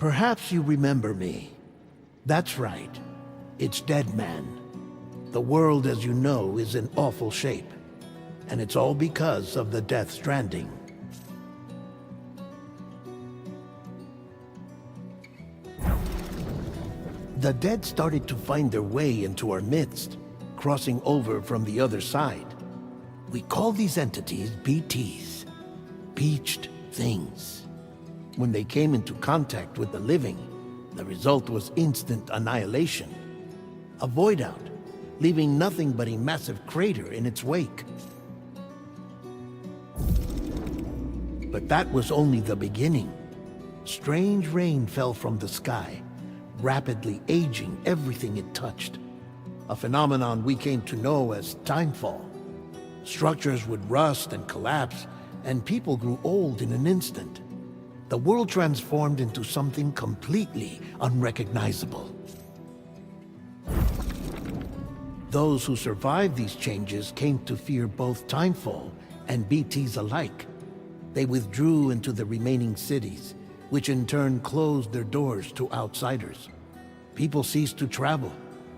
Perhaps you remember me. That's right. It's Dead Man. The world, as you know, is in awful shape. And it's all because of the Death Stranding. The dead started to find their way into our midst, crossing over from the other side. We call these entities BTs, Beached Things. When they came into contact with the living, the result was instant annihilation. A void out, leaving nothing but a massive crater in its wake. But that was only the beginning. Strange rain fell from the sky, rapidly aging everything it touched. A phenomenon we came to know as timefall. Structures would rust and collapse, and people grew old in an instant. The world transformed into something completely unrecognizable. Those who survived these changes came to fear both timefall and BTs alike. They withdrew into the remaining cities, which in turn closed their doors to outsiders. People ceased to travel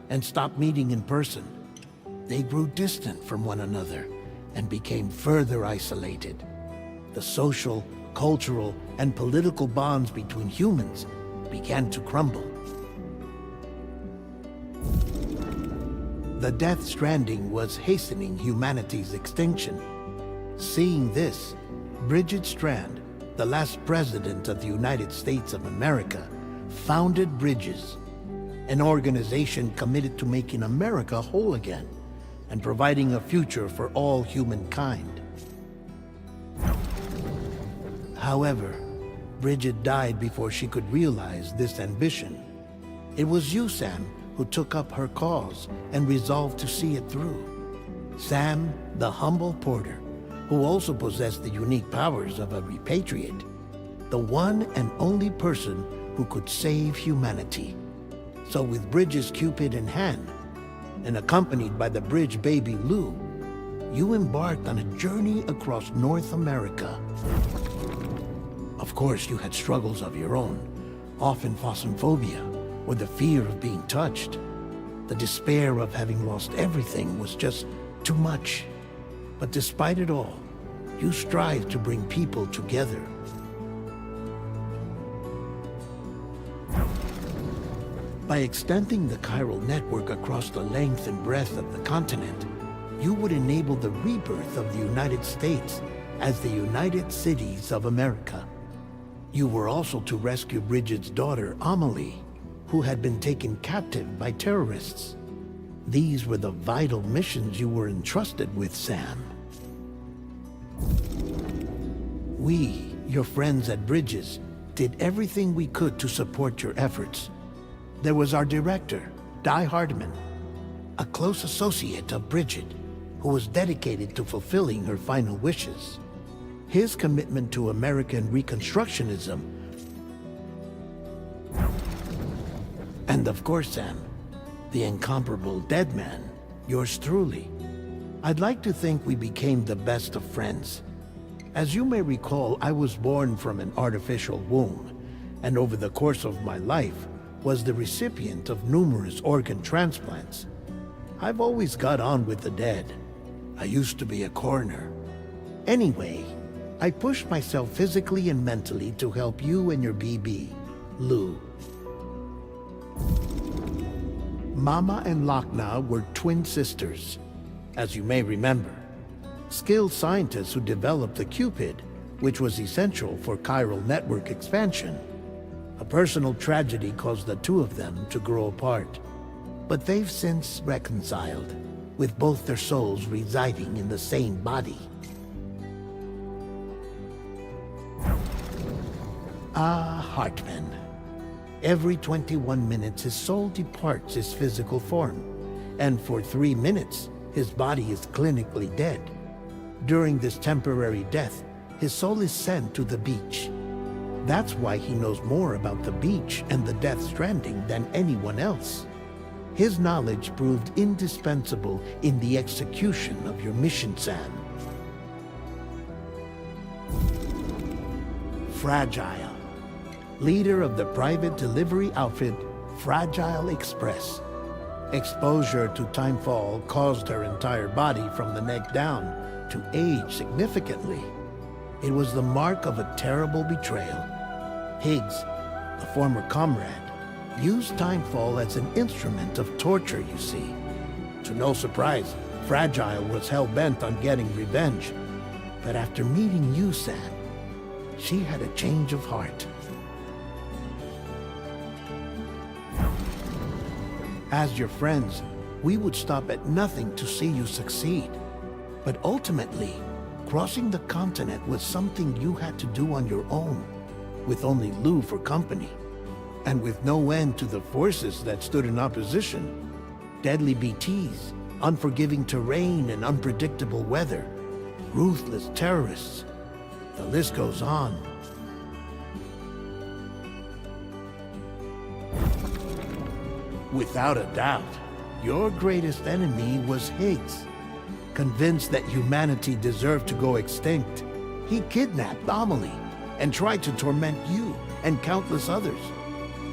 and stopped meeting in person. They grew distant from one another and became further isolated. The social, cultural, and political bonds between humans began to crumble. The Death Stranding was hastening humanity's extinction. Seeing this, Bridget Strand, the last president of the United States of America, founded Bridges, an organization committed to making America whole again and providing a future for all humankind. However, Bridget died before she could realize this ambition. It was you, Sam, who took up her cause and resolved to see it through. Sam, the humble porter, who also possessed the unique powers of a repatriate, the one and only person who could save humanity. So with Bridges' Cupid in hand, and accompanied by the bridge baby Lou, you embarked on a journey across North America. Of course, you had struggles of your own, often phasmophobia, or the fear of being touched. The despair of having lost everything was just too much. But despite it all, you strive to bring people together. By extending the chiral network across the length and breadth of the continent, you would enable the rebirth of the United States as the United Cities of America. You were also to rescue Bridget's daughter, Amelie, who had been taken captive by terrorists. These were the vital missions you were entrusted with, Sam. We, your friends at Bridges, did everything we could to support your efforts. There was our director, Di Hardman, a close associate of Bridget, who was dedicated to fulfilling her final wishes. His commitment to American Reconstructionism, and of course, Sam, the incomparable Dead Man, yours truly. I'd like to think we became the best of friends. As you may recall, I was born from an artificial womb, and over the course of my life, was the recipient of numerous organ transplants. I've always got on with the dead. I used to be a coroner. Anyway, I pushed myself physically and mentally to help you and your BB, Lou. Mama and Lakna were twin sisters, as you may remember. Skilled scientists who developed the Cupid, which was essential for chiral network expansion. A personal tragedy caused the two of them to grow apart. But they've since reconciled, with both their souls residing in the same body. Hartman. Every 21 minutes his soul departs his physical form, and for 3 minutes his body is clinically dead. During this temporary death, his soul is sent to the beach. That's why he knows more about the beach and the Death Stranding than anyone else. His knowledge proved indispensable in the execution of your mission, Sam. Fragile. leader of the private delivery outfit Fragile Express. Exposure to timefall caused her entire body from the neck down to age significantly. It was the mark of a terrible betrayal. Higgs, a former comrade, used timefall as an instrument of torture, you see. To no surprise, Fragile was hell-bent on getting revenge. But after meeting you, Sam, she had a change of heart. As your friends, we would stop at nothing to see you succeed. But ultimately, crossing the continent was something you had to do on your own, with only Lou for company, and with no end to the forces that stood in opposition. Deadly BTs, unforgiving terrain and unpredictable weather, ruthless terrorists. The list goes on. Without a doubt, your greatest enemy was Higgs. Convinced that humanity deserved to go extinct, he kidnapped Amelie and tried to torment you and countless others.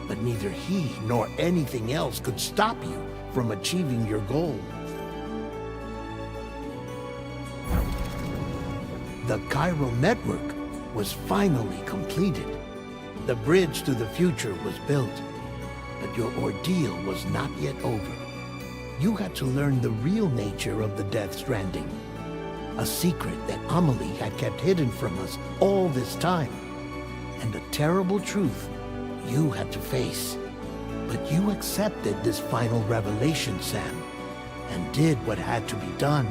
But neither he nor anything else could stop you from achieving your goal. The chiral network was finally completed. The bridge to the future was built. But your ordeal was not yet over. You had to learn the real nature of the Death Stranding. A secret that Amelie had kept hidden from us all this time. And a terrible truth you had to face. But you accepted this final revelation, Sam, and did what had to be done.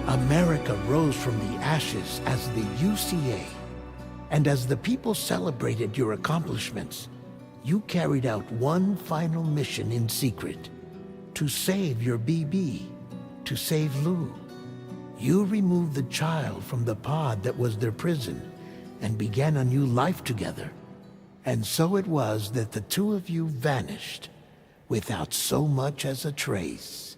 America rose from the ashes as the UCA. And as the people celebrated your accomplishments, you carried out one final mission in secret. To save your BB. To save Lou. You removed the child from the pod that was their prison and began a new life together. And so it was that the two of you vanished without so much as a trace.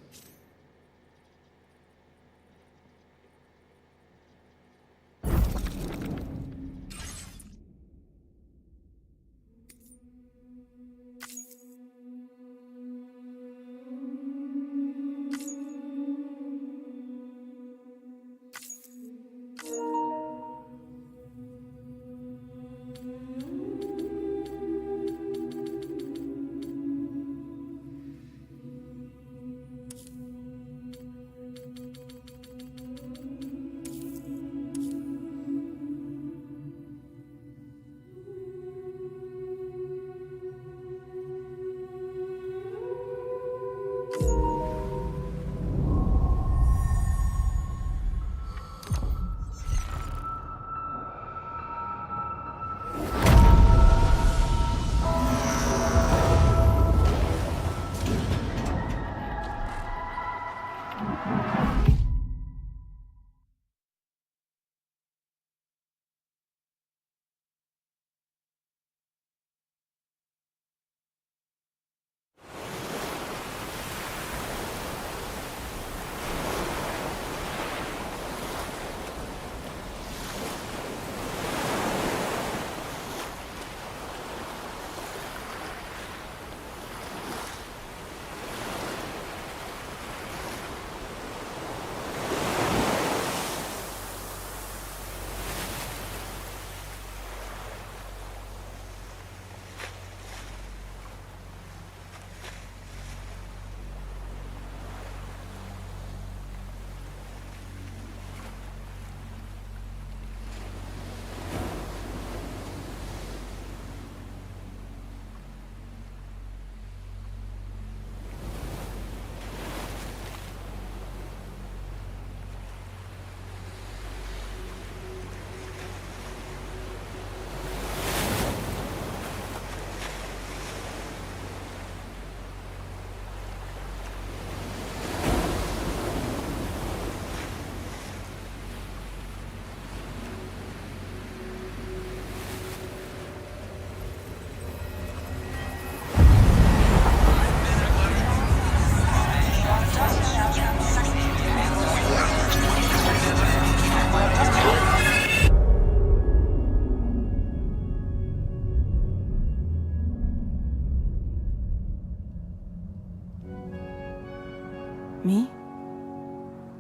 Me?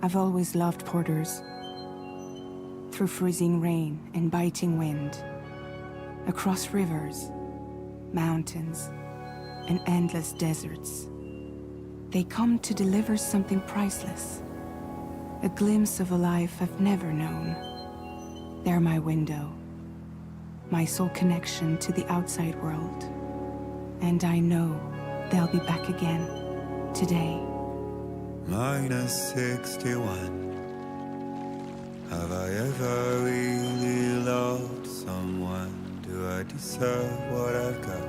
I've always loved porters. Through freezing rain and biting wind, across rivers, mountains, and endless deserts, they come to deliver something priceless, a glimpse of a life I've never known. They're my window, my sole connection to the outside world. And I know they'll be back again, today. Minus 61. Have I ever really loved someone? Do I deserve what I've got?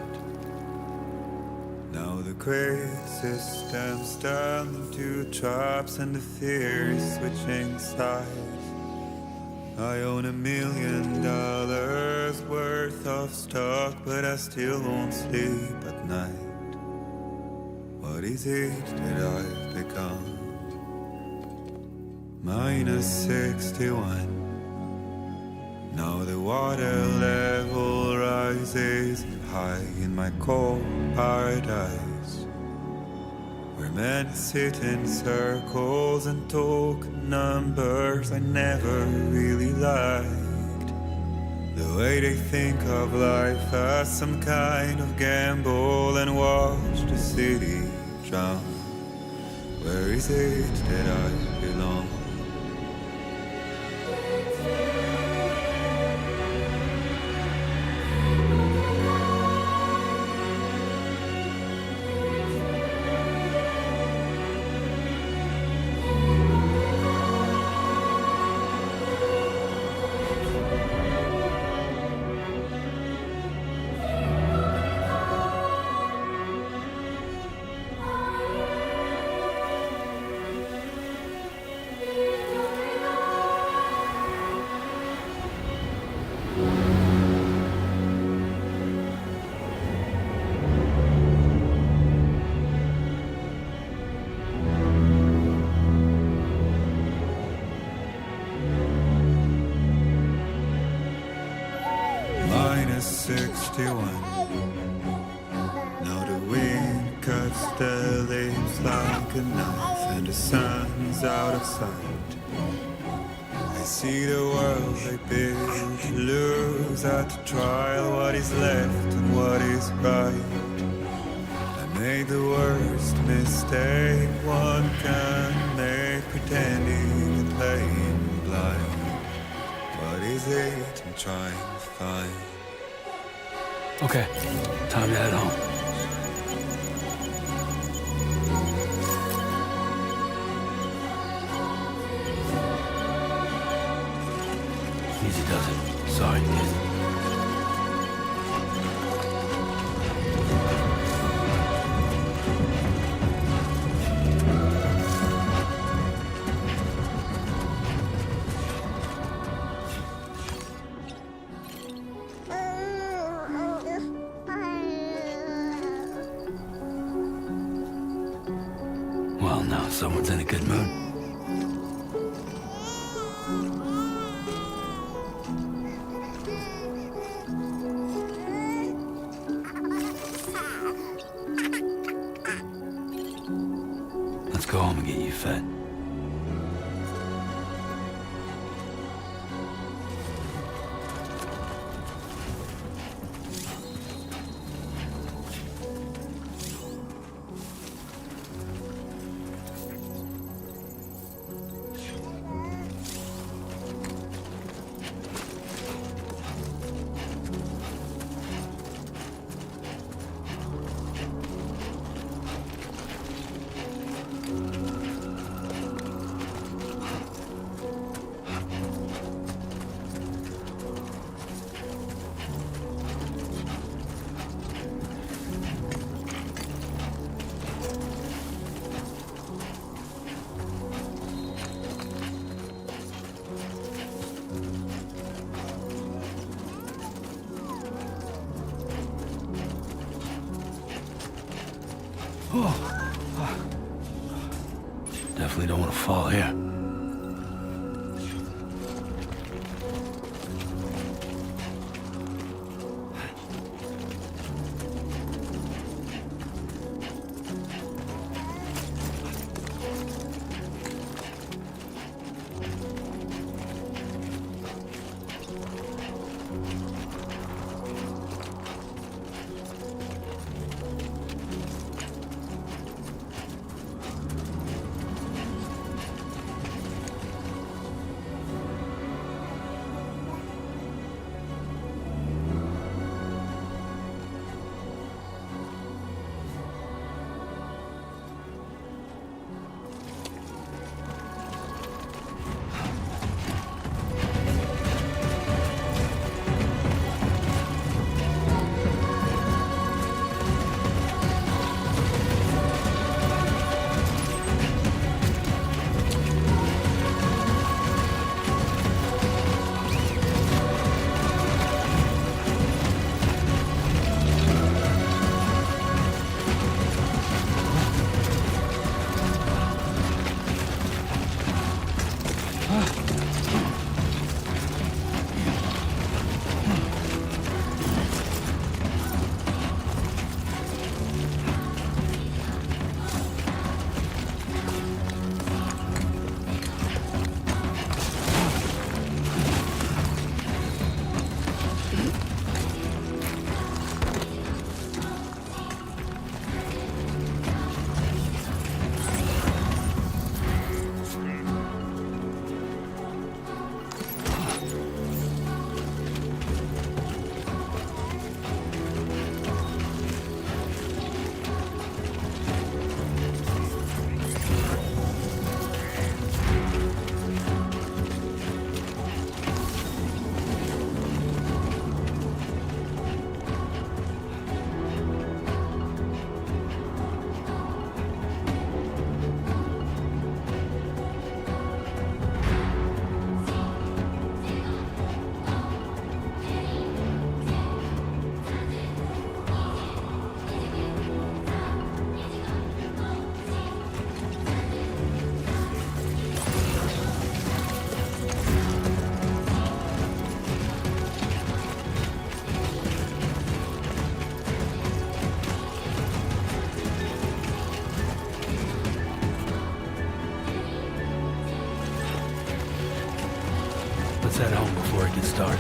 Now the great system's turned into traps and the fear is switching sides. I own $1 million worth of stock, but I still won't sleep at night. What is it that I've become? Minus 61. Now the water level rises high in my cold paradise, where men sit in circles and talk numbers I never really liked. The way they think of life as some kind of gamble and watch the city drown. Where is it that I belong? Minus 61. Now the wind cuts the leaves like a knife and the sun's out of sight. I see the world they build to lose at the trial, what is left and what is right. I made the worst mistake one can make, pretending and playing blind. What is it I'm trying to find? Okay, time to head home. Easy does it. Sorry, kid. Well, now someone's in a good mood. Let's go home and get you fed. Definitely don't want to fall here. Let's head home before it gets dark.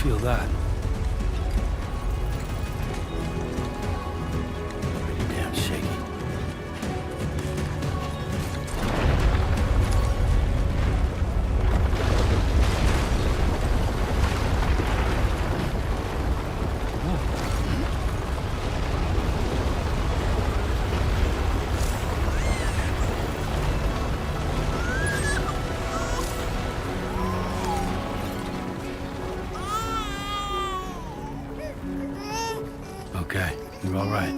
Feel that? Pretty damn shaky. Okay, you're all right.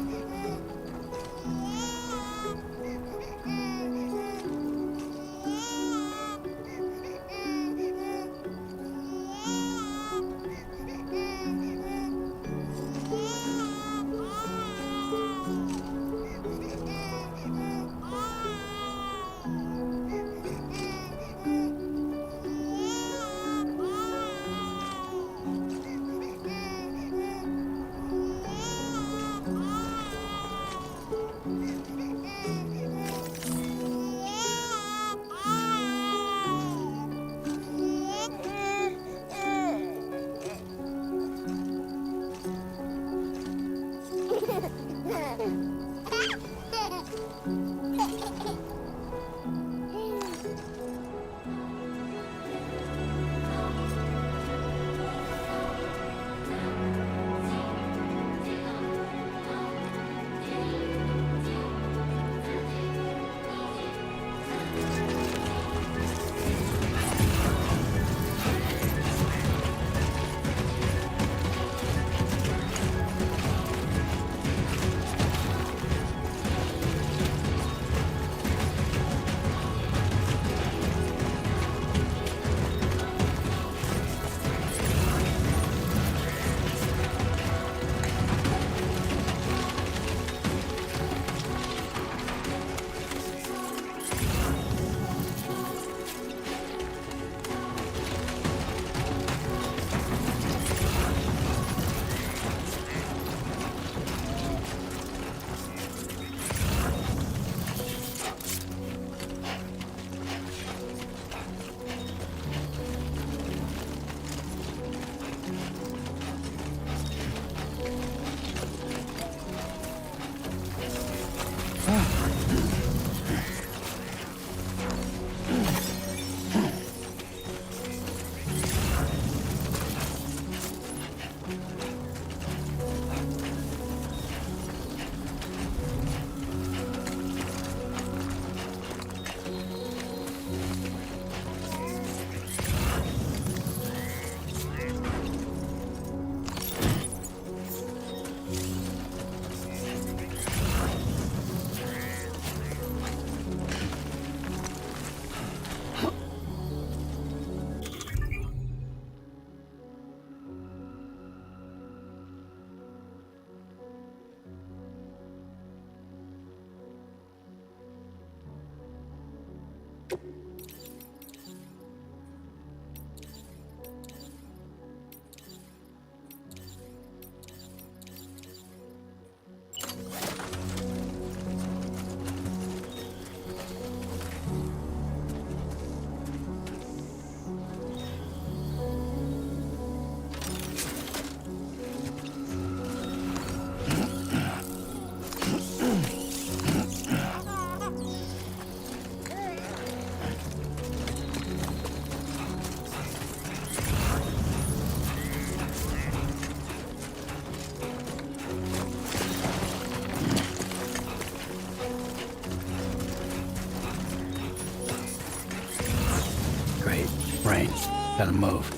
Rain. Gotta move.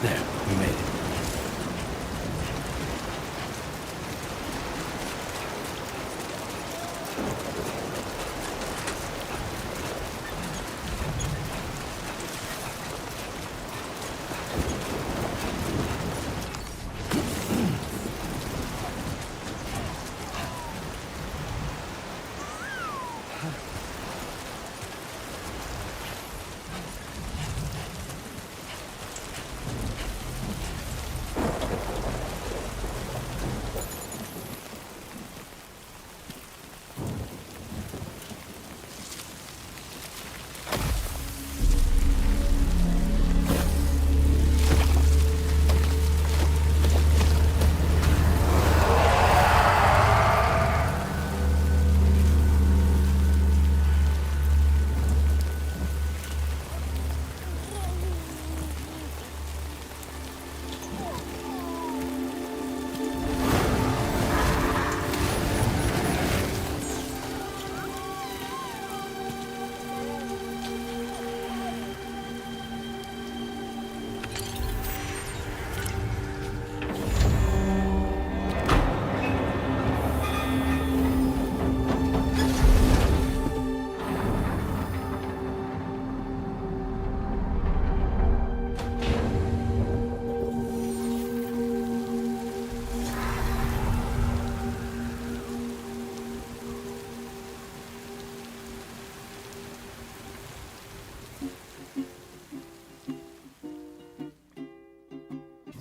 There, we made it.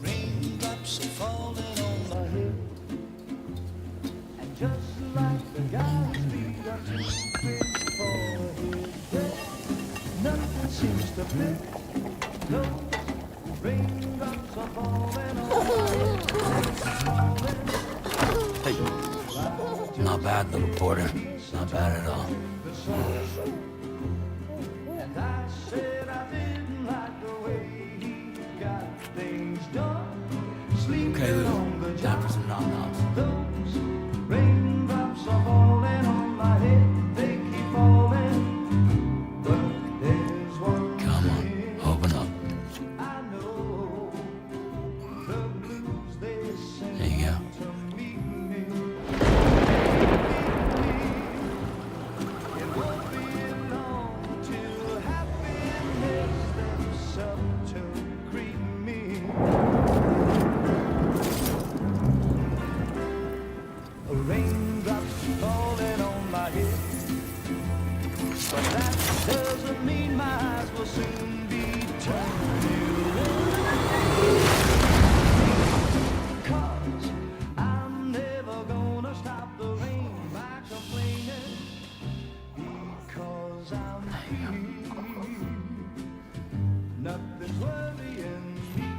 Raindrops are falling on my head, and just like the guy's feet are too big for his bed, nothing seems to fit. Those raindrops are falling on my head. Hey. Not bad, little porter. Not bad at all. And I said I didn't like the way he got things done. Okay, Lou. Time for some nom-noms. Those raindrops are falling on my head. They keep falling. But there's one Come on, thing open up. I know. The blues they send There you go. to meet me. It won't be long till happiness steps up to greet me. Raindrops falling on my head, but that doesn't mean my eyes will soon be turning red. 'Cause I'm never gonna stop the rain by complaining, because I'm free. Nothing's worrying me.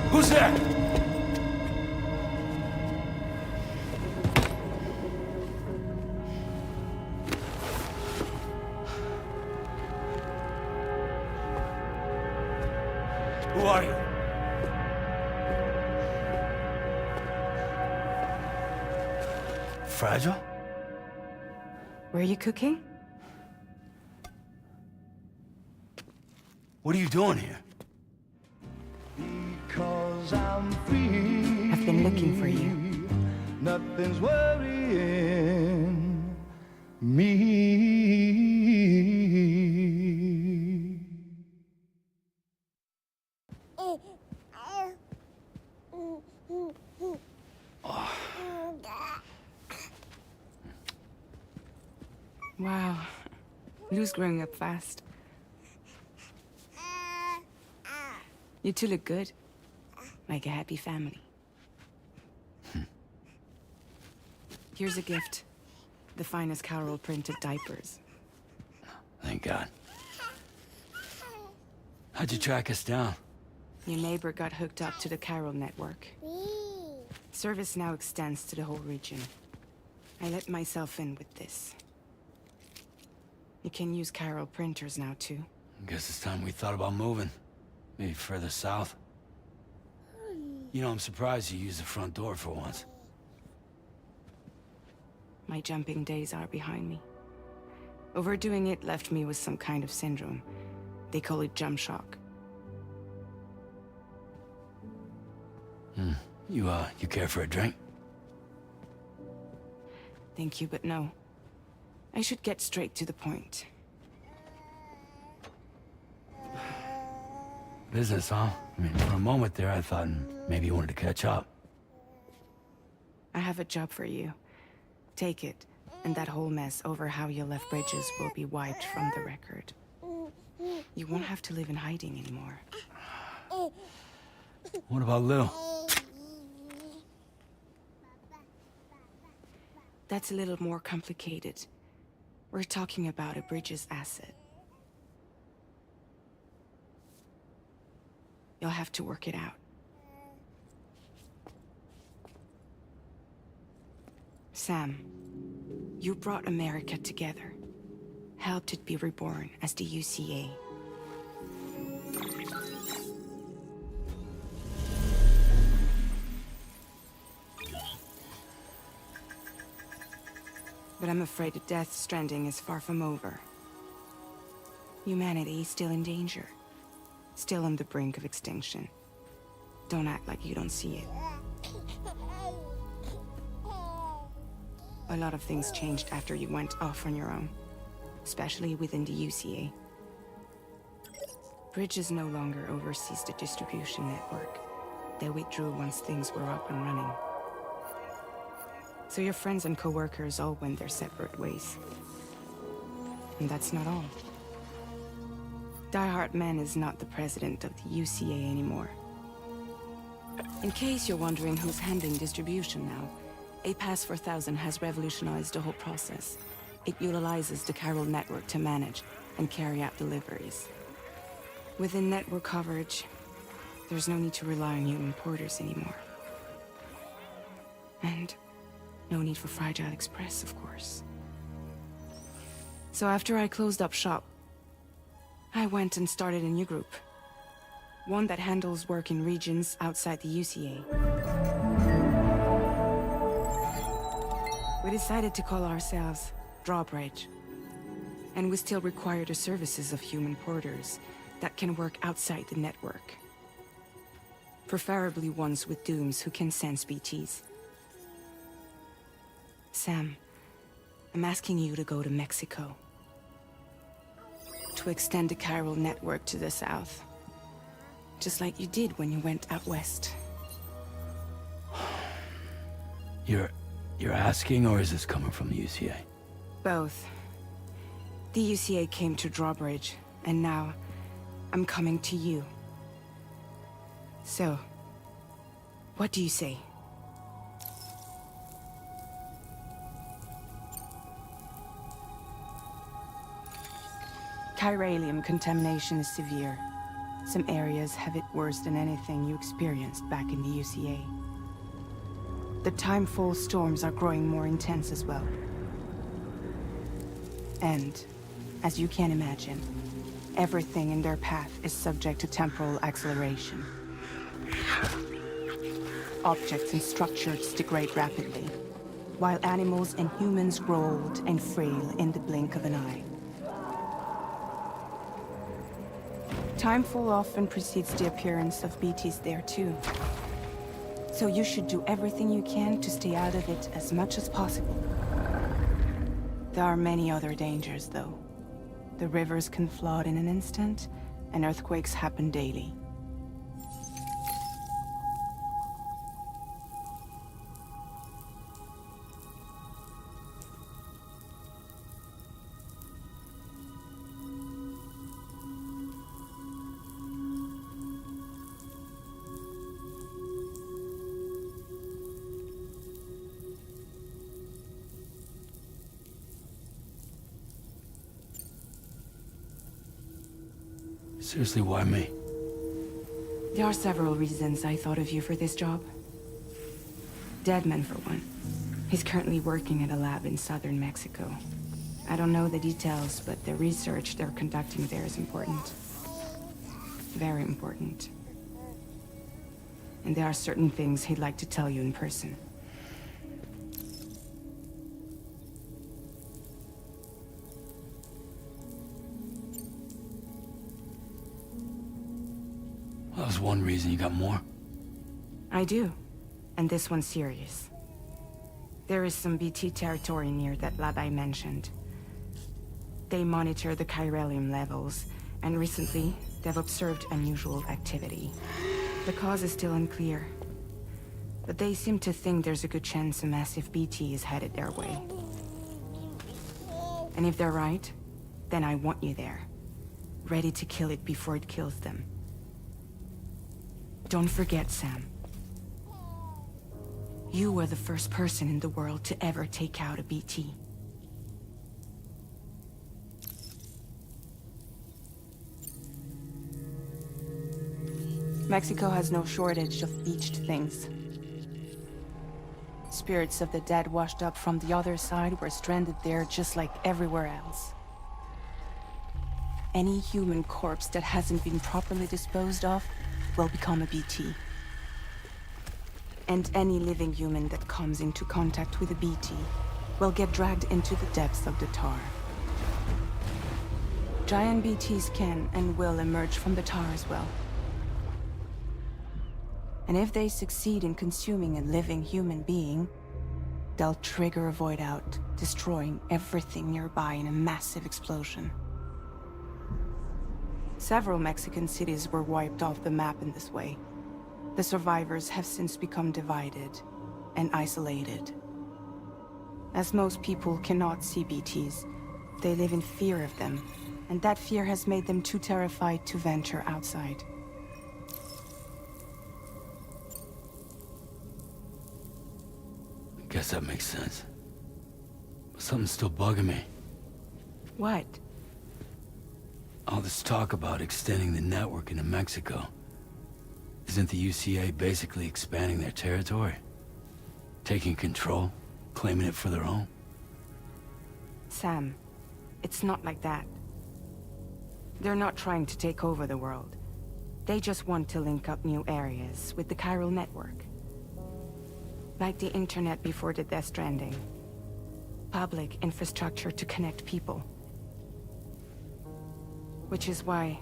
Who's there? Who are you? Fragile? Were you cooking? What are you doing here? Because I'm free. I've been looking for you. Nothing's worrying me. Wow. Lou's growing up fast. You two look good. like a happy family. Here's a gift. The finest Carol printed diapers. Thank God. How'd you track us down? Your neighbor got hooked up to the Carol network. Service now extends to the whole region. I let myself in with this. You can use Carol printers now, too. Guess it's time we thought about moving. Maybe further south. You know, I'm surprised you used the front door for once. My jumping days are behind me. Overdoing it left me with some kind of syndrome. They call it jump shock. You care for a drink? Thank you, but no. I should get straight to the point. Business, huh? I mean, for a moment there, I thought maybe you wanted to catch up. I have a job for you. Take it, and that whole mess over how you left Bridges will be wiped from the record. You won't have to live in hiding anymore. What about Lou? That's a little more complicated. We're talking about a Bridges asset. You'll have to work it out. Sam, you brought America together. Helped it be reborn as the UCA. But I'm afraid that Death Stranding is far from over. Humanity is still in danger. Still on the brink of extinction. Don't act like you don't see it. A lot of things changed after you went off on your own. Especially within the UCA. Bridges no longer oversees the distribution network. They withdrew once things were up and running. So your friends and co-workers all went their separate ways. And that's not all. Die Hard Man is not the president of the UCA anymore. In case you're wondering who's handling distribution now, A Pass for 1000 has revolutionized the whole process. It utilizes the Carol network to manage and carry out deliveries. Within network coverage, there's no need to rely on human porters anymore. And no need for Fragile Express, of course. So after I closed up shop, I went and started a new group. One that handles work in regions outside the UCA. We decided to call ourselves Drawbridge. And we still require the services of human porters that can work outside the network. Preferably ones with dooms who can sense BTs. Sam, I'm asking you to go to Mexico. To extend the Carol network to the south. Just like you did when you went out west. You're asking, or is this coming from the UCA? Both. The UCA came to Drawbridge, and now I'm coming to you. So, what do you say? Chiralium contamination is severe. Some areas have it worse than anything you experienced back in the UCA. The timefall storms are growing more intense as well. And, as you can imagine, everything in their path is subject to temporal acceleration. Objects and structures degrade rapidly, while animals and humans grow old and frail in the blink of an eye. Timefall often precedes the appearance of BTs there too. So you should do everything you can to stay out of it as much as possible. There are many other dangers, though. The rivers can flood in an instant, and earthquakes happen daily. Seriously, why me? There are several reasons I thought of you for this job. Deadman, for one. He's currently working at a lab in southern Mexico. I don't know the details, but the research they're conducting there is important. Very important. And there are certain things he'd like to tell you in person. Well, that was one reason. You got more? I do. And this one's serious. There is some BT territory near that lab I mentioned. They monitor the chiralium levels, and recently, they've observed unusual activity. The cause is still unclear, but they seem to think there's a good chance a massive BT is headed their way. And if they're right, then I want you there, ready to kill it before it kills them. Don't forget, Sam. You were the first person in the world to ever take out a BT. Mexico has no shortage of beached things. Spirits of the dead washed up from the other side were stranded there just like everywhere else. Any human corpse that hasn't been properly disposed of will become a BT. And any living human that comes into contact with a BT will get dragged into the depths of the tar. Giant BTs can and will emerge from the tar as well. And if they succeed in consuming a living human being, they'll trigger a void out, destroying everything nearby in a massive explosion. Several Mexican cities were wiped off the map in this way. The survivors have since become divided and isolated. As most people cannot see BTs, they live in fear of them, and that fear has made them too terrified to venture outside. I guess that makes sense. But something's still bugging me. What? All this talk about extending the network into Mexico. Isn't the UCA basically expanding their territory? Taking control, claiming it for their own? Sam, it's not like that. They're not trying to take over the world. They just want to link up new areas with the chiral network. Like the internet before the Death Stranding. Public infrastructure to connect people. Which is why,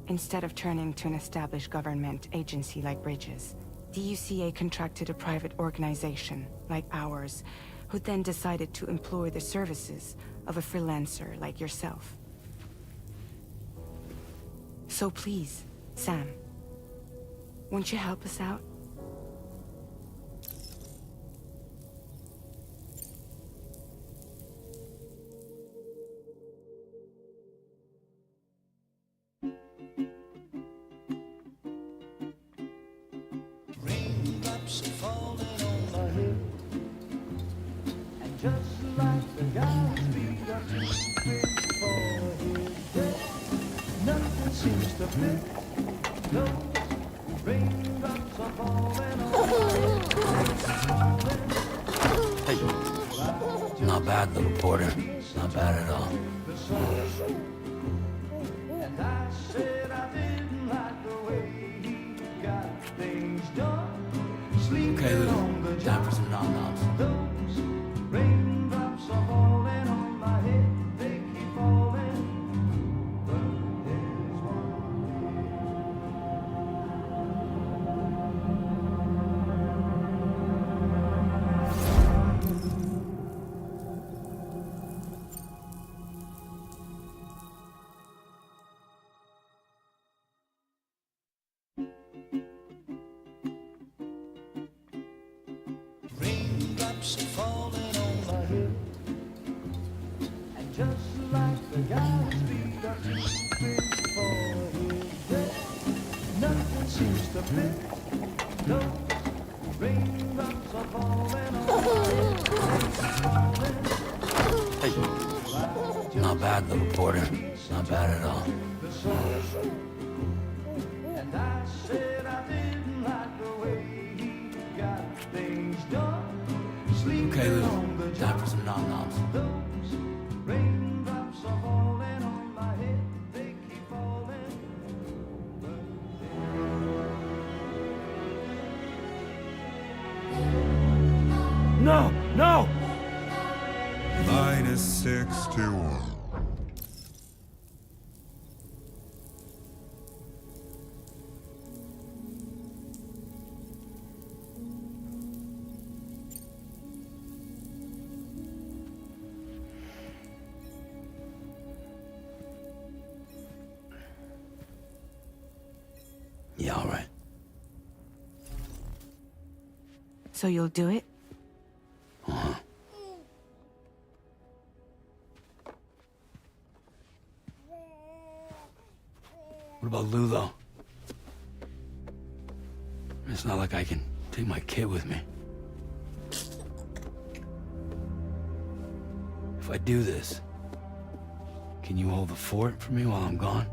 instead of turning to an established government agency like Bridges, the UCA contracted a private organization, like ours, who then decided to employ the services of a freelancer like yourself. So please, Sam, won't you help us out? Raindrops are falling on my head, and just like the guy's feet are too big for his head, nothing seems to fit. Those raindrops are falling on my head. Hey. Not bad, little porter. Not bad at all. And I said I didn't like the way he got things done. Okay, Lou. Time for some nom-noms. Those raindrops are falling on my head, they keep falling. But there's one raindrops are falling on my head, and just like the guy's feet are too big for his head, nothing seems to fit. Those raindrops are falling on my head. Hey. Not bad, little porter. Not bad at all. And I said I didn't like the way he got things done. Okay, Sleeping Lou. on the Time for job. some nom-noms. Those raindrops are falling on my head. They keep falling. No! No! -61. Yeah, all right. So you'll do it? Uh-huh. What about Lou, though? It's not like I can take my kid with me. If I do this, can you hold the fort for me while I'm gone?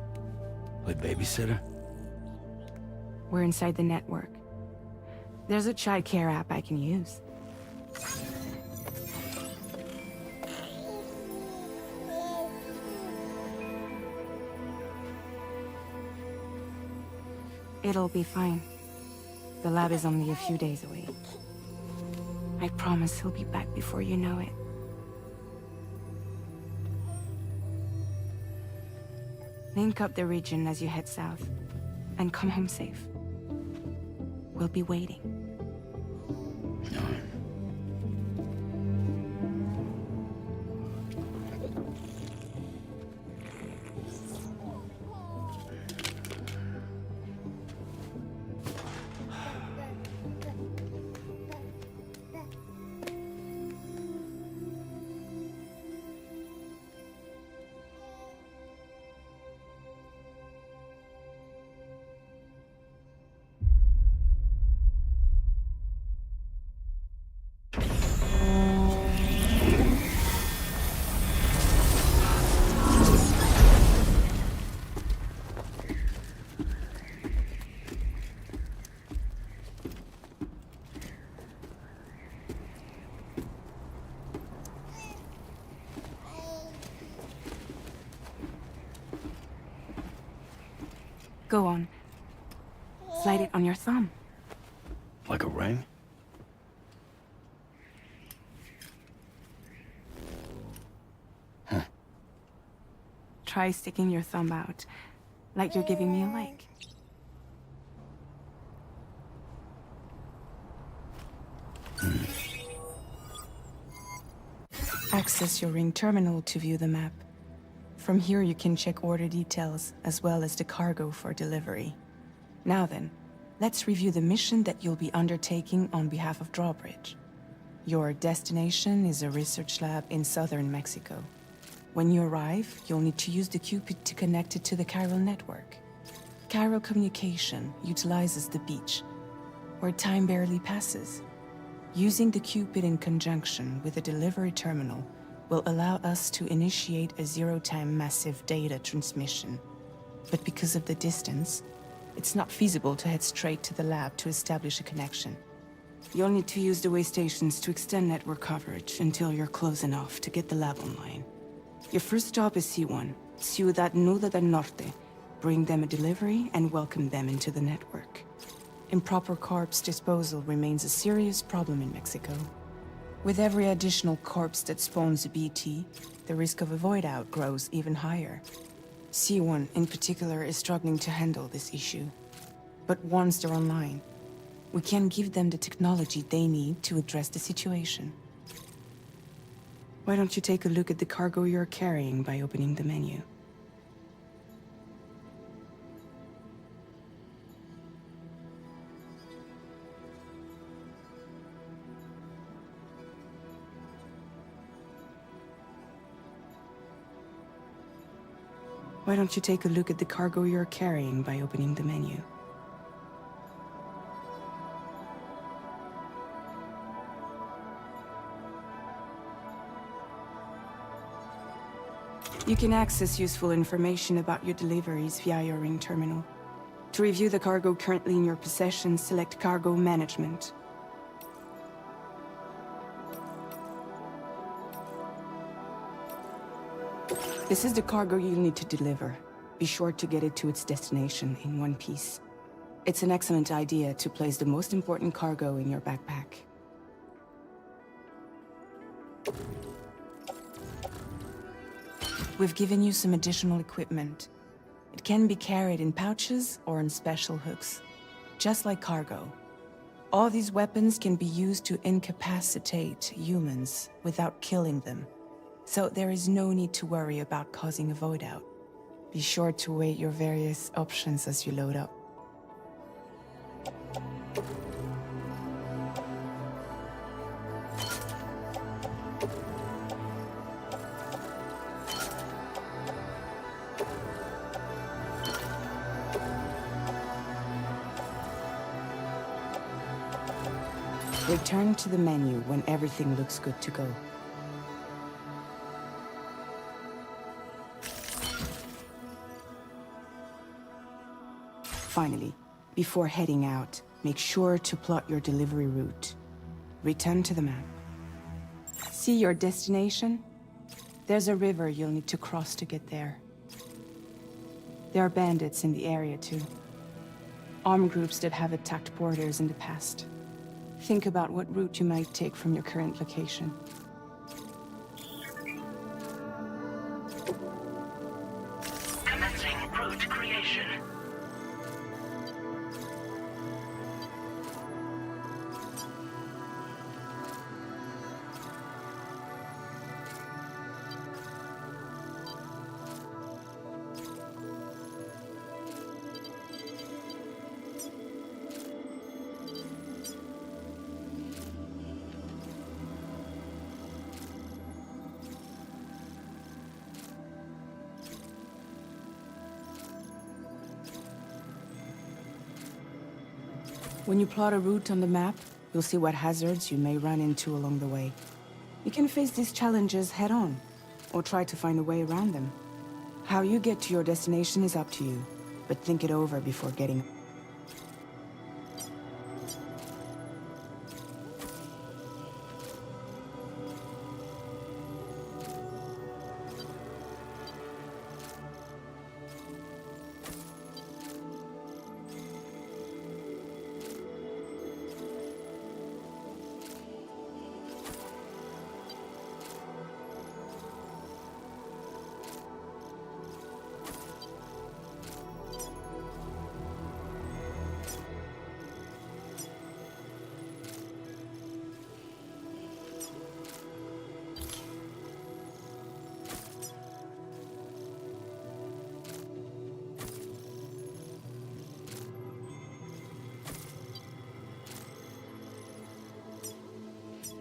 Play babysitter? We're inside the network. There's a child care app I can use. It'll be fine. The lab is only a few days away. I promise he'll be back before you know it. Link up the region as you head south, and come home safe. We'll be waiting. All right. Go on. Slide it on your thumb. Like a ring? Huh. Try sticking your thumb out, like you're giving me a like. Access your ring terminal to view the map. From here you can check order details, as well as the cargo for delivery. Now then, let's review the mission that you'll be undertaking on behalf of Drawbridge. Your destination is a research lab in southern Mexico. When you arrive, you'll need to use the Cupid to connect it to the chiral network. Chiral communication utilizes the beach, where time barely passes. Using the Cupid in conjunction with a delivery terminal will allow us to initiate a zero-time massive data transmission. But because of the distance, it's not feasible to head straight to the lab to establish a connection. You'll need to use the way stations to extend network coverage until you're close enough to get the lab online. Your first stop is C1, Ciudad Nuda del Norte. Bring them a delivery and welcome them into the network. Improper corpse disposal remains a serious problem in Mexico. With every additional corpse that spawns a BT, the risk of a void out grows even higher. C1 in particular is struggling to handle this issue. But once they're online, we can give them the technology they need to address the situation. Why don't you take a look at the cargo you're carrying by opening the menu? Why don't you take a look at the cargo you're carrying by opening the menu? You can access useful information about your deliveries via your ring terminal. To review the cargo currently in your possession, select Cargo Management. This is the cargo you'll need to deliver. Be sure to get it to its destination in one piece. It's an excellent idea to place the most important cargo in your backpack. We've given you some additional equipment. It can be carried in pouches or on special hooks, just like cargo. All these weapons can be used to incapacitate humans without killing them, so there is no need to worry about causing a void out. Be sure to weigh your various options as you load up. Return to the menu when everything looks good to go. Finally, before heading out, make sure to plot your delivery route. Return to the map. See your destination? There's a river you'll need to cross to get there. There are bandits in the area too. Armed groups that have attacked borders in the past. Think about what route you might take from your current location. Commencing route creation. When you plot a route on the map, you'll see what hazards you may run into along the way. You can face these challenges head-on, or try to find a way around them. How you get to your destination is up to you, but think it over before getting...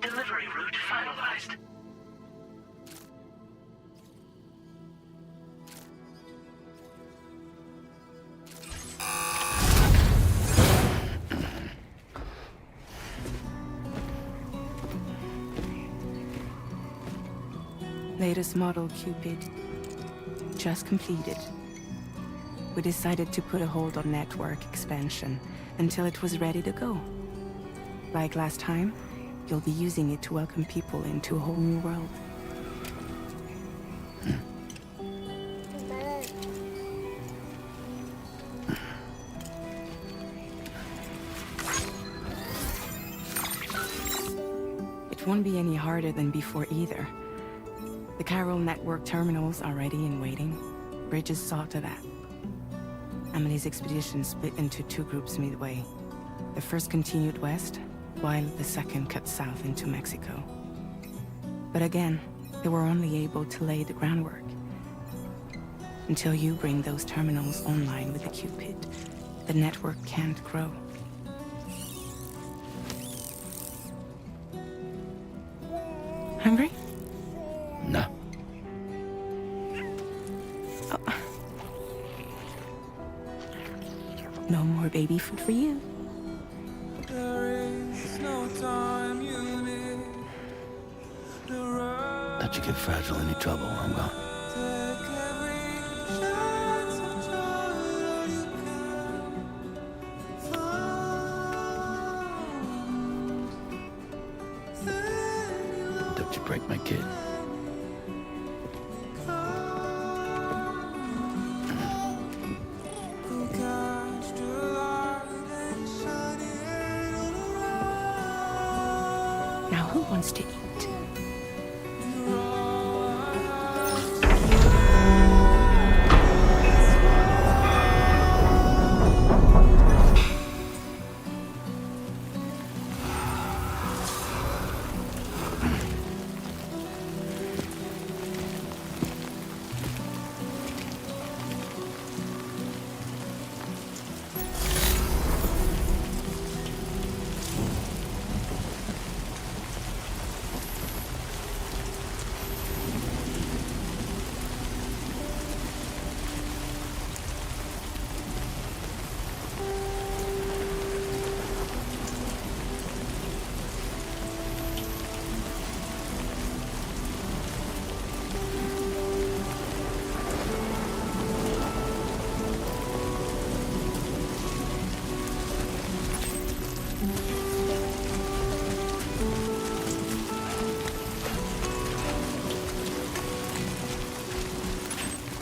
Delivery route finalized. Latest model Cupid. Just completed. We decided to put a hold on network expansion until it was ready to go. Like last time, you'll be using it to welcome people into a whole new world. It won't be any harder than before either. The Chiral network terminals are ready and waiting. Bridges saw to that. Emily's expedition split into two groups midway. The first continued west, while the second cut south into Mexico. But again, they were only able to lay the groundwork. Until you bring those terminals online with the Cupid, the network can't grow. Hungry? No. Oh. No more baby food for you. Don't you get fragile any trouble, I'm gone. you break my kid. Now who wants to eat?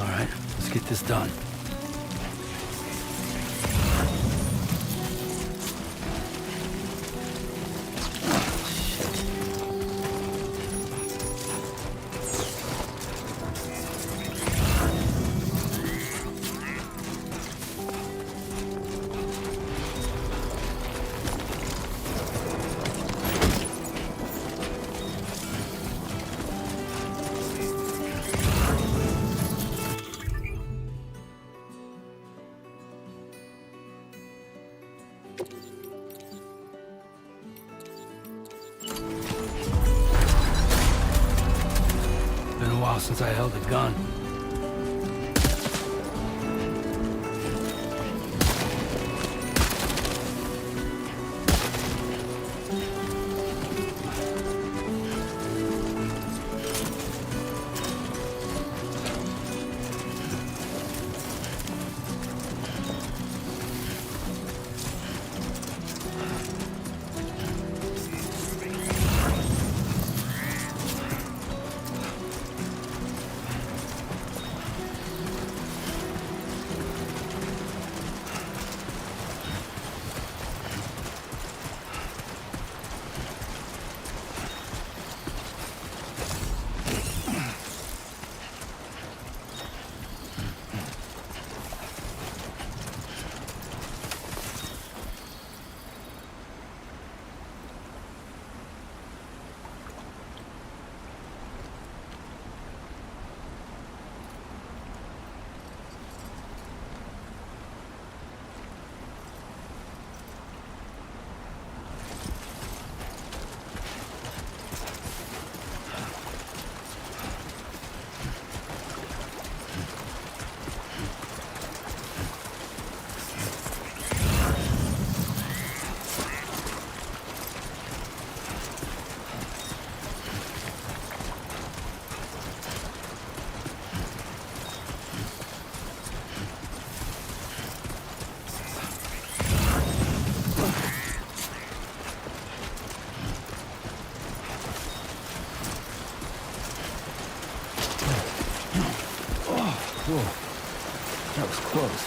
All right, let's get this done. Been a while since I held a gun. Whoa, that was close.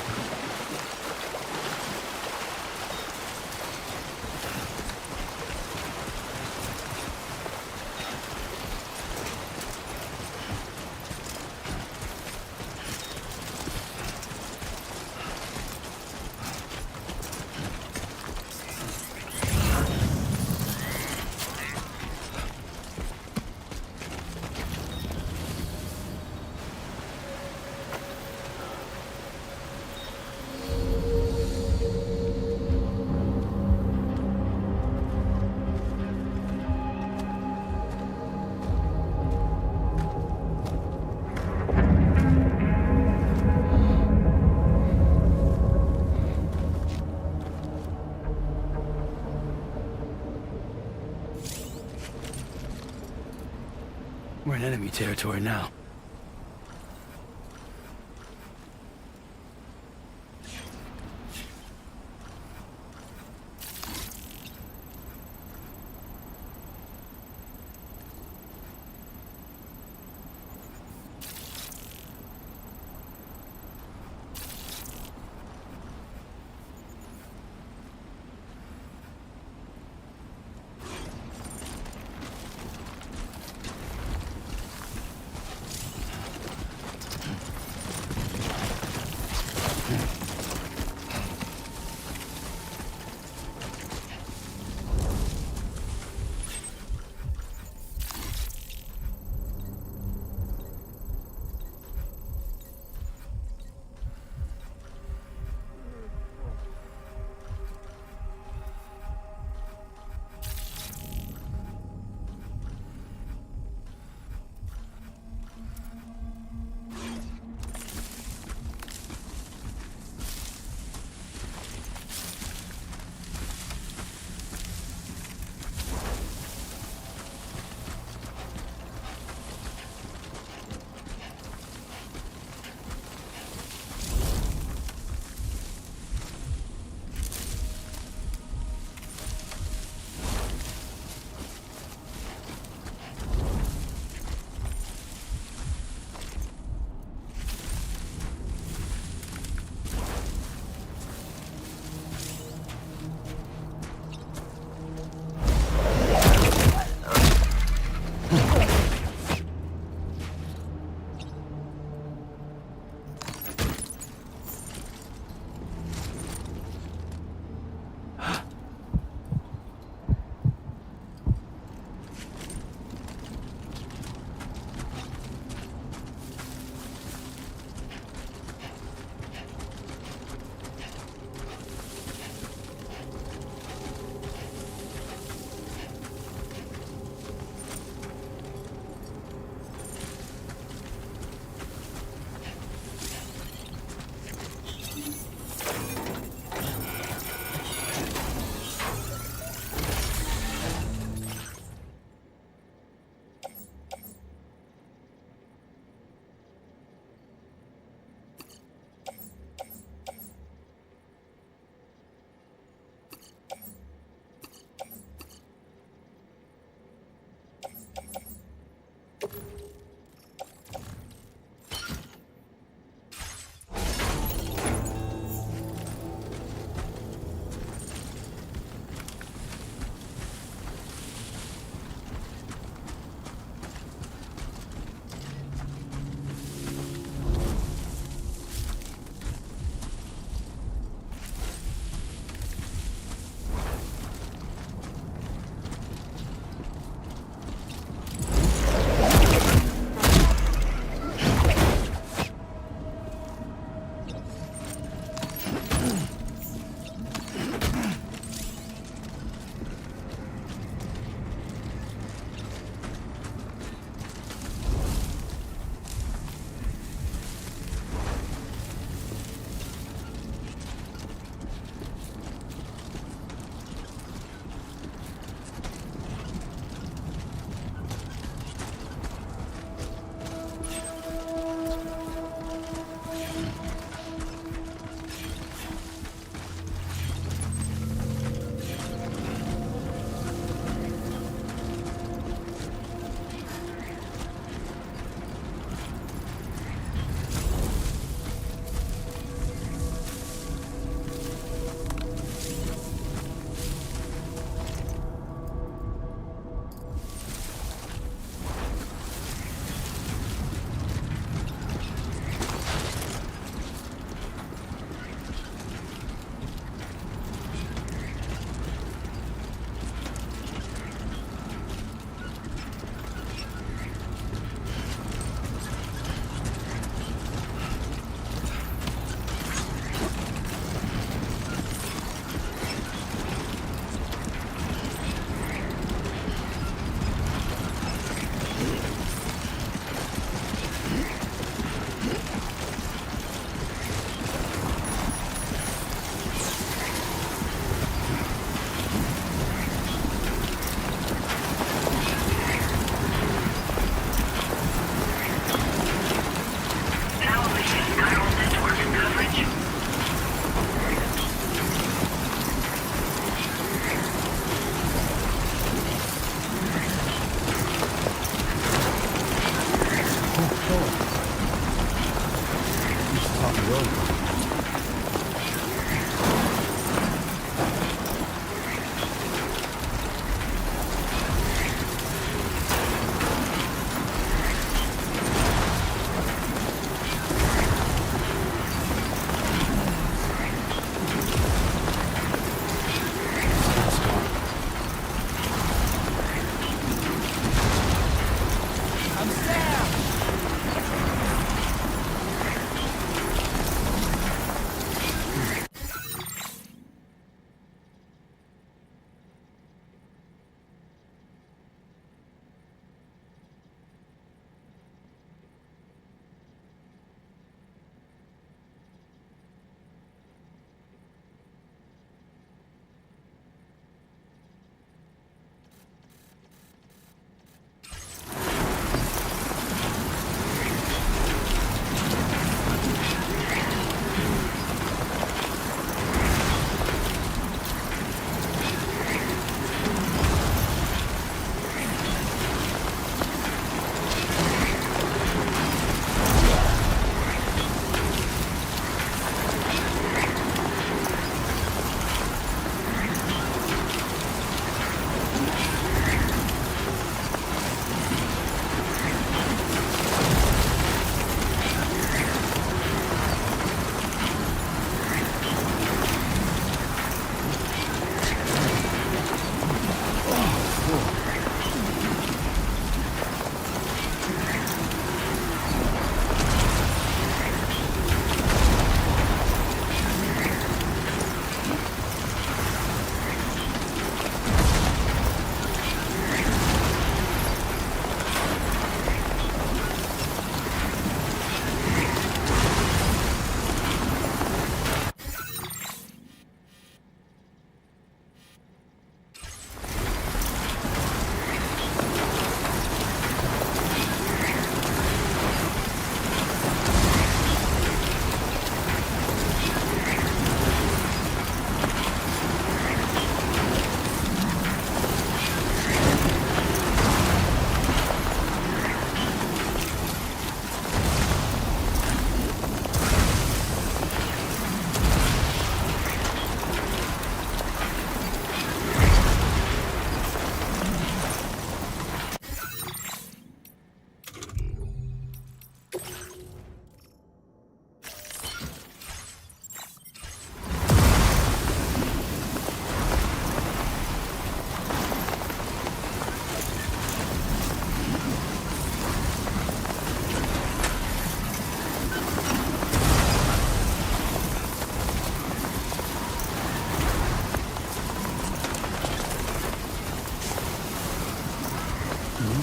We're in enemy territory now.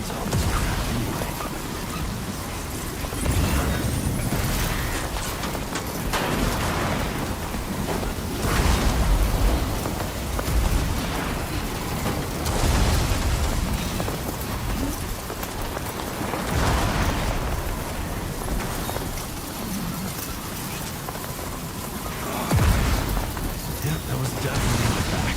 needs all this crap anyway? Yep, that was definitely my back.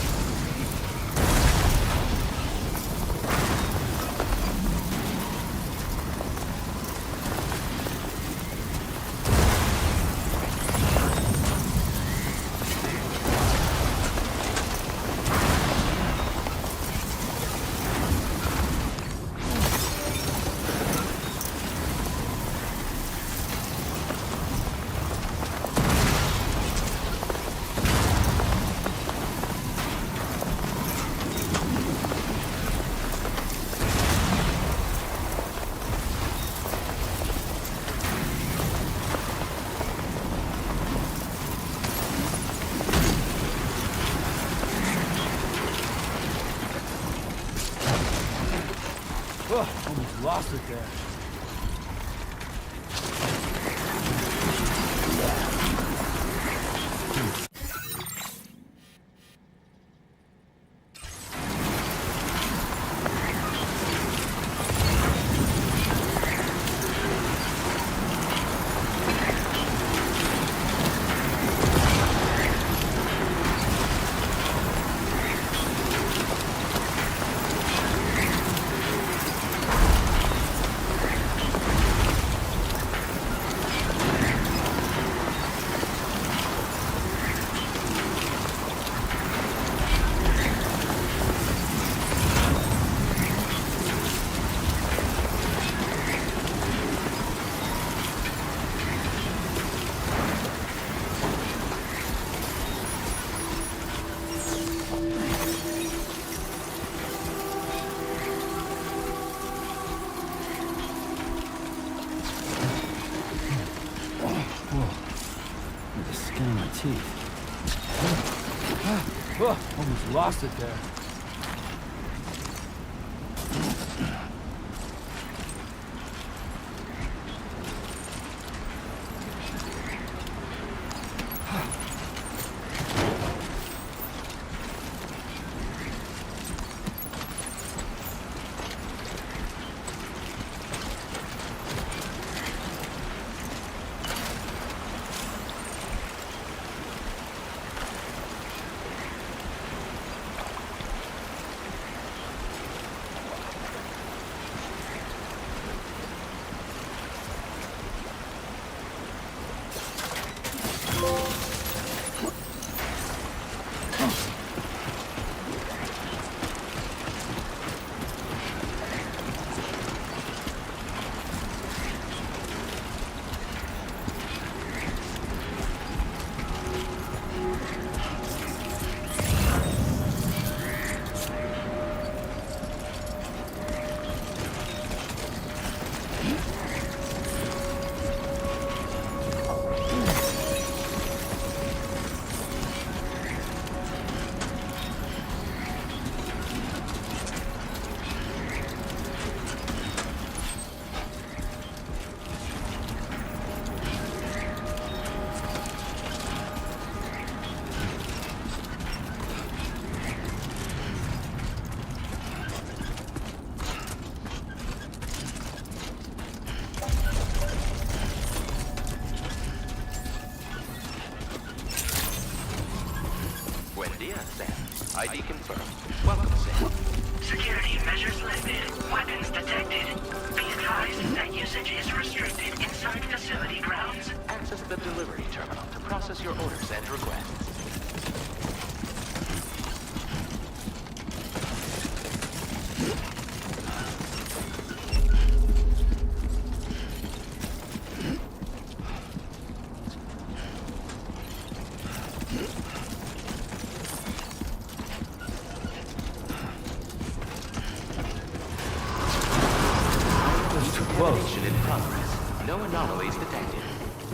Oh, almost lost it there. The skin on my teeth. Almost lost it there. ID confirmed. Welcome, Sam. Security measures lifted. Weapons detected. Be advised that usage is restricted inside facility grounds. Access the delivery terminal to process your orders and requests. Mission in progress. No anomalies detected.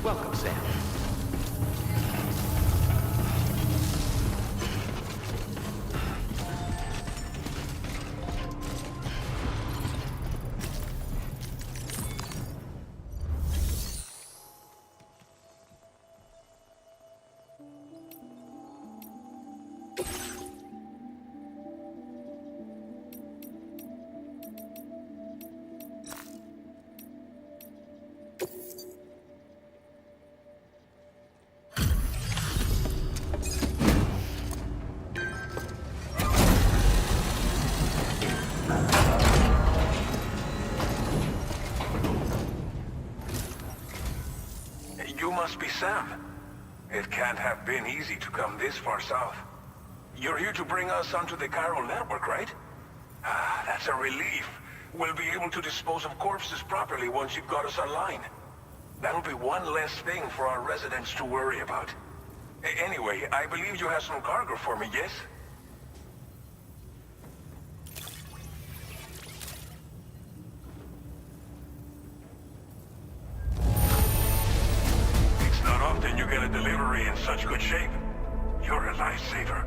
Welcome, Sam. Sam. It can't have been easy to come this far south. You're here to bring us onto the chiral network, right? Ah, that's a relief. We'll be able to dispose of corpses properly once you've got us online. That'll be one less thing for our residents to worry about. Anyway, I believe you have some cargo for me, yes? It's not often you get a delivery in such good shape. You're a lifesaver.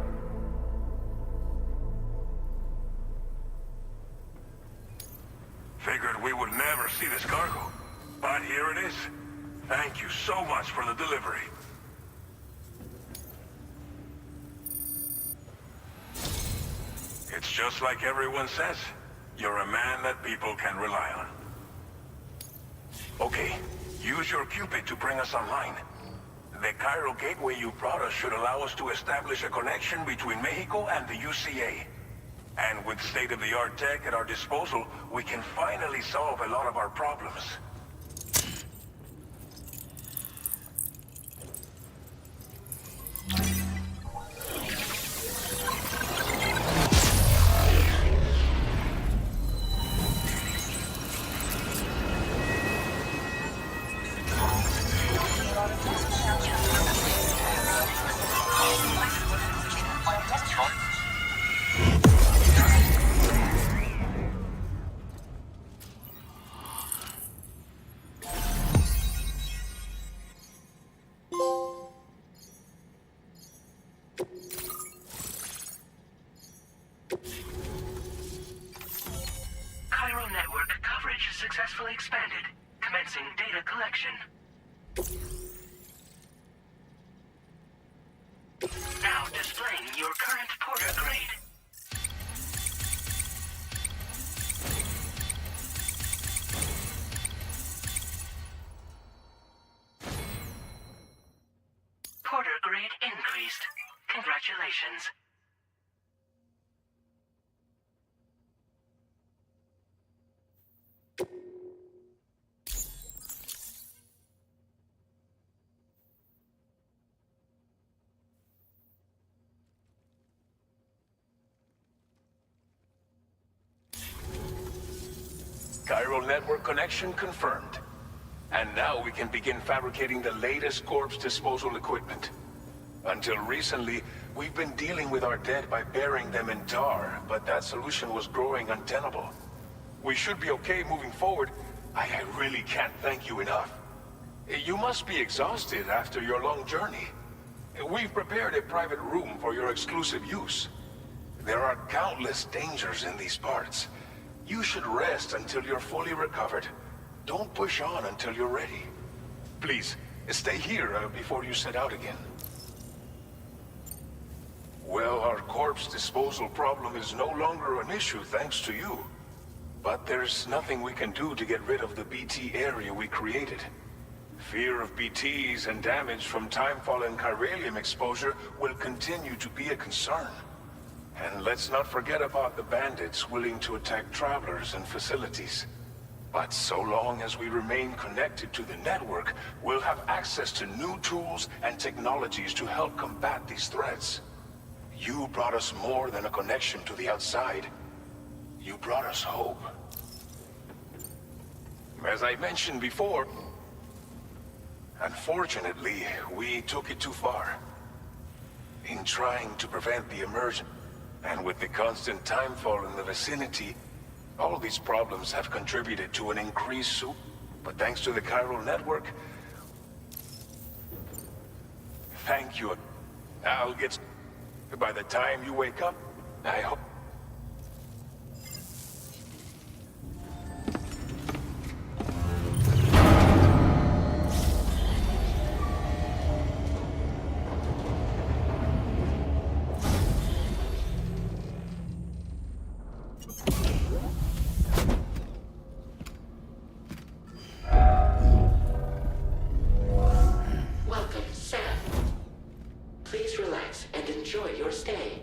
Figured we would never see this cargo, but here it is. Thank you so much for the delivery. It's just like everyone says. You're a man that people can rely on. Okay, use your Cupid to bring us online. The chiral gateway you brought us should allow us to establish a connection between Mexico and the UCA. And with state-of-the-art tech at our disposal, we can finally solve a lot of our problems. Chiral network coverage successfully expanded. Commencing data collection. Now displaying your current Porter grade. Porter grade increased. Congratulations. Chiral network connection confirmed. And now we can begin fabricating the latest corpse disposal equipment. Until recently, we've been dealing with our dead by burying them in tar, but that solution was growing untenable. We should be okay moving forward. I really can't thank you enough. You must be exhausted after your long journey. We've prepared a private room for your exclusive use. There are countless dangers in these parts. You should rest until you're fully recovered. Don't push on until you're ready. Please, stay here before you set out again. Well, our corpse disposal problem is no longer an issue thanks to you. But there's nothing we can do to get rid of the BT area we created. Fear of BTs and damage from timefall and chiralium exposure will continue to be a concern. And let's not forget about the bandits willing to attack travelers and facilities. But so long as we remain connected to the network, we'll have access to new tools and technologies to help combat these threats. You brought us more than a connection to the outside. You brought us hope. As I mentioned before, unfortunately, we took it too far. In trying to prevent the emergence, and with the constant timefall in the vicinity, all these problems have contributed to an increased soup. But thanks to the chiral network, thank you. I'll get... By the time you wake up, I hope... Welcome, Sam. Please relax and enjoy your stay.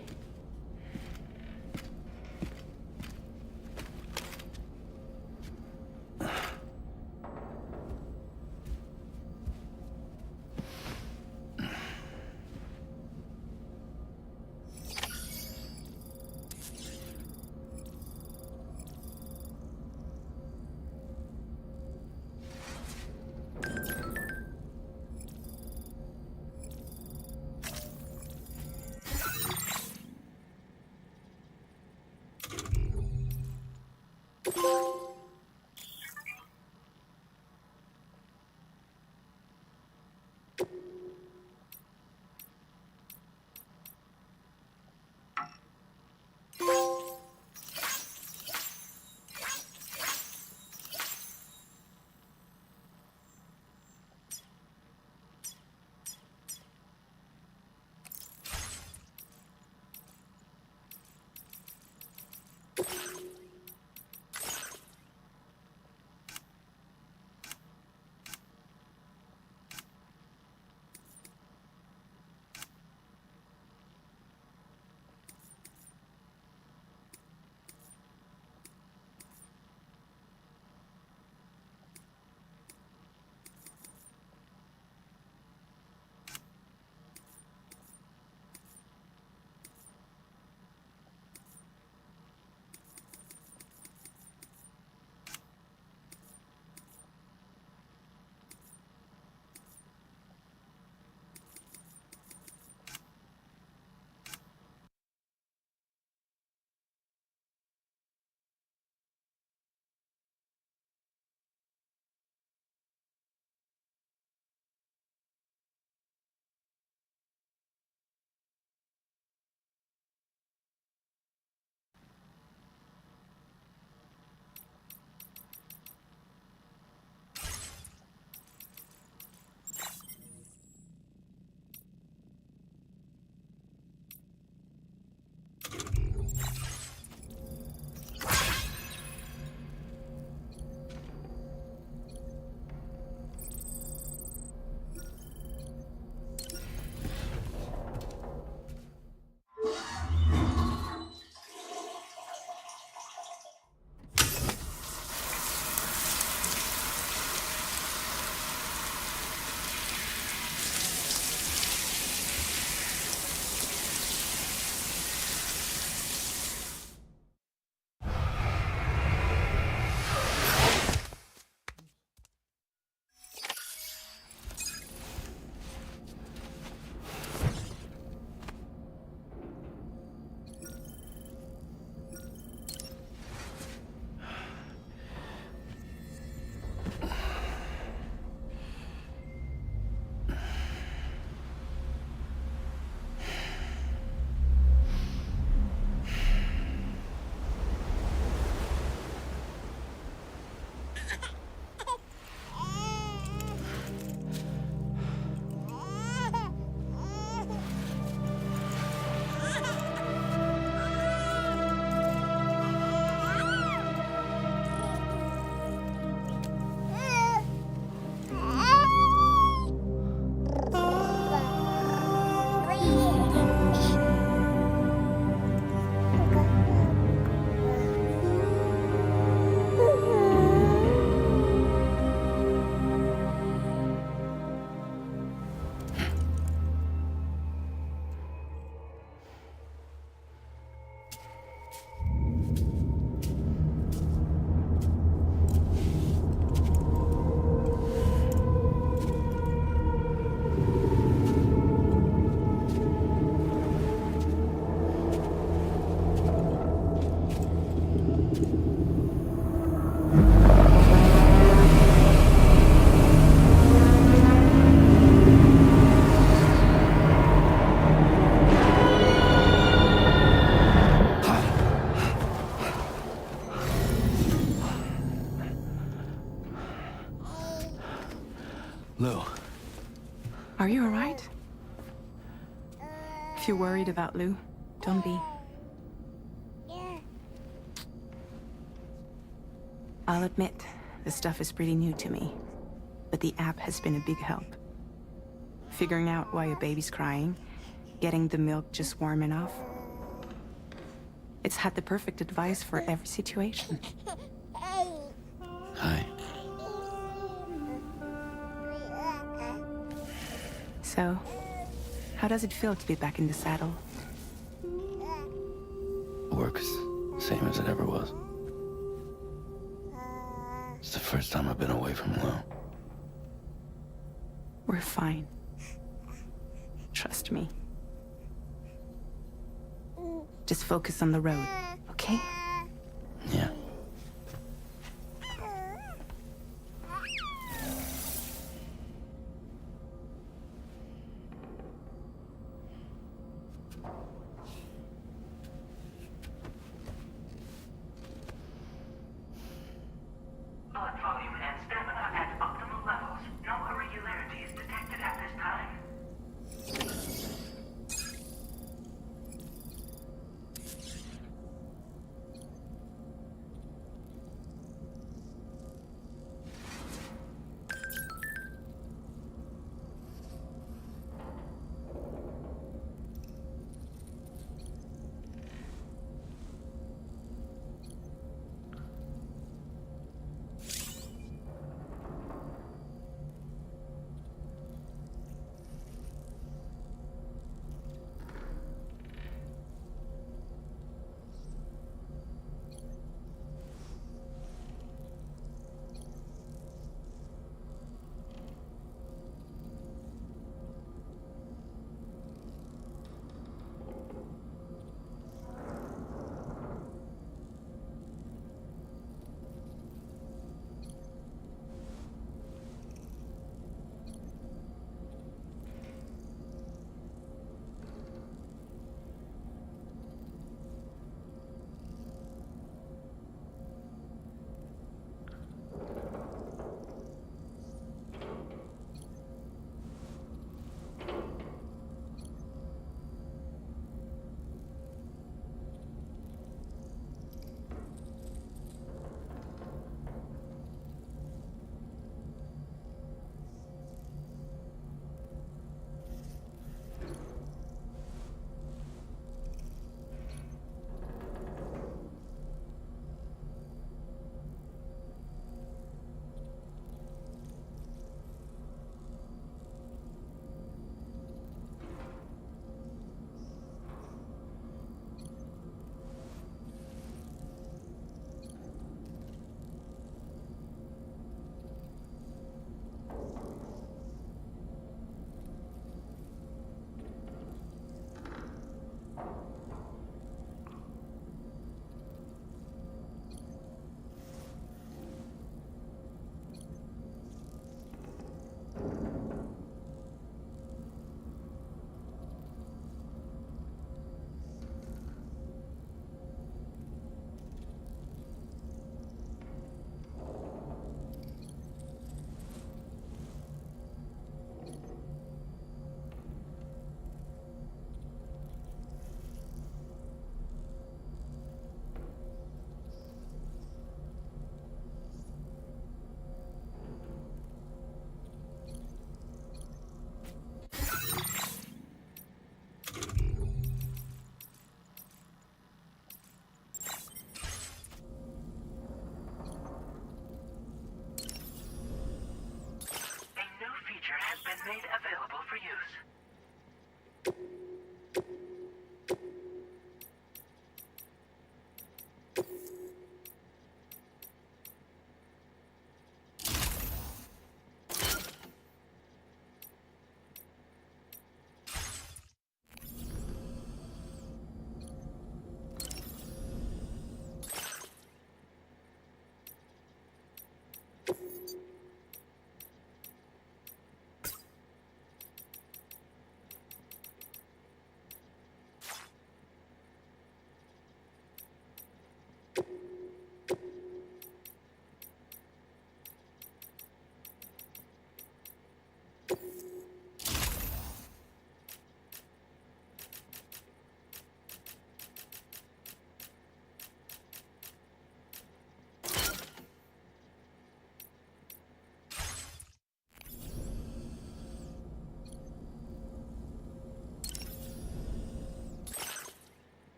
Lou. Are you alright? If you're worried about Lou, don't be. I'll admit, the stuff is pretty new to me, but the app has been a big help. Figuring out why a baby's crying, getting the milk just warm enough. It's had the perfect advice for every situation. Hi. So, how does it feel to be back in the saddle? Work's same as it ever was. It's the first time I've been away from Lou. We're fine. Trust me. Just focus on the road, okay? Yeah. blood volume and stamina at optimal levels. No irregularities detected at this time.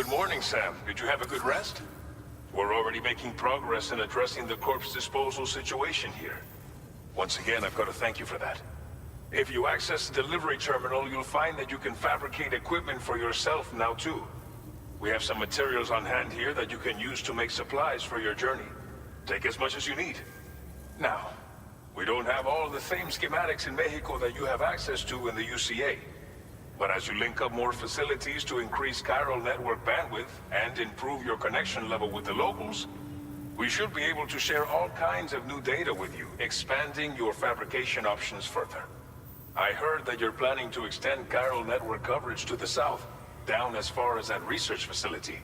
Good morning, Sam. Did you have a good rest? We're already making progress in addressing the corpse disposal situation here. Once again, I've got to thank you for that. If you access the delivery terminal, you'll find that you can fabricate equipment for yourself now too. We have some materials on hand here that you can use to make supplies for your journey. Take as much as you need. Now, we don't have all the same schematics in Mexico that you have access to in the UCA. But as you link up more facilities to increase chiral network bandwidth and improve your connection level with the locals, we should be able to share all kinds of new data with you, expanding your fabrication options further. I heard that you're planning to extend chiral network coverage to the south, down as far as that research facility.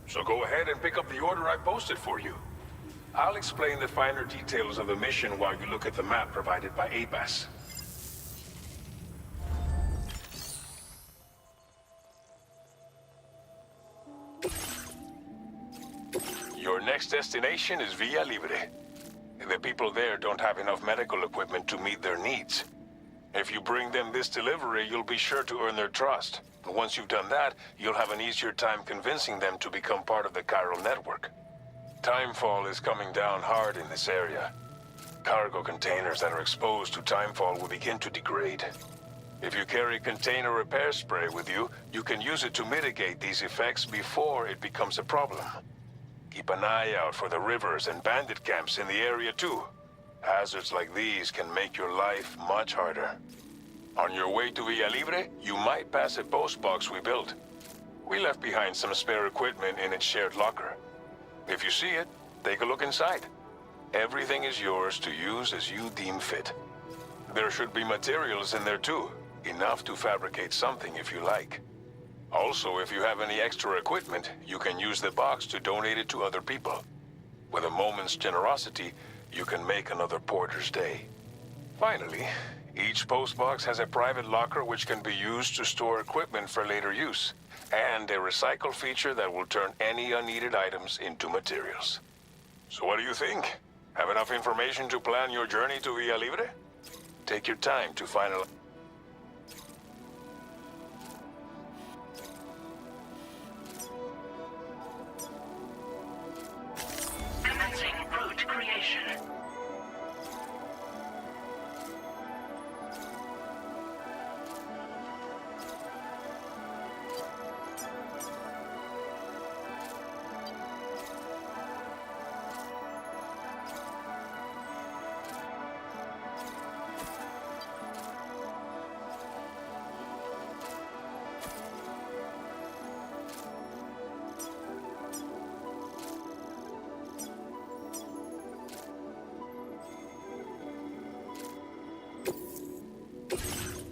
So go ahead and pick up the order I posted for you. I'll explain the finer details of the mission while you look at the map provided by ABAS. Your next destination is Villa Libre. The people there don't have enough medical equipment to meet their needs. If you bring them this delivery, you'll be sure to earn their trust. And once you've done that, you'll have an easier time convincing them to become part of the chiral network. Timefall is coming down hard in this area. Cargo containers that are exposed to timefall will begin to degrade. If you carry container repair spray with you, you can use it to mitigate these effects before it becomes a problem. Keep an eye out for the rivers and bandit camps in the area too. Hazards like these can make your life much harder. On your way to Villa Libre, you might pass a post box we built. We left behind some spare equipment in its shared locker. If you see it, take a look inside. Everything is yours to use as you deem fit. There should be materials in there too, enough to fabricate something if you like. Also, if you have any extra equipment, you can use the box to donate it to other people. With a moment's generosity, you can make another porter's day. Finally, each postbox has a private locker which can be used to store equipment for later use, and a recycle feature that will turn any unneeded items into materials. So what do you think? Have enough information to plan your journey to Villa Libre? Take your time to finalize. Commencing route creation.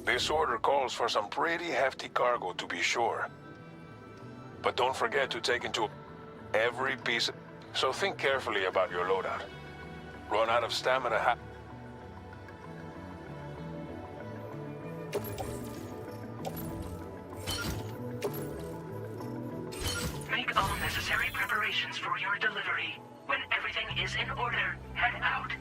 This order calls for some pretty hefty cargo to be sure. But don't forget to take into every piece, so think carefully about your loadout. Run out of stamina Make all necessary preparations for your delivery. When everything is in order, head out.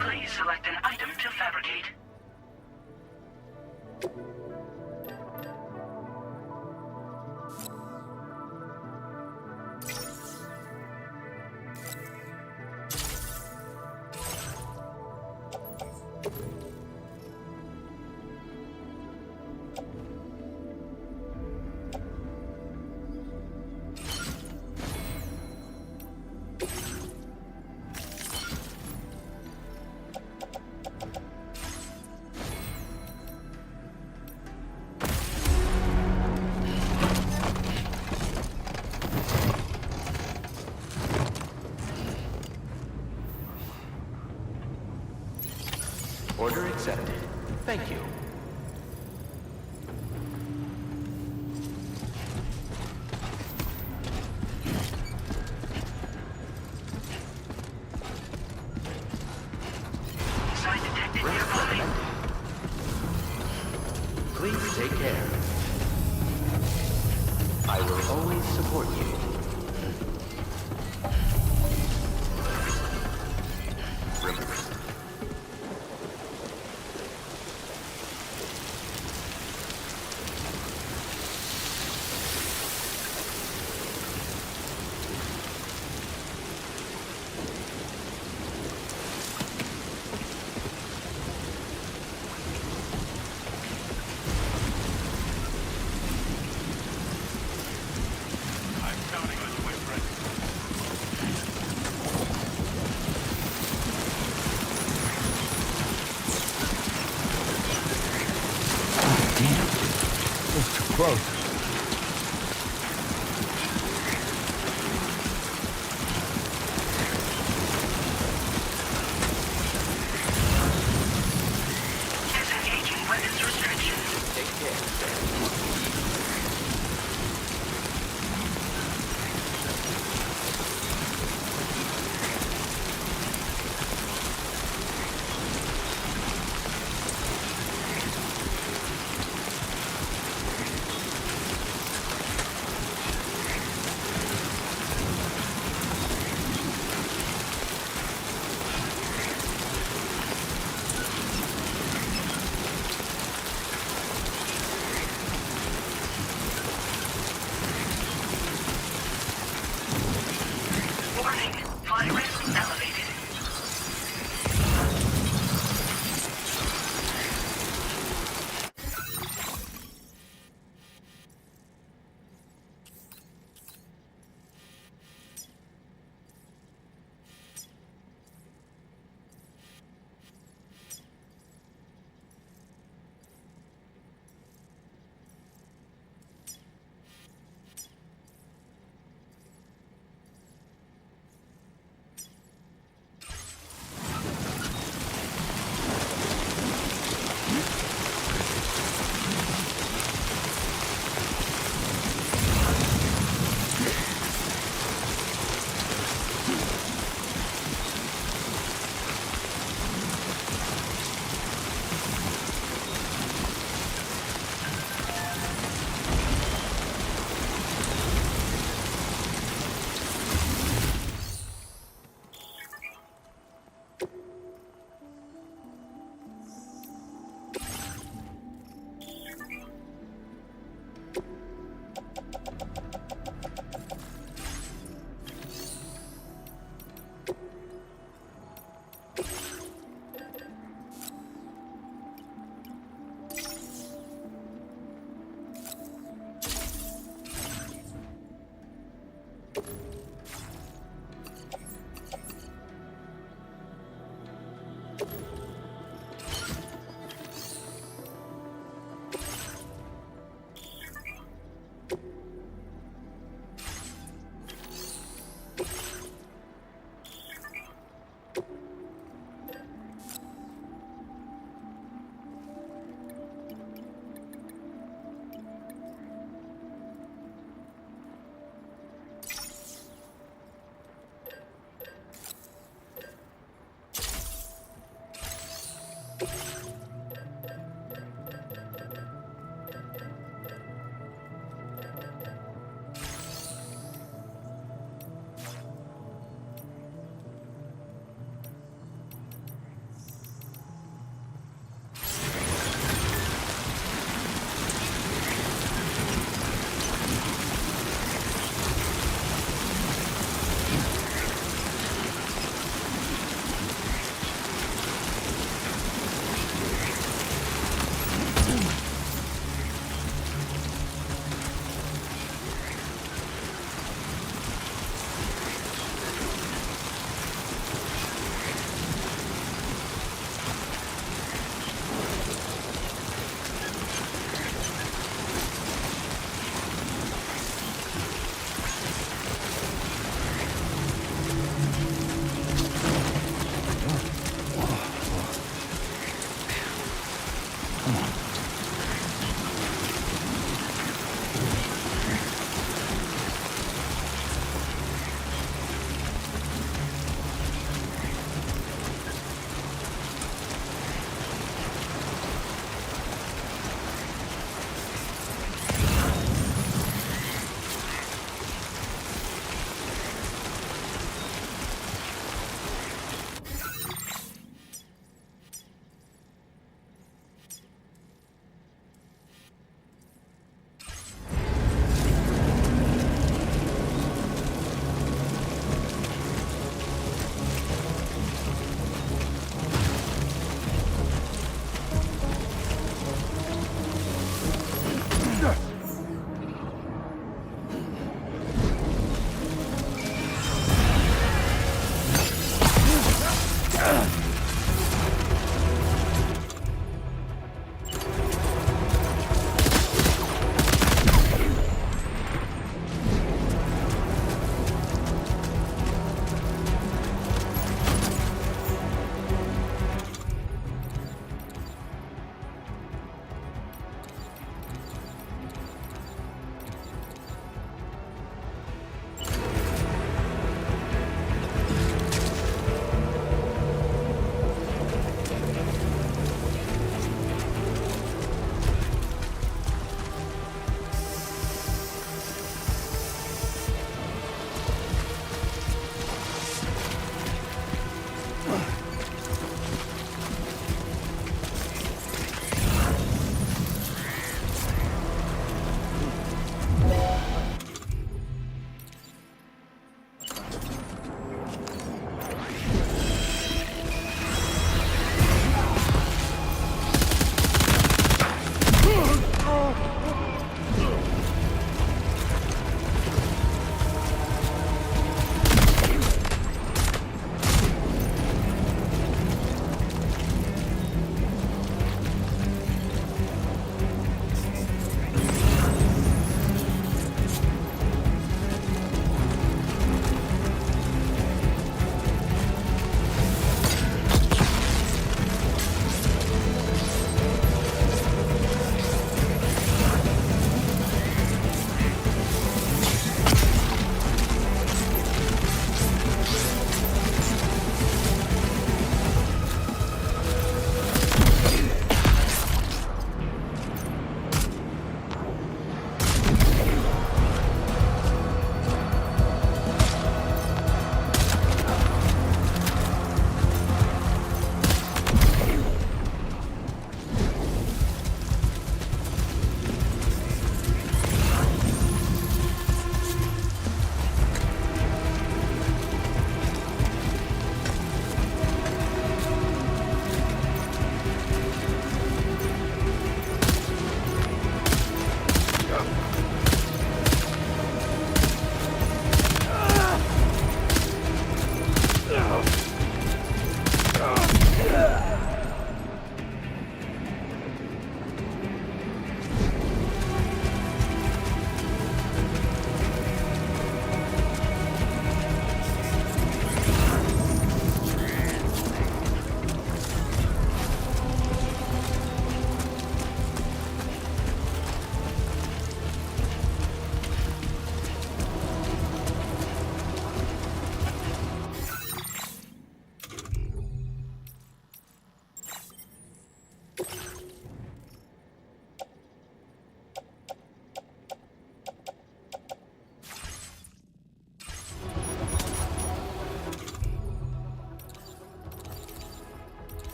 Please select an item to fabricate. Order accepted. Thank you. Sign detected nearby. Please take care. I will always support you. Remember. I'm counting on you, my friend. Damn. It's too close. Disengaging weapons restrictions. Take care, sir.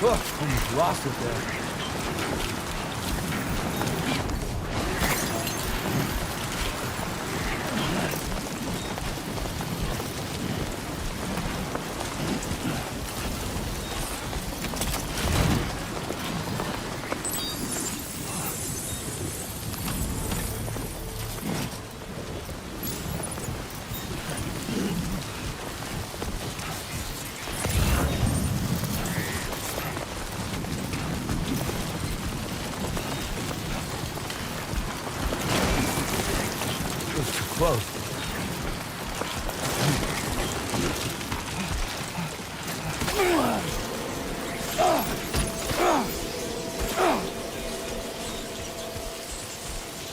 Almost lost it there. Close.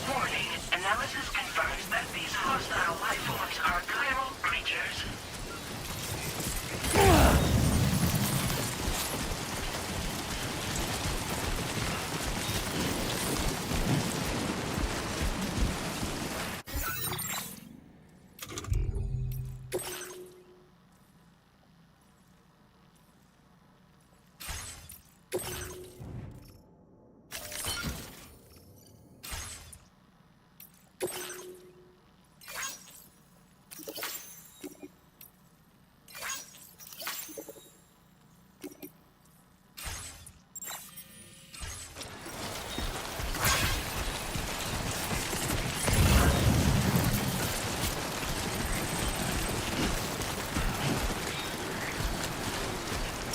Warning. Analysis confirms that these hostile life forms are chiral creatures.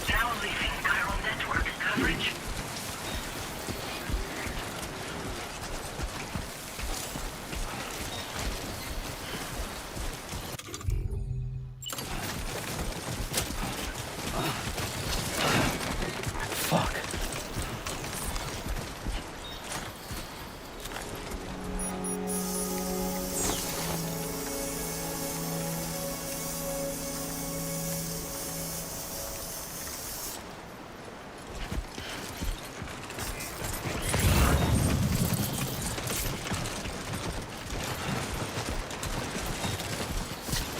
Now leaving chiral network coverage. Fuck.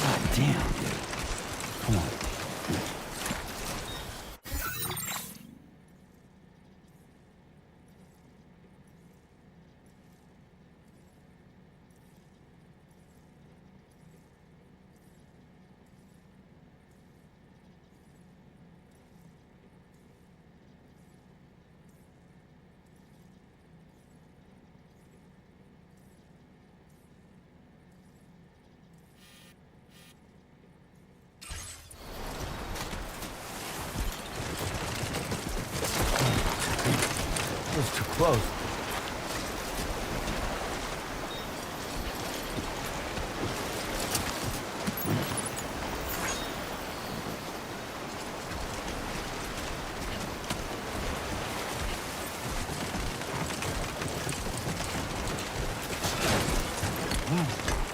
God damn, dude. Come on. It was too close.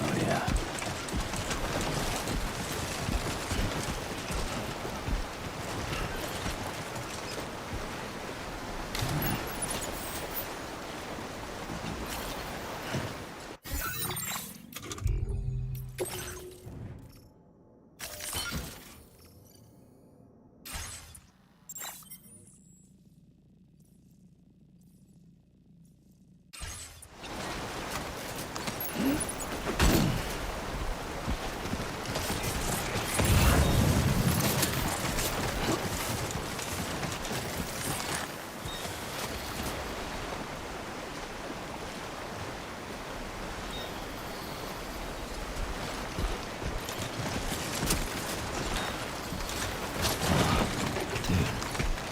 Oh yeah.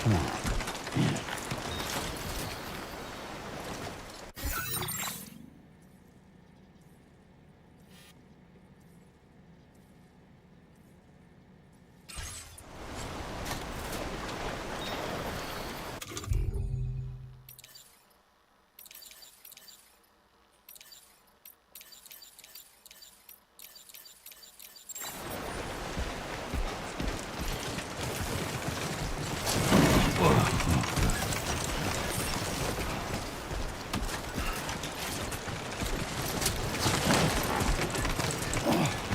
Come on. Yeah.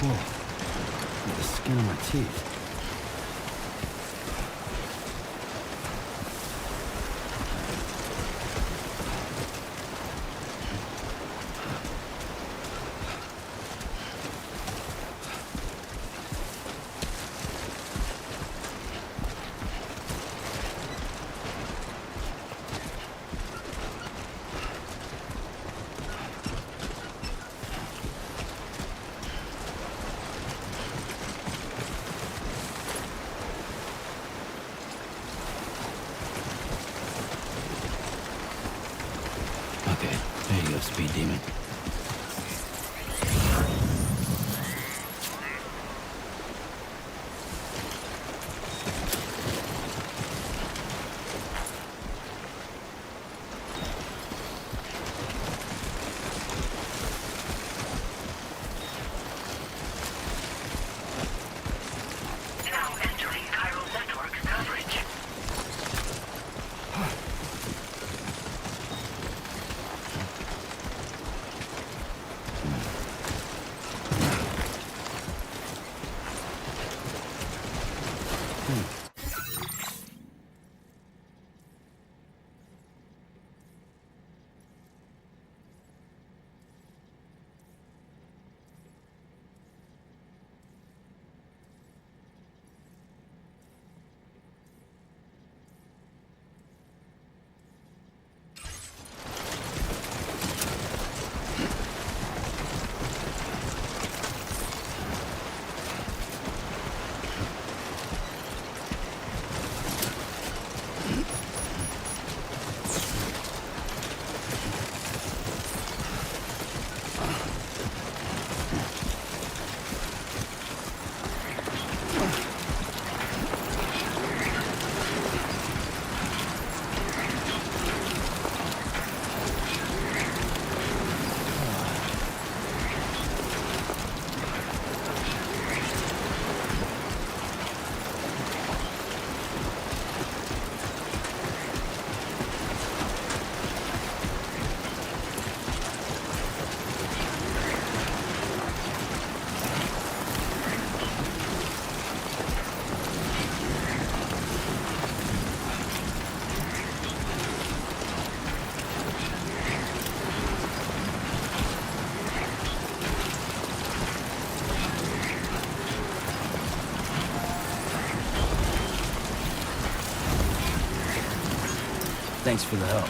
With the skin on my teeth. Thanks for the help.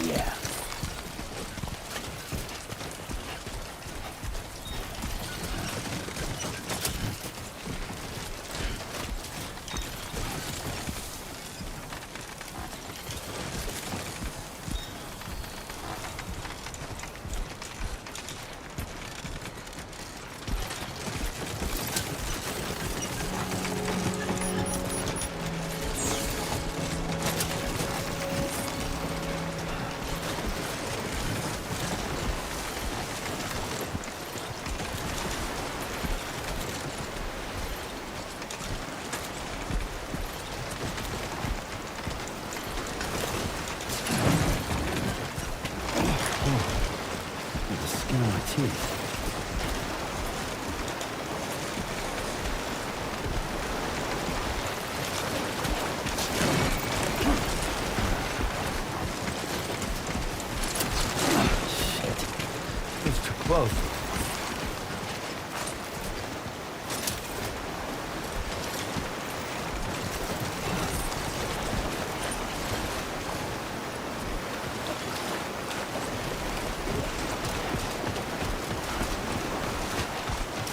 Yeah. The skin on my teeth. Shit. It's too close.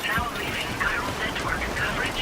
Now leaving chiral network coverage.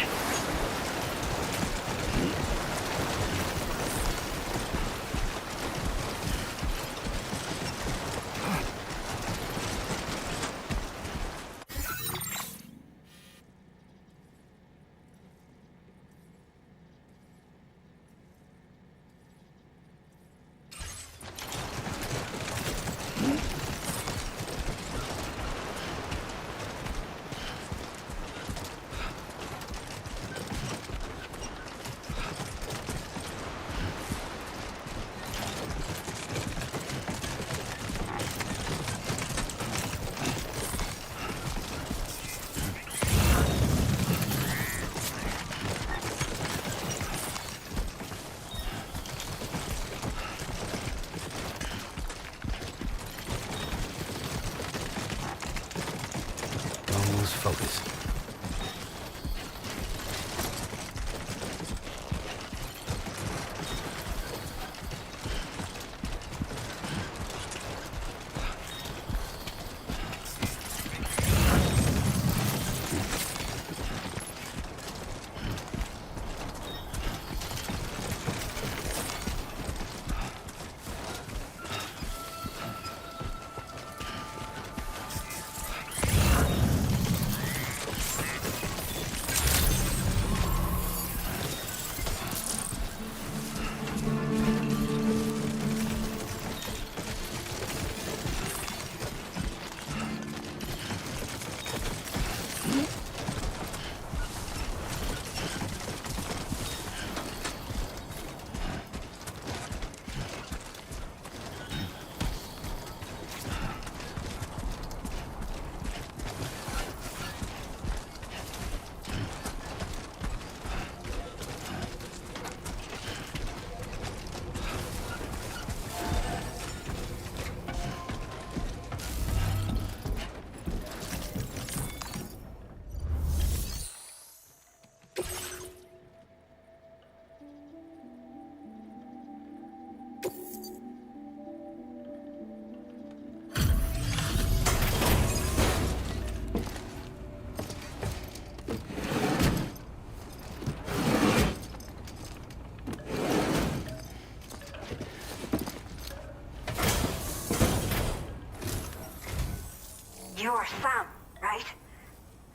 You're Sam, right?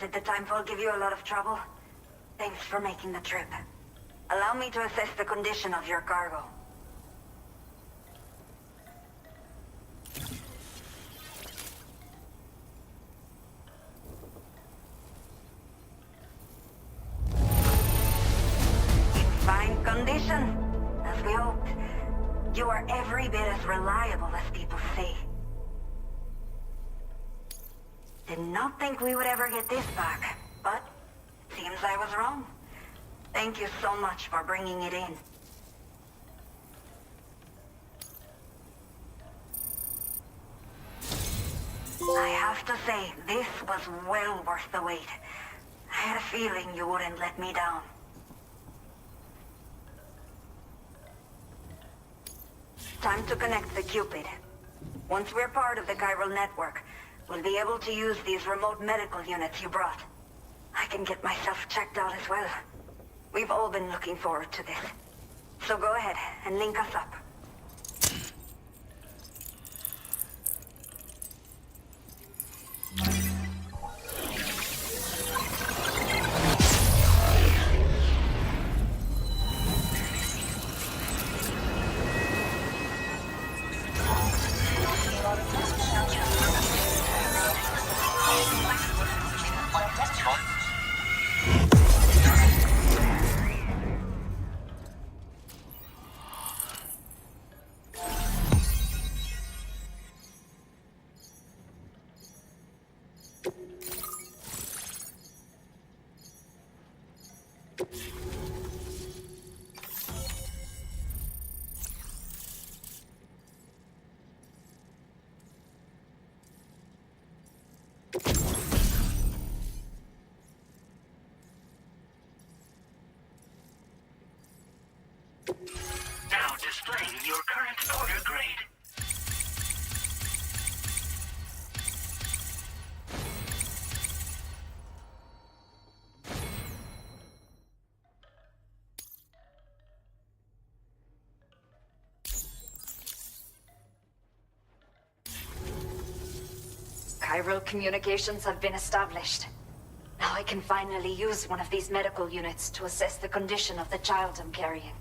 Did the Timefall give you a lot of trouble? Thanks for making the trip. Allow me to assess the condition of your cargo. In fine condition, as we hoped. You are every bit as reliable as people say. Did not think we would ever get this back, but seems I was wrong. Thank you so much for bringing it in. I have to say, this was well worth the wait. I had a feeling you wouldn't let me down. Time to connect the Cupid. Once we're part of the chiral network, we'll be able to use these remote medical units you brought. I can get myself checked out as well. We've all been looking forward to this. So go ahead and link us up. Now displaying your current order grade. Chiral communications have been established. Now I can finally use one of these medical units to assess the condition of the child I'm carrying.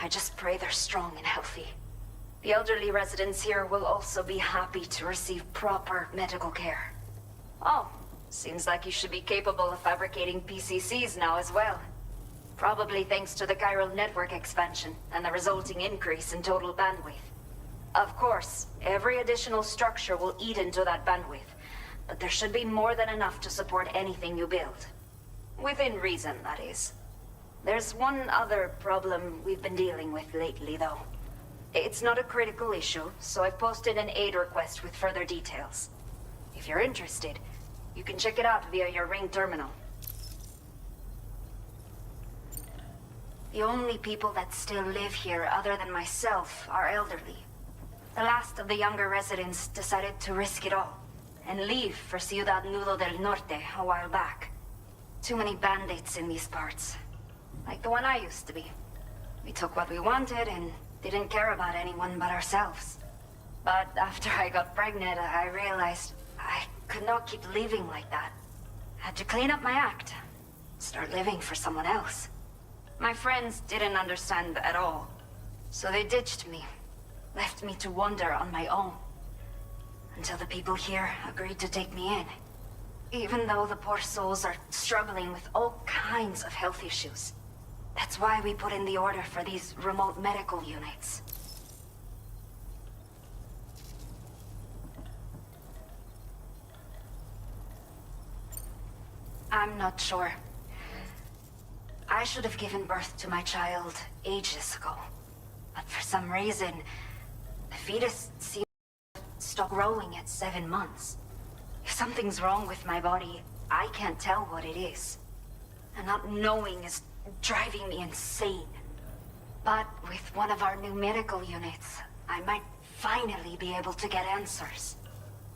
I just pray they're strong and healthy. The elderly residents here will also be happy to receive proper medical care. Oh, seems like you should be capable of fabricating PCCs now as well. Probably thanks to the chiral network expansion and the resulting increase in total bandwidth. Of course, every additional structure will eat into that bandwidth, but there should be more than enough to support anything you build. Within reason, that is. There's one other problem we've been dealing with lately, though. It's not a critical issue, so I've posted an aid request with further details. If you're interested, you can check it out via your Ring terminal. The only people that still live here other than myself are elderly. The last of the younger residents decided to risk it all and leave for Ciudad Nudo del Norte a while back. Too many bandits in these parts. Like the one I used to be. We took what we wanted and didn't care about anyone but ourselves. But after I got pregnant, I realized I could not keep living like that. Had to clean up my act. Start living for someone else. My friends didn't understand at all. So they ditched me. Left me to wander on my own. Until the people here agreed to take me in. Even though the poor souls are struggling with all kinds of health issues. That's why we put in the order for these remote medical units. I'm not sure. I should have given birth to my child ages ago. But for some reason, the fetus seemed to stop growing at 7 months. If something's wrong with my body, I can't tell what it is. And not knowing is driving me insane. But with one of our new medical units, I might finally be able to get answers.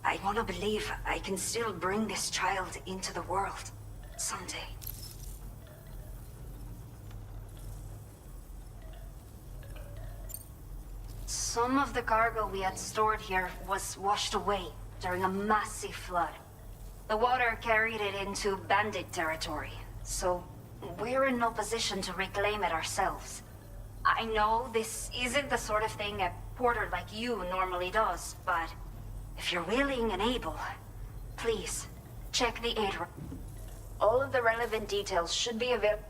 I want to believe I can still bring this child into the world someday. Some of the cargo we had stored here was washed away during a massive flood. The water carried it into bandit territory, so we're in no position to reclaim it ourselves. I know this isn't the sort of thing a porter like you normally does, but if you're willing and able, please, check the aid room. All of the relevant details should be available.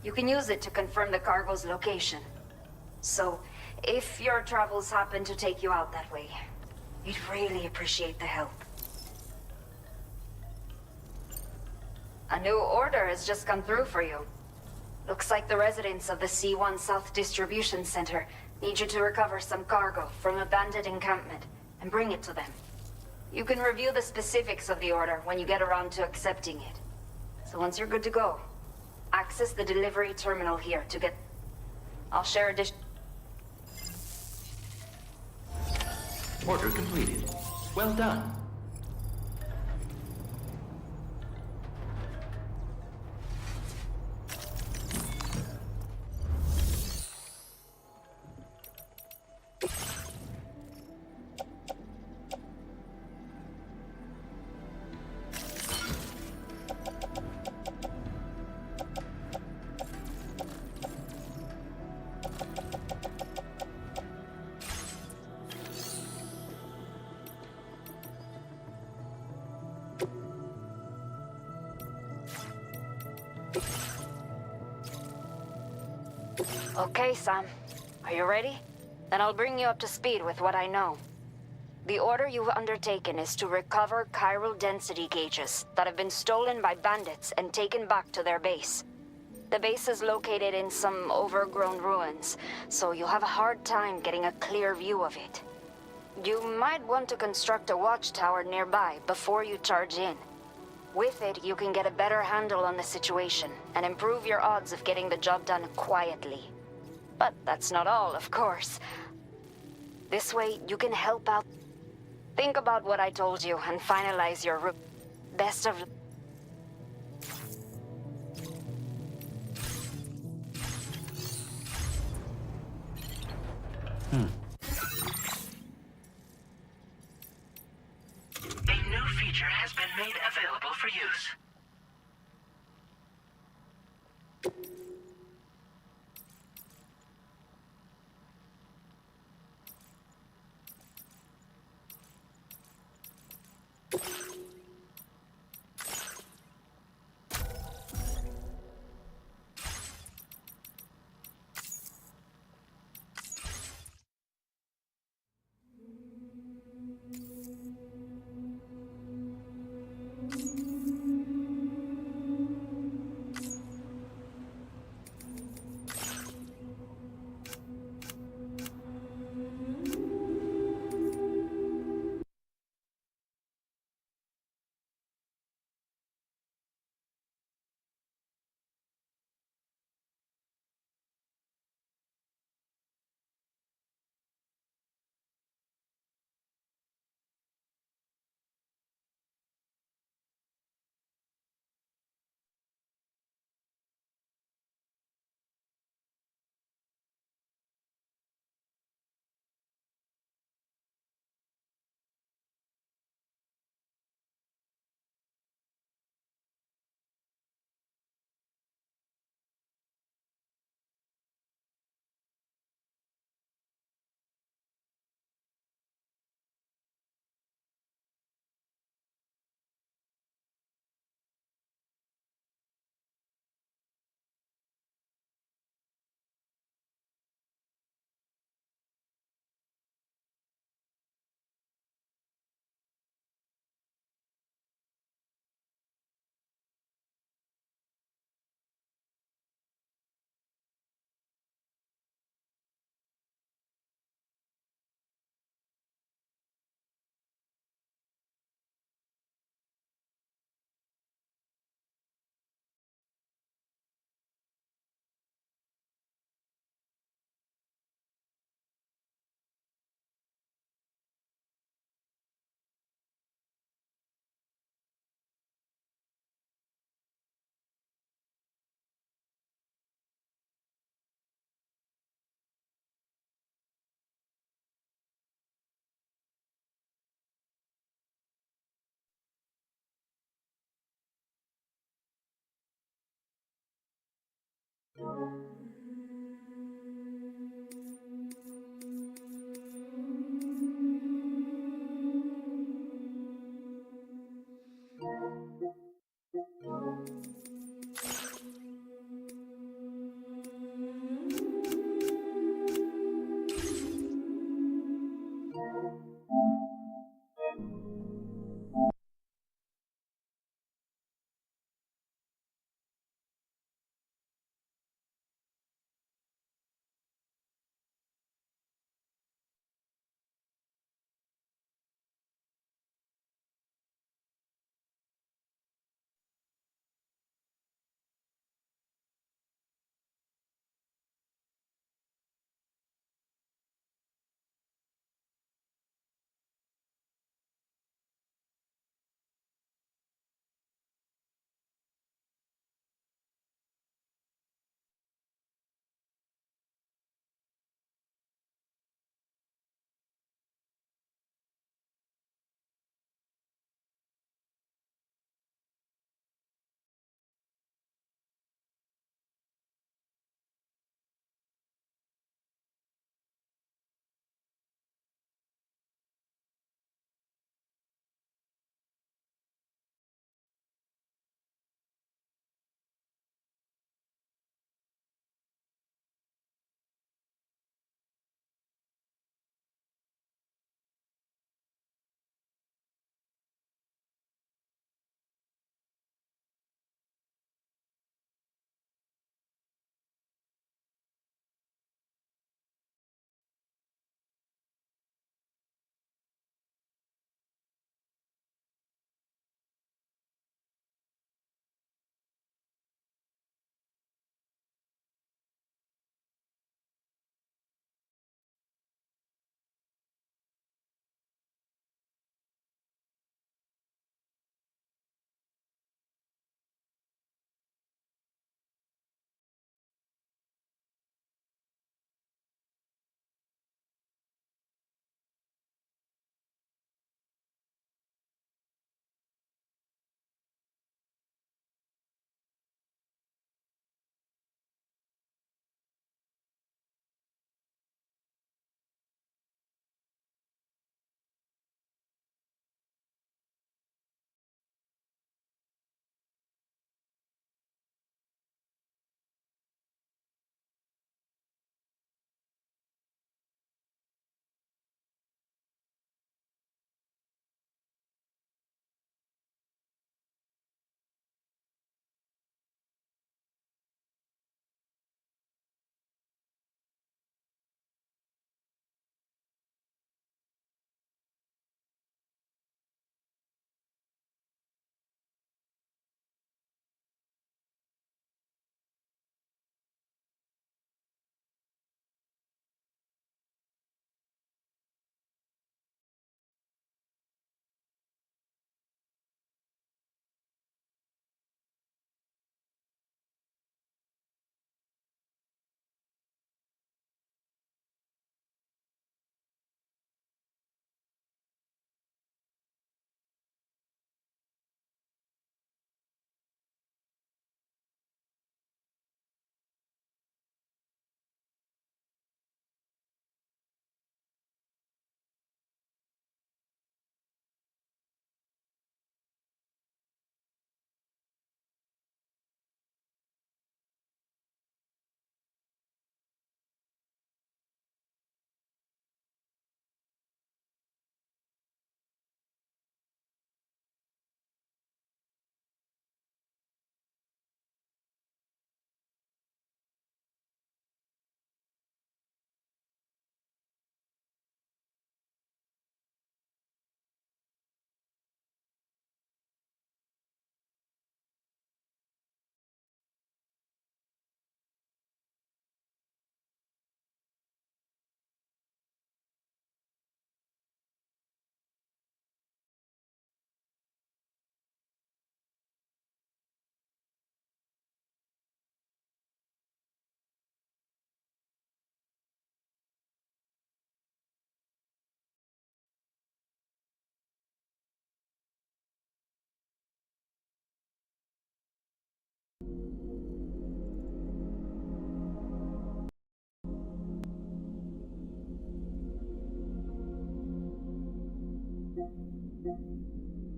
You can use it to confirm the cargo's location. So, if your travels happen to take you out that way, we'd really appreciate the help. A new order has just come through for you. Looks like the residents of the C1 South Distribution Center need you to recover some cargo from a bandit encampment and bring it to them. You can review the specifics of the order when you get around to accepting it. So once you're good to go, access the delivery terminal here to get... I'll share a dish... Order completed. Well done. Okay, Sam. Are you ready? Then I'll bring you up to speed with what I know. The order you've undertaken is to recover chiral density gauges that have been stolen by bandits and taken back to their base. The base is located in some overgrown ruins, so you'll have a hard time getting a clear view of it. You might want to construct a watchtower nearby before you charge in. With it, you can get a better handle on the situation and improve your odds of getting the job done quietly. But that's not all, of course. This way, you can help out. Think about what I told you and finalize your route. Best of... A new feature has been made available for use.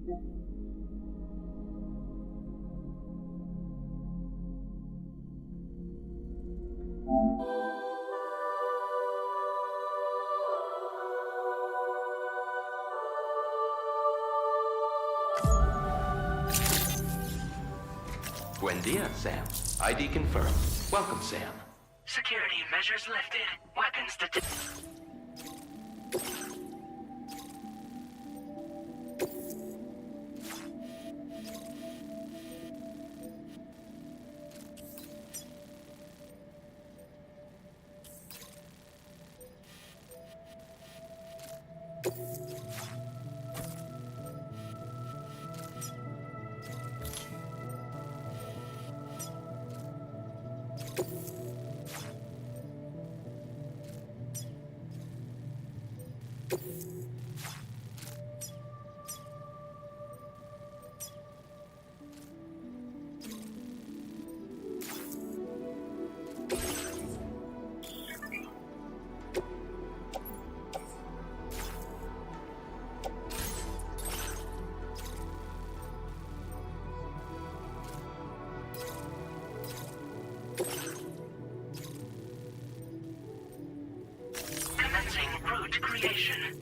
Buen dia, Sam. ID confirmed. Welcome, Sam. Security measures lifted. Weapons detected. Commencing route creation.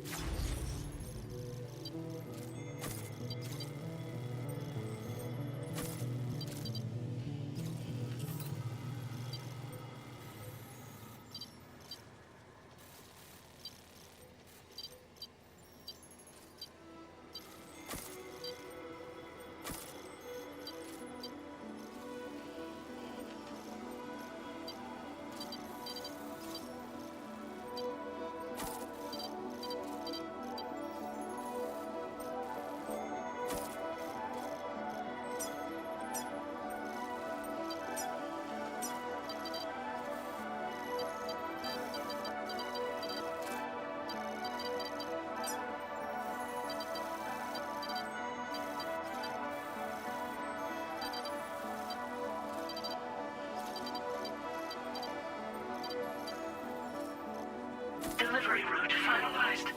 Delivery route finalized.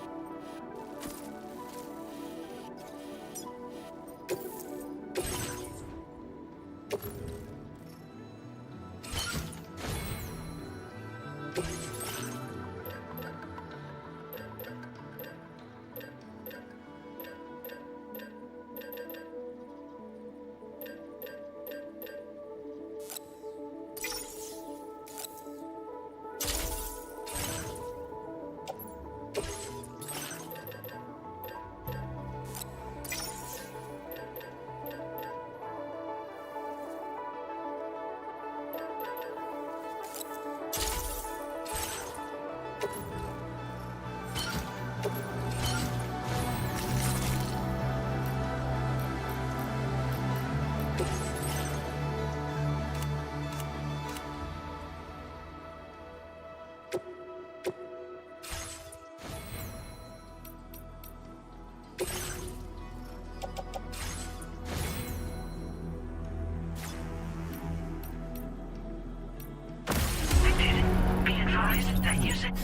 Be advised that using...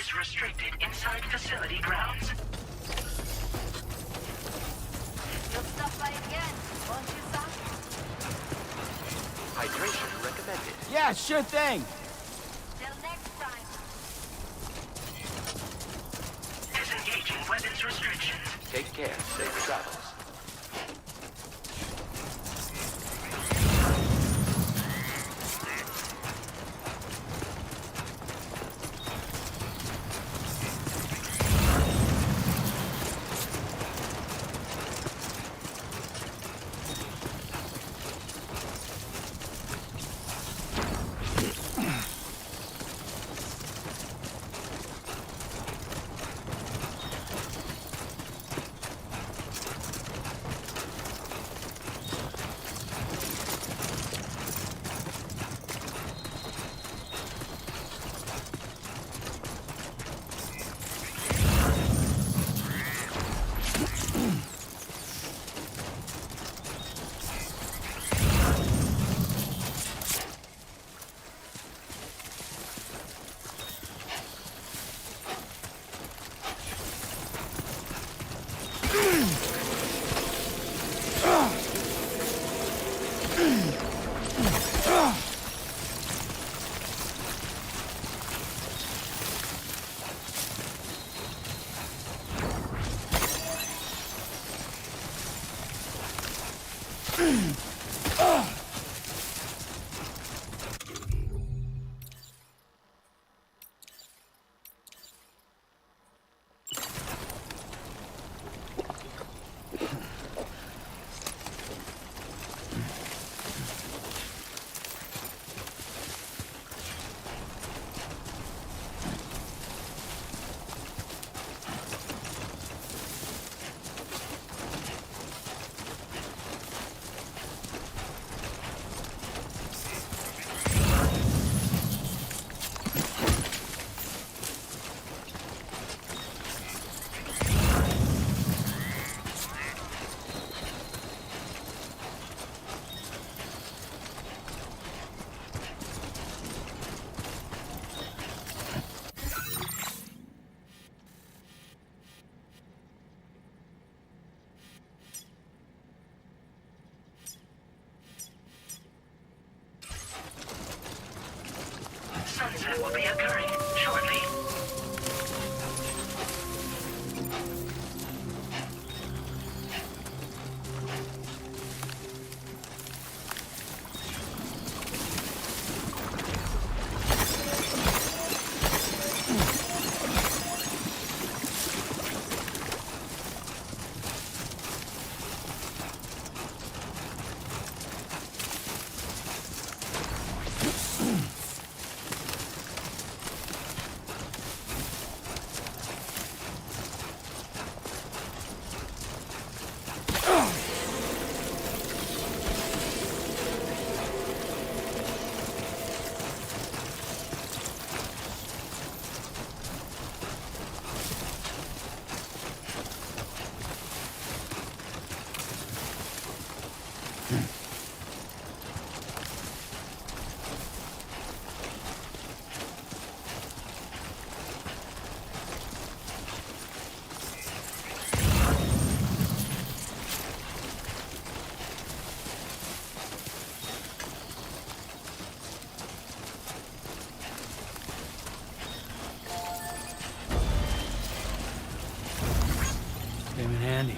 is restricted inside facility grounds. You'll stop by again, won't you, son? Hydration recommended. Yeah, sure thing. Till next time. Disengaging weapons restrictions. Take care. Safe travels. Sunset will be occurring shortly. Came in handy.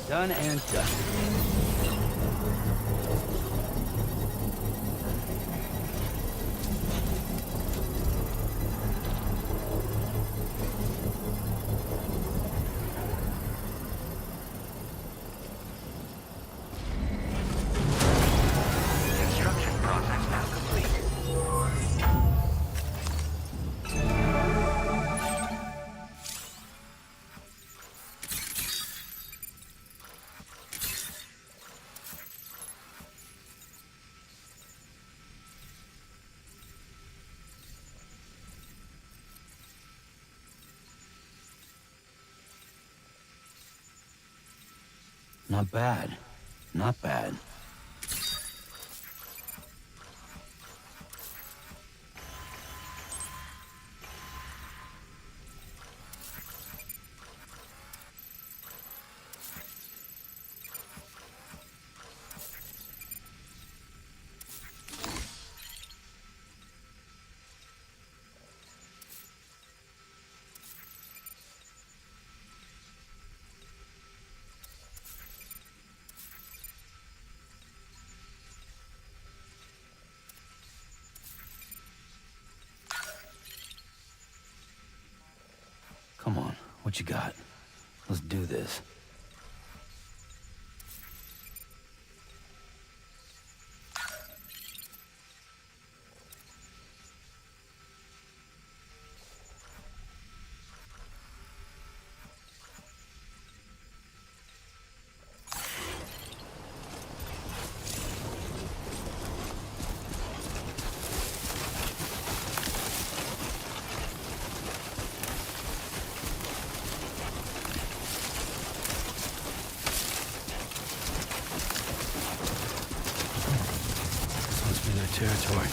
Done and done. Construction process now complete. Not bad. Not bad. Come on, what you got? Let's do this. This must be their territory.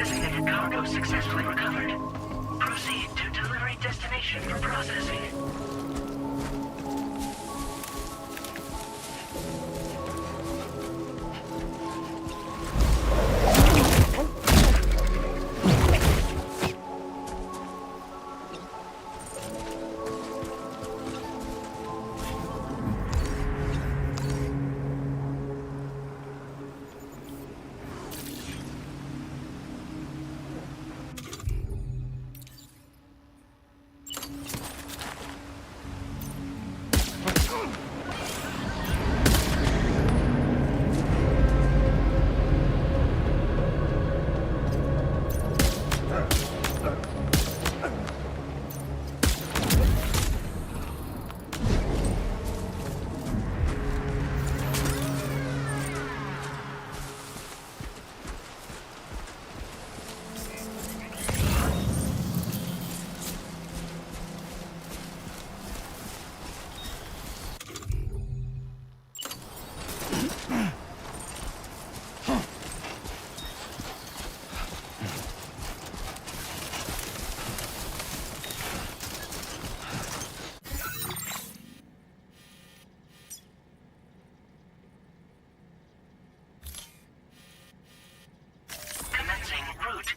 Designated cargo successfully recovered. Proceed to delivery destination for processing.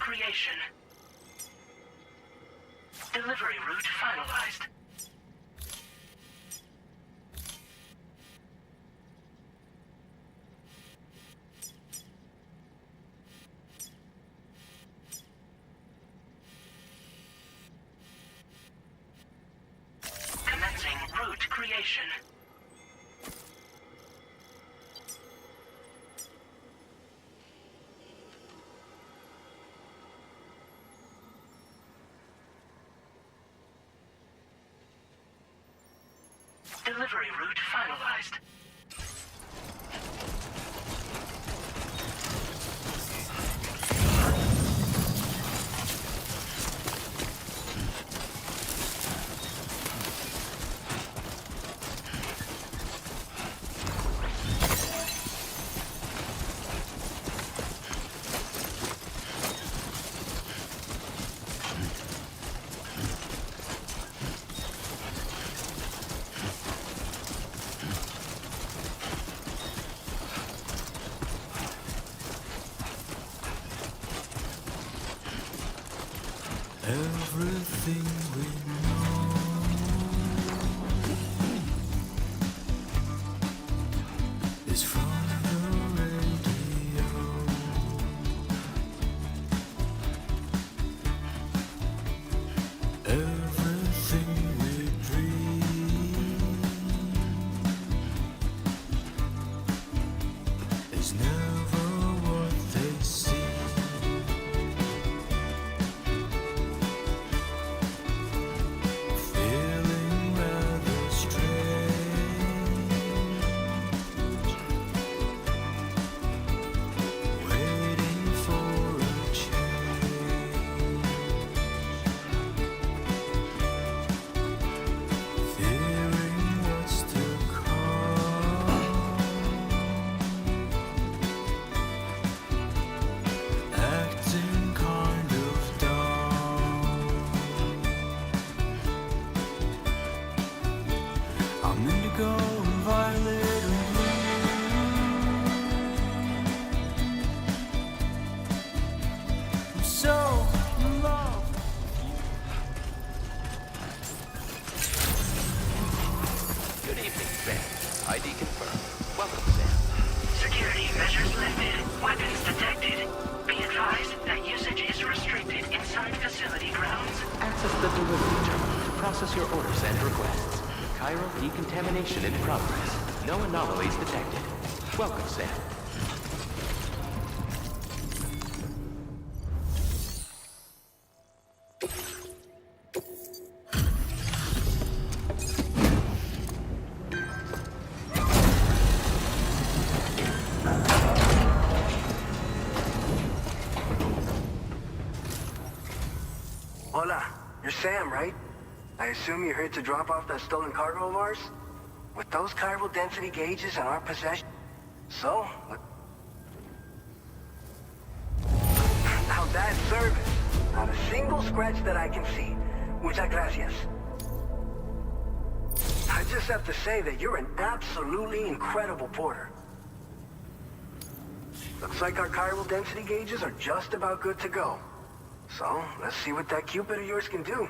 Creation. Delivery route finalized. Commencing route creation. Delivery route finalized. Everything we know is from the radio. Everything we dream is never what they seem. Good evening, Sam. ID confirmed. Welcome, Sam. Security measures lifted. Weapons detected. Be advised that usage is restricted inside facility grounds. Access the delivery terminal to process your orders and requests. Chiral decontamination in progress. No anomalies detected. Welcome, Sam. Hola, you're Sam, right? I assume you're here to drop off that stolen cargo of ours? With those chiral density gauges in our possession? So, what? Now that's scratch that I can see. Muchas gracias. I just have to say that you're an absolutely incredible porter. Looks like our chiral density gauges are just about good to go. So, let's see what that Cupid of yours can do.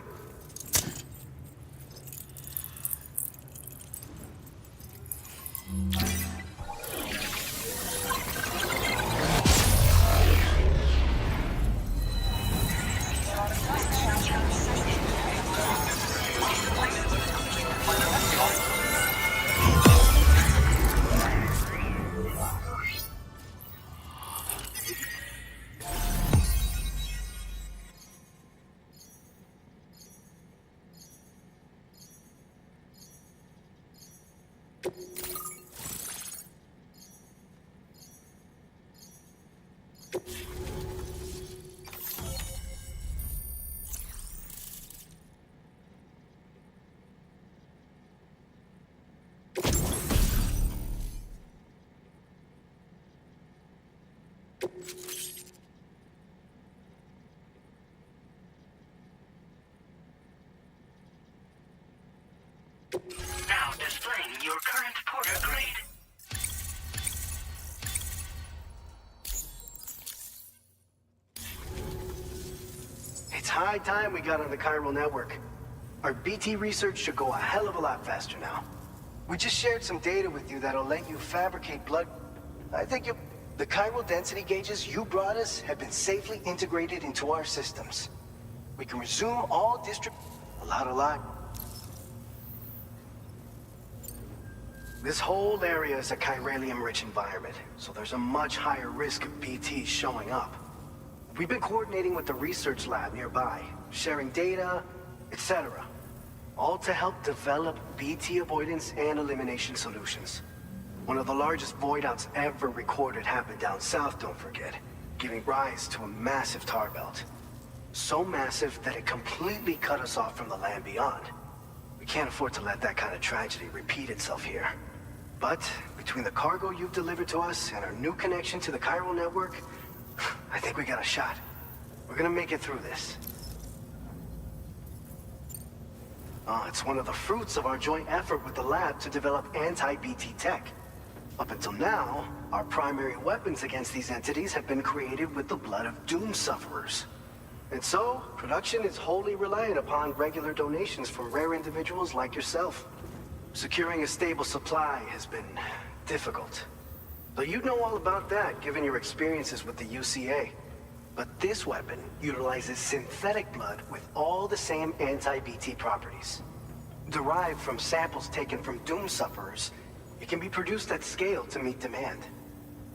Now displaying your current porter grade. It's high time we got on the chiral network. Our BT research should go a hell of a lot faster now. We just shared some data with you that'll let you fabricate blood. I think the chiral density gauges you brought us have been safely integrated into our systems. We can resume all district... A lot. This whole area is a chiralium-rich environment, so there's a much higher risk of BTs showing up. We've been coordinating with the research lab nearby, sharing data, etc. All to help develop BT avoidance and elimination solutions. One of the largest void outs ever recorded happened down south, don't forget, giving rise to a massive tar belt. So massive that it completely cut us off from the land beyond. We can't afford to let that kind of tragedy repeat itself here. But between the cargo you've delivered to us and our new connection to the chiral network, I think we got a shot. We're gonna make it through this. It's one of the fruits of our joint effort with the lab to develop anti-BT tech. Up until now, our primary weapons against these entities have been created with the blood of doom sufferers. And so, production is wholly reliant upon regular donations from rare individuals like yourself. Securing a stable supply has been difficult. Though you'd know all about that, given your experiences with the UCA. But this weapon utilizes synthetic blood with all the same anti-BT properties. Derived from samples taken from doom sufferers, it can be produced at scale to meet demand.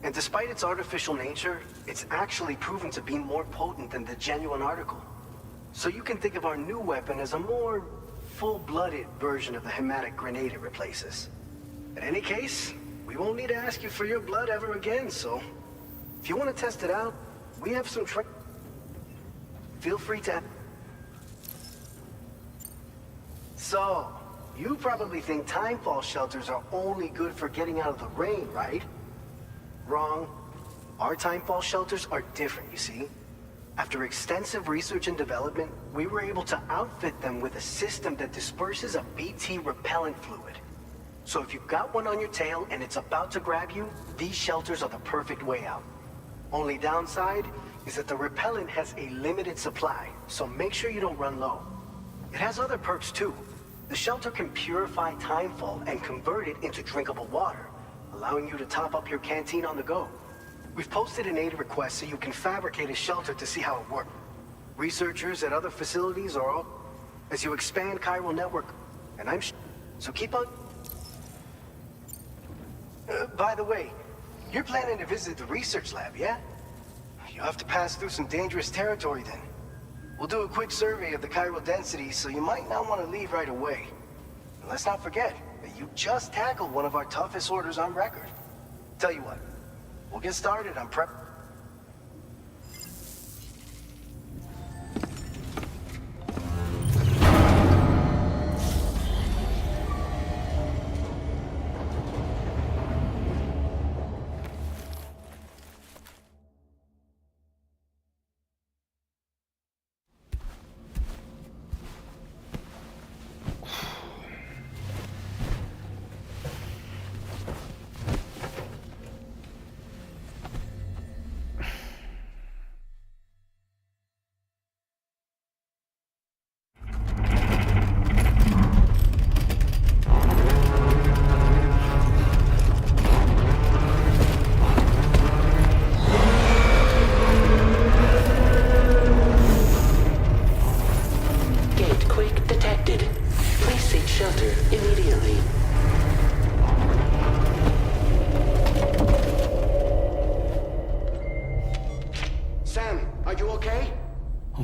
And despite its artificial nature, it's actually proven to be more potent than the genuine article. So you can think of our new weapon as a more full-blooded version of the hematic grenade it replaces. In any case, we won't need to ask you for your blood ever again, so if you want to test it out, we have some feel free to... So, you probably think timefall shelters are only good for getting out of the rain, right? Wrong. Our timefall shelters are different, you see. After extensive research and development, we were able to outfit them with a system that disperses a BT repellent fluid. So if you've got one on your tail and it's about to grab you, these shelters are the perfect way out. Only downside is that the repellent has a limited supply, so make sure you don't run low. It has other perks too. The shelter can purify timefall and convert it into drinkable water, allowing you to top up your canteen on the go. We've posted an aid request so you can fabricate a shelter to see how it works. Researchers at other facilities are all... As you expand chiral network, and so keep on... by the way, you're planning to visit the research lab, yeah? You'll have to pass through some dangerous territory then. We'll do a quick survey of the chiral density, so you might not want to leave right away. And let's not forget that you just tackled one of our toughest orders on record. Tell you what, we'll get started on prep...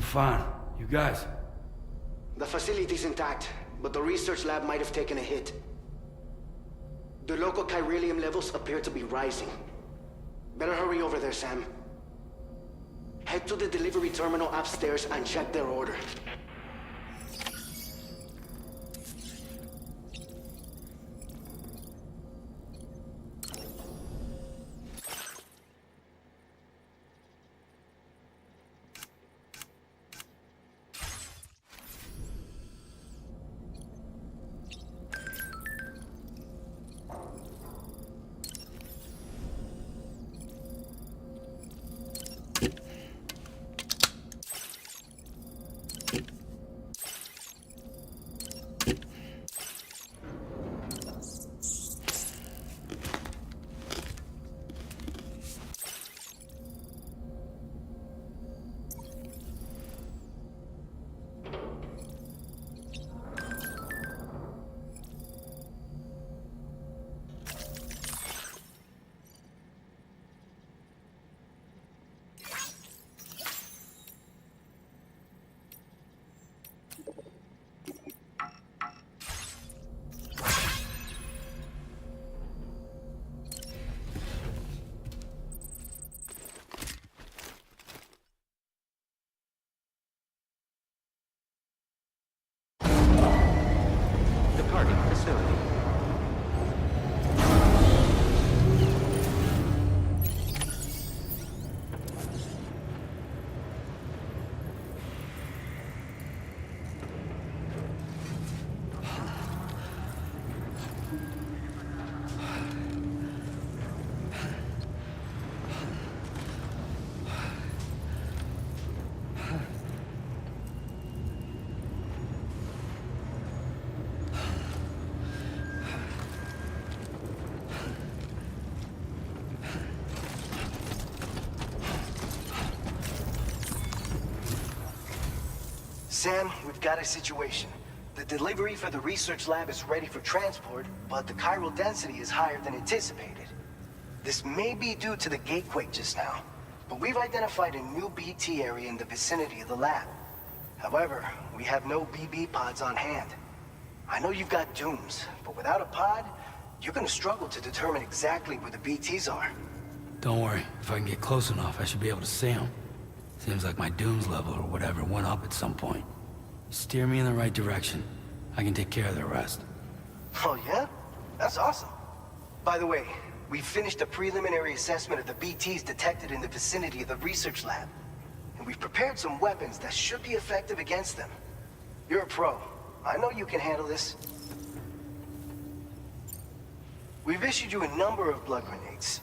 fine. You guys? The facility's intact, but the research lab might have taken a hit. The local chiralium levels appear to be rising. Better hurry over there, Sam. Head to the delivery terminal upstairs and check their order. Departing facility. Sam, we've got a situation. The delivery for the research lab is ready for transport, but the chiral density is higher than anticipated. This may be due to the gatequake just now, but we've identified a new BT area in the vicinity of the lab. However, we have no BB pods on hand. I know you've got dooms, but without a pod, you're gonna struggle to determine exactly where the BTs are. Don't worry. If I can get close enough, I should be able to see them. Seems like my dooms level or whatever went up at some point. Steer me in the right direction. I can take care of the rest. Oh yeah? That's awesome. By the way, we finished a preliminary assessment of the BTs detected in the vicinity of the research lab. And we've prepared some weapons that should be effective against them. You're a pro. I know you can handle this. We've issued you a number of blood grenades.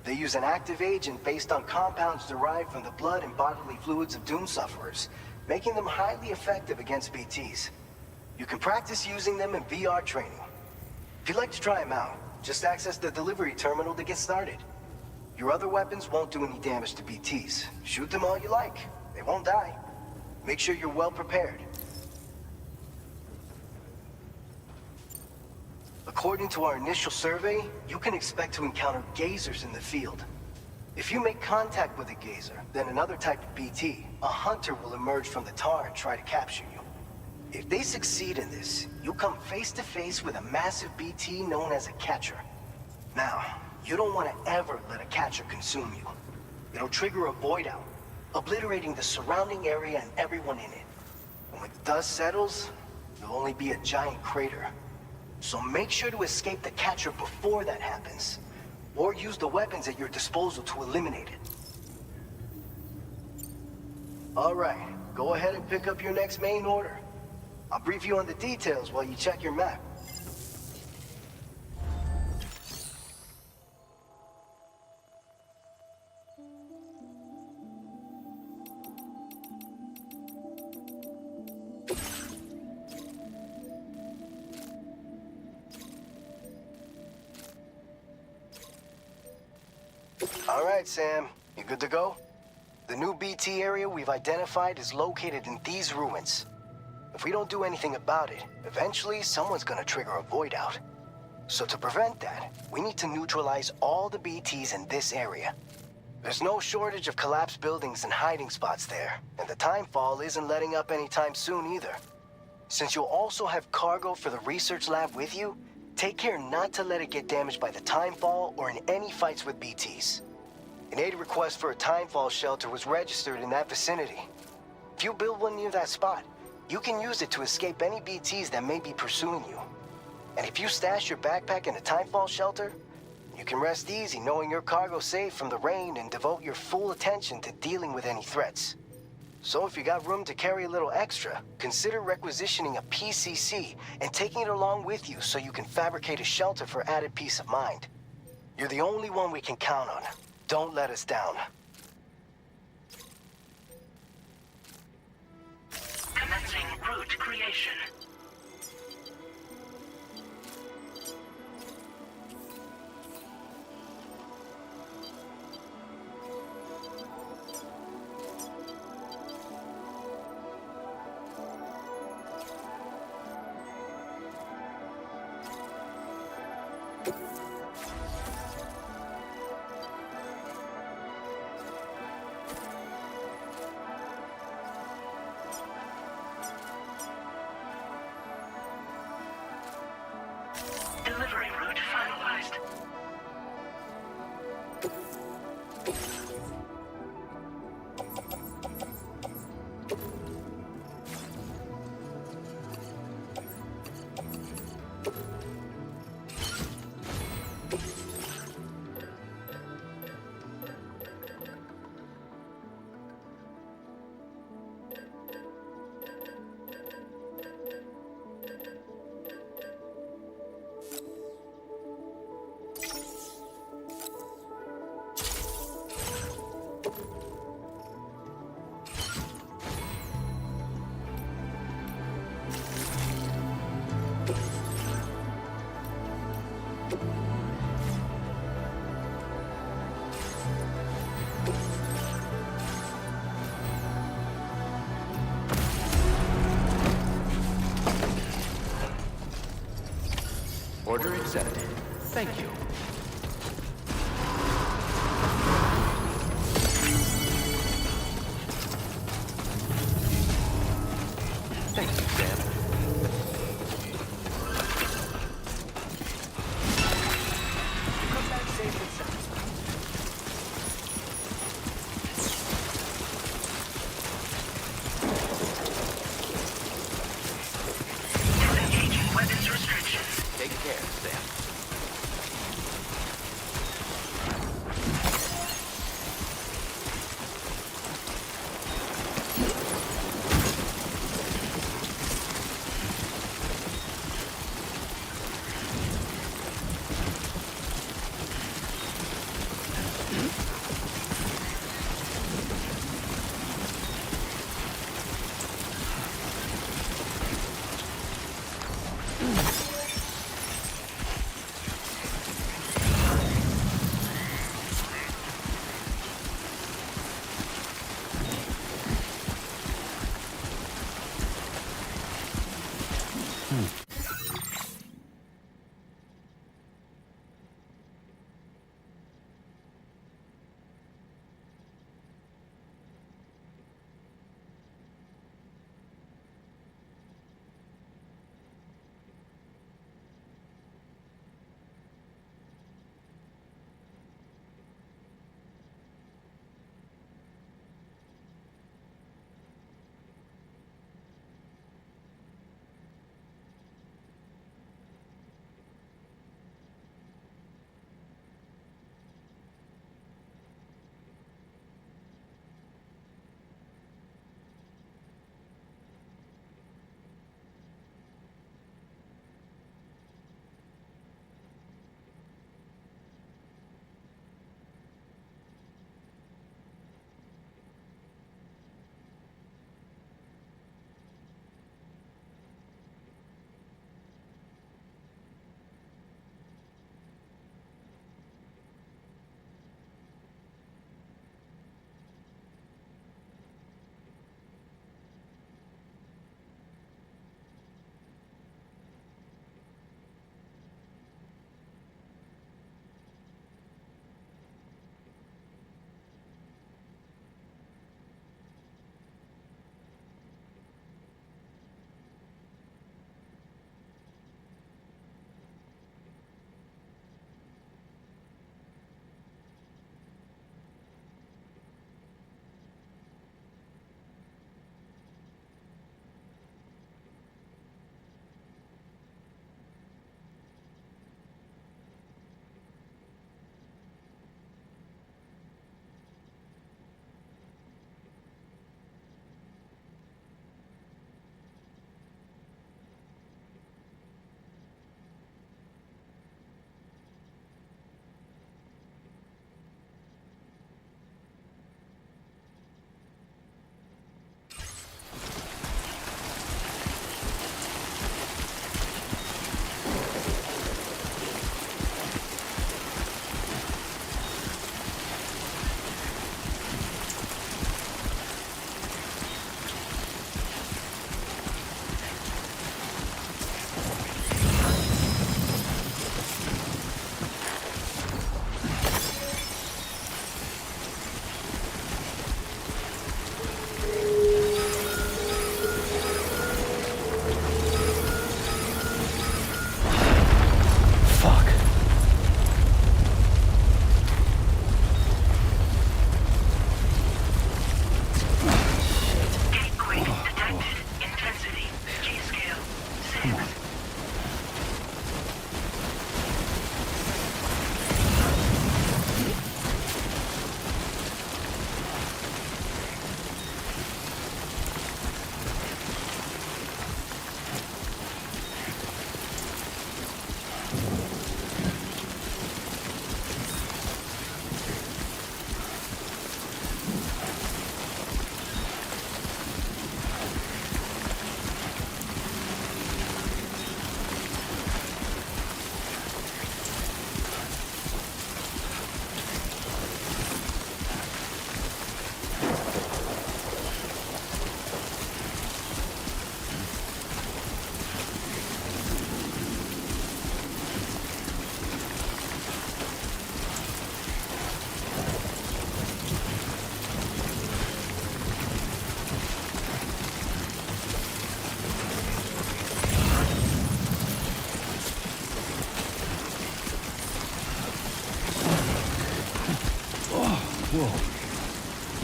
They use an active agent based on compounds derived from the blood and bodily fluids of Doom sufferers, making them highly effective against BTs. You can practice using them in VR training. If you'd like to try them out, just access the delivery terminal to get started. Your other weapons won't do any damage to BTs. Shoot them all you like. They won't die. Make sure you're well prepared. According to our initial survey, you can expect to encounter gazers in the field. If you make contact with a gazer, then another type of BT, a hunter will emerge from the tar and try to capture you. If they succeed in this, you'll come face to face with a massive BT known as a catcher. Now, you don't want to ever let a catcher consume you. It'll trigger a void out, obliterating the surrounding area and everyone in it. And when the dust settles, there'll only be a giant crater. So make sure to escape the catcher before that happens, or use the weapons at your disposal to eliminate it. All right, go ahead and pick up your next main order. I'll brief you on the details while you check your map. All right, Sam. You good to go? The new BT area we've identified is located in these ruins. If we don't do anything about it, eventually someone's gonna trigger a void out. So to prevent that, we need to neutralize all the BTs in this area. There's no shortage of collapsed buildings and hiding spots there, and the timefall isn't letting up anytime soon either. Since you'll also have cargo for the research lab with you, take care not to let it get damaged by the timefall or in any fights with BTs. An aid request for a timefall shelter was registered in that vicinity. If you build one near that spot, you can use it to escape any BTs that may be pursuing you. And if you stash your backpack in a timefall shelter, you can rest easy knowing your cargo's safe from the rain and devote your full attention to dealing with any threats. So if you got room to carry a little extra, consider requisitioning a PCC and taking it along with you so you can fabricate a shelter for added peace of mind. You're the only one we can count on. Don't let us down. Commencing route creation. Delivery route finalized. Order accepted. Thank you. Thank you, Sam. Come back safe and satisfied. Disengaging weapons restrictions. Take care, Sam.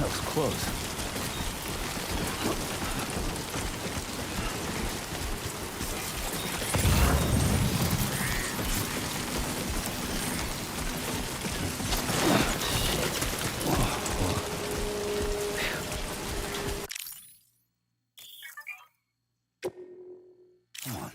That was close. Come on.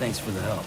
Thanks for the help.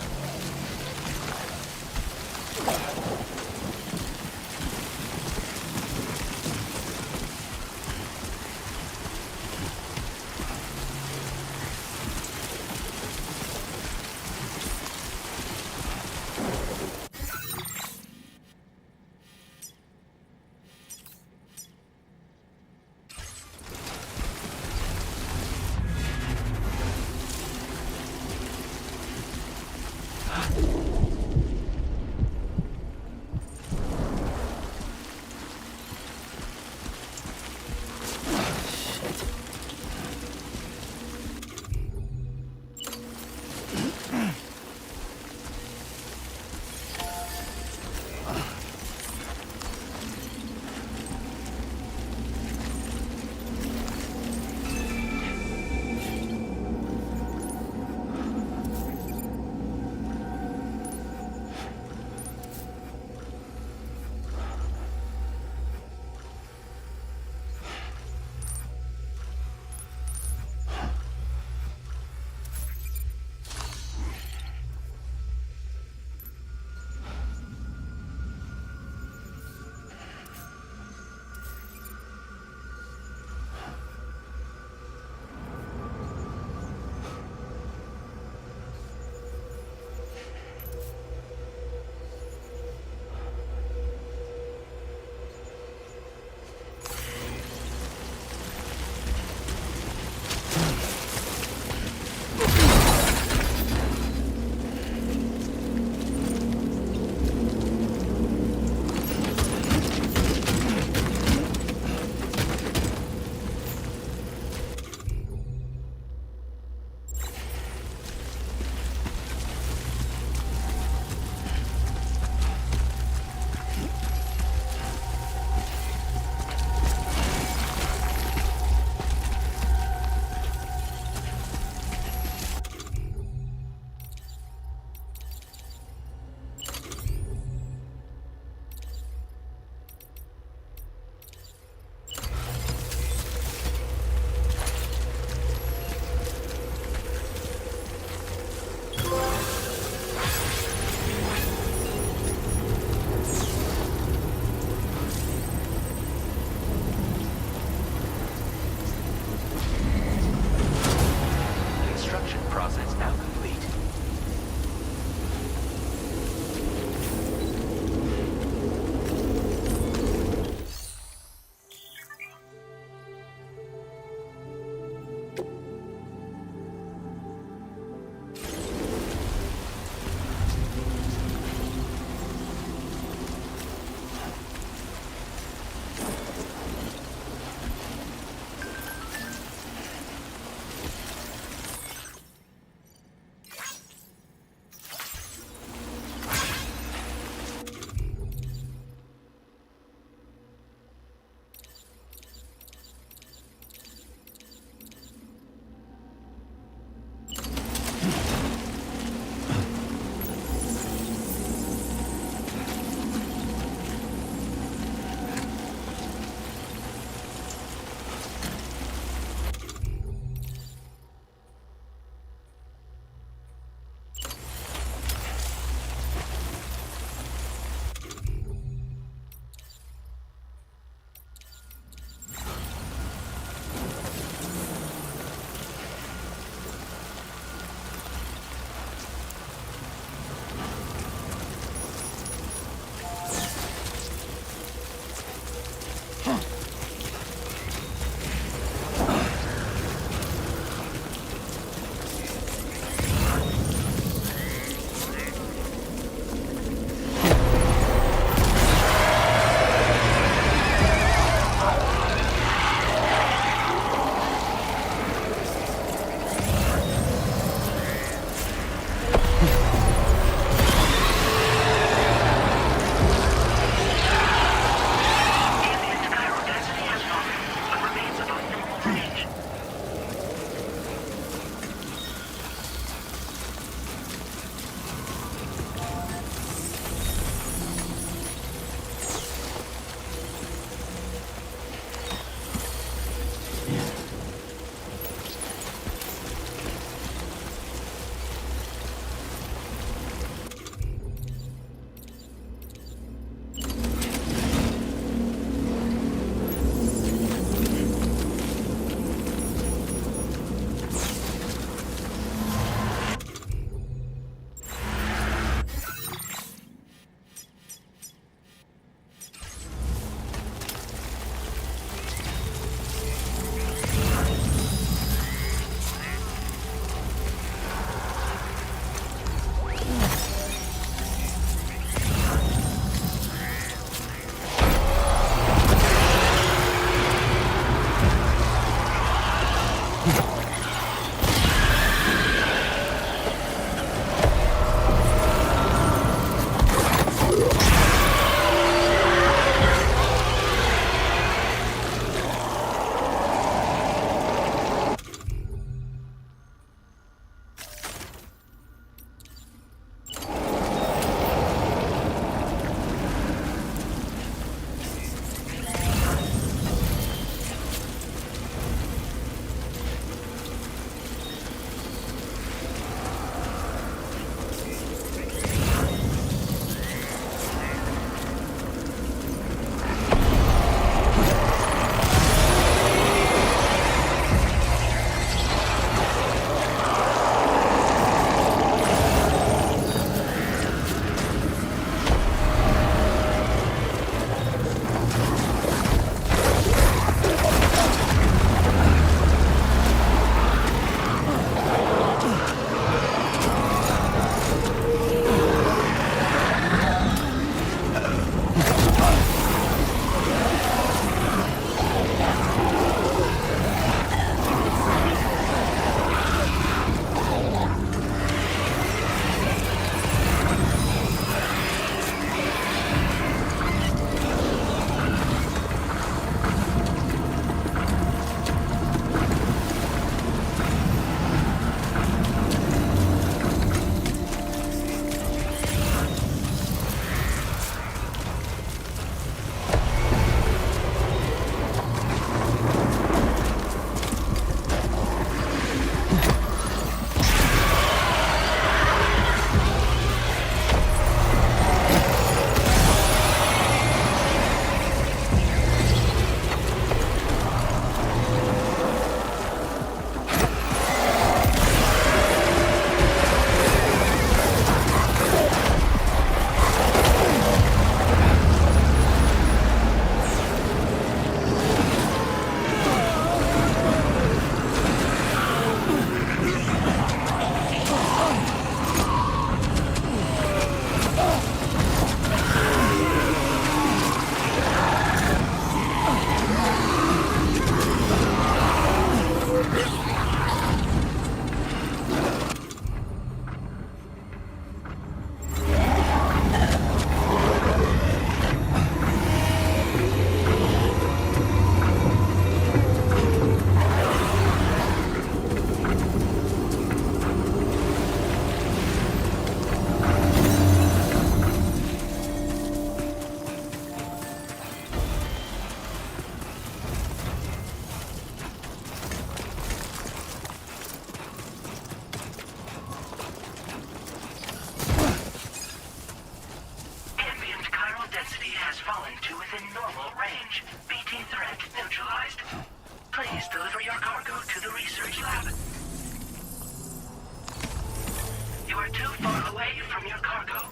too far away from your cargo?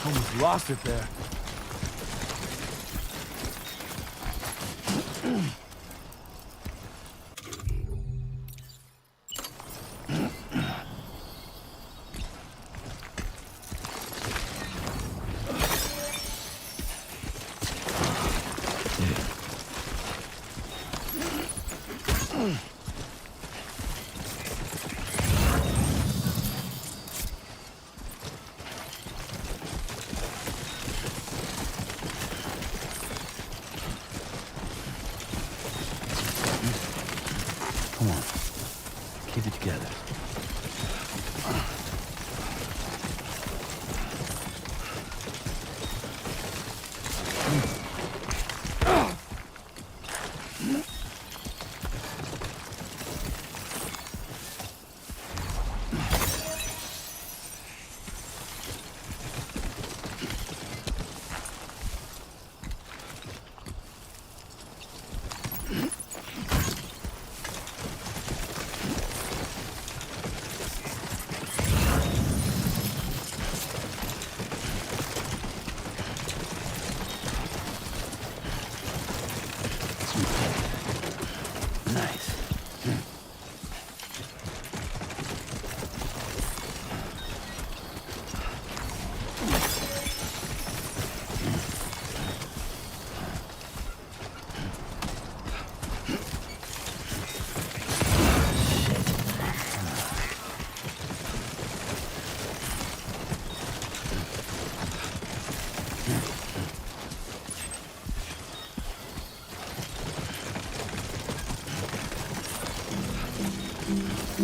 Almost lost it there. Come on. Keep it together. Nice.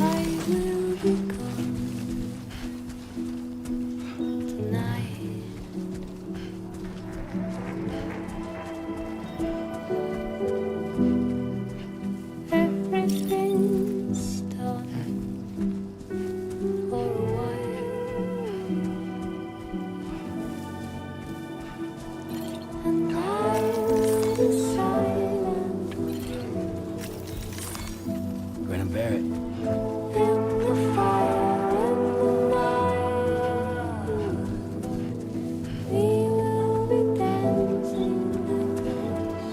I will be gone tonight. Everything's done for a while, and I will be silent with you. Grin and bear it. In the fire, in the night, we will be dancing like this.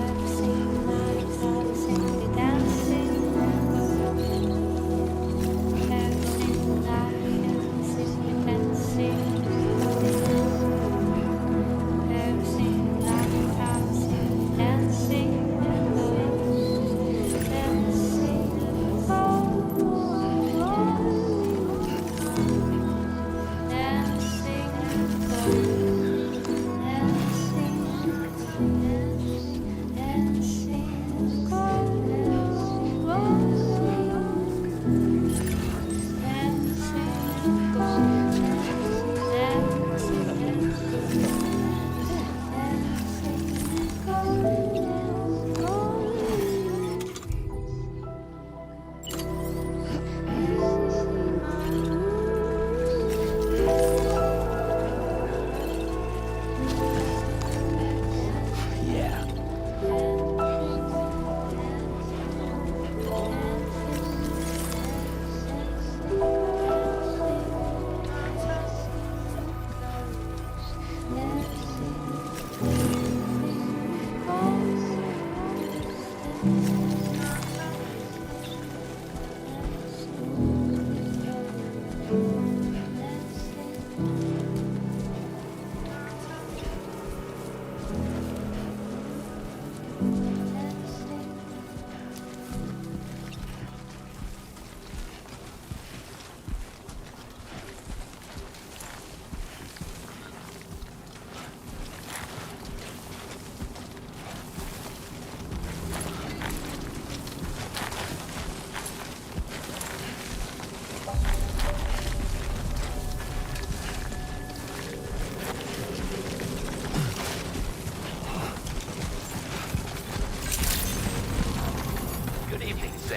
I've seen lights, I've seen the dancing,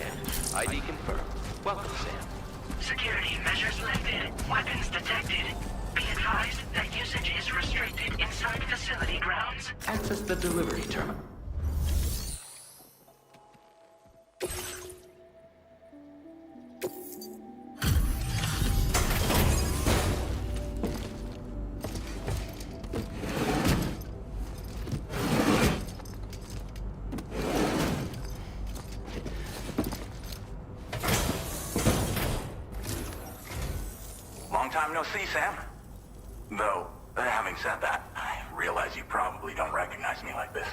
Sam. ID confirmed. Welcome, Sam. Security measures lifted. Weapons detected. Be advised that usage is restricted inside facility grounds. Access the delivery terminal. Long time no see, Sam. Though, having said that, I realize you probably don't recognize me like this.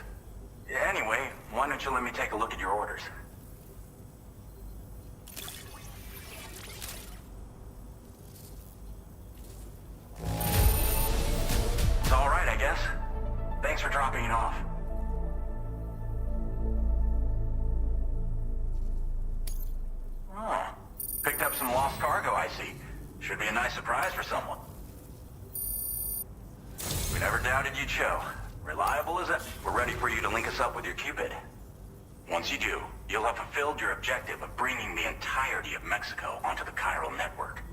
Anyway, why don't you let me take a look at your orders? It's all right, I guess. Thanks for dropping it off. Oh, picked up some lost cargo, I see. Should be a nice surprise for someone. We never doubted you'd show. Reliable as ever. We're ready for you to link us up with your Cupid. Once you do, you'll have fulfilled your objective of bringing the entirety of Mexico onto the chiral network.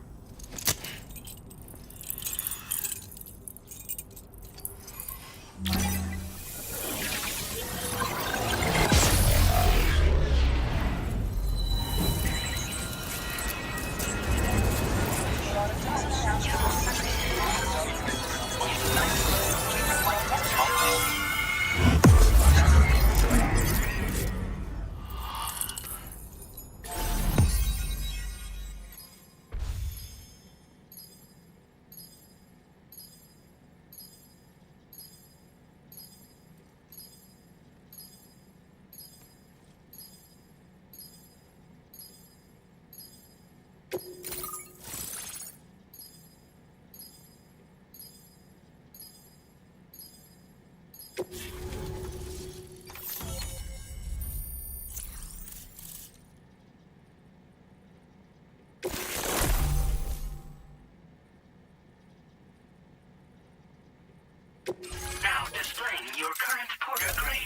Now displaying your current porter grade.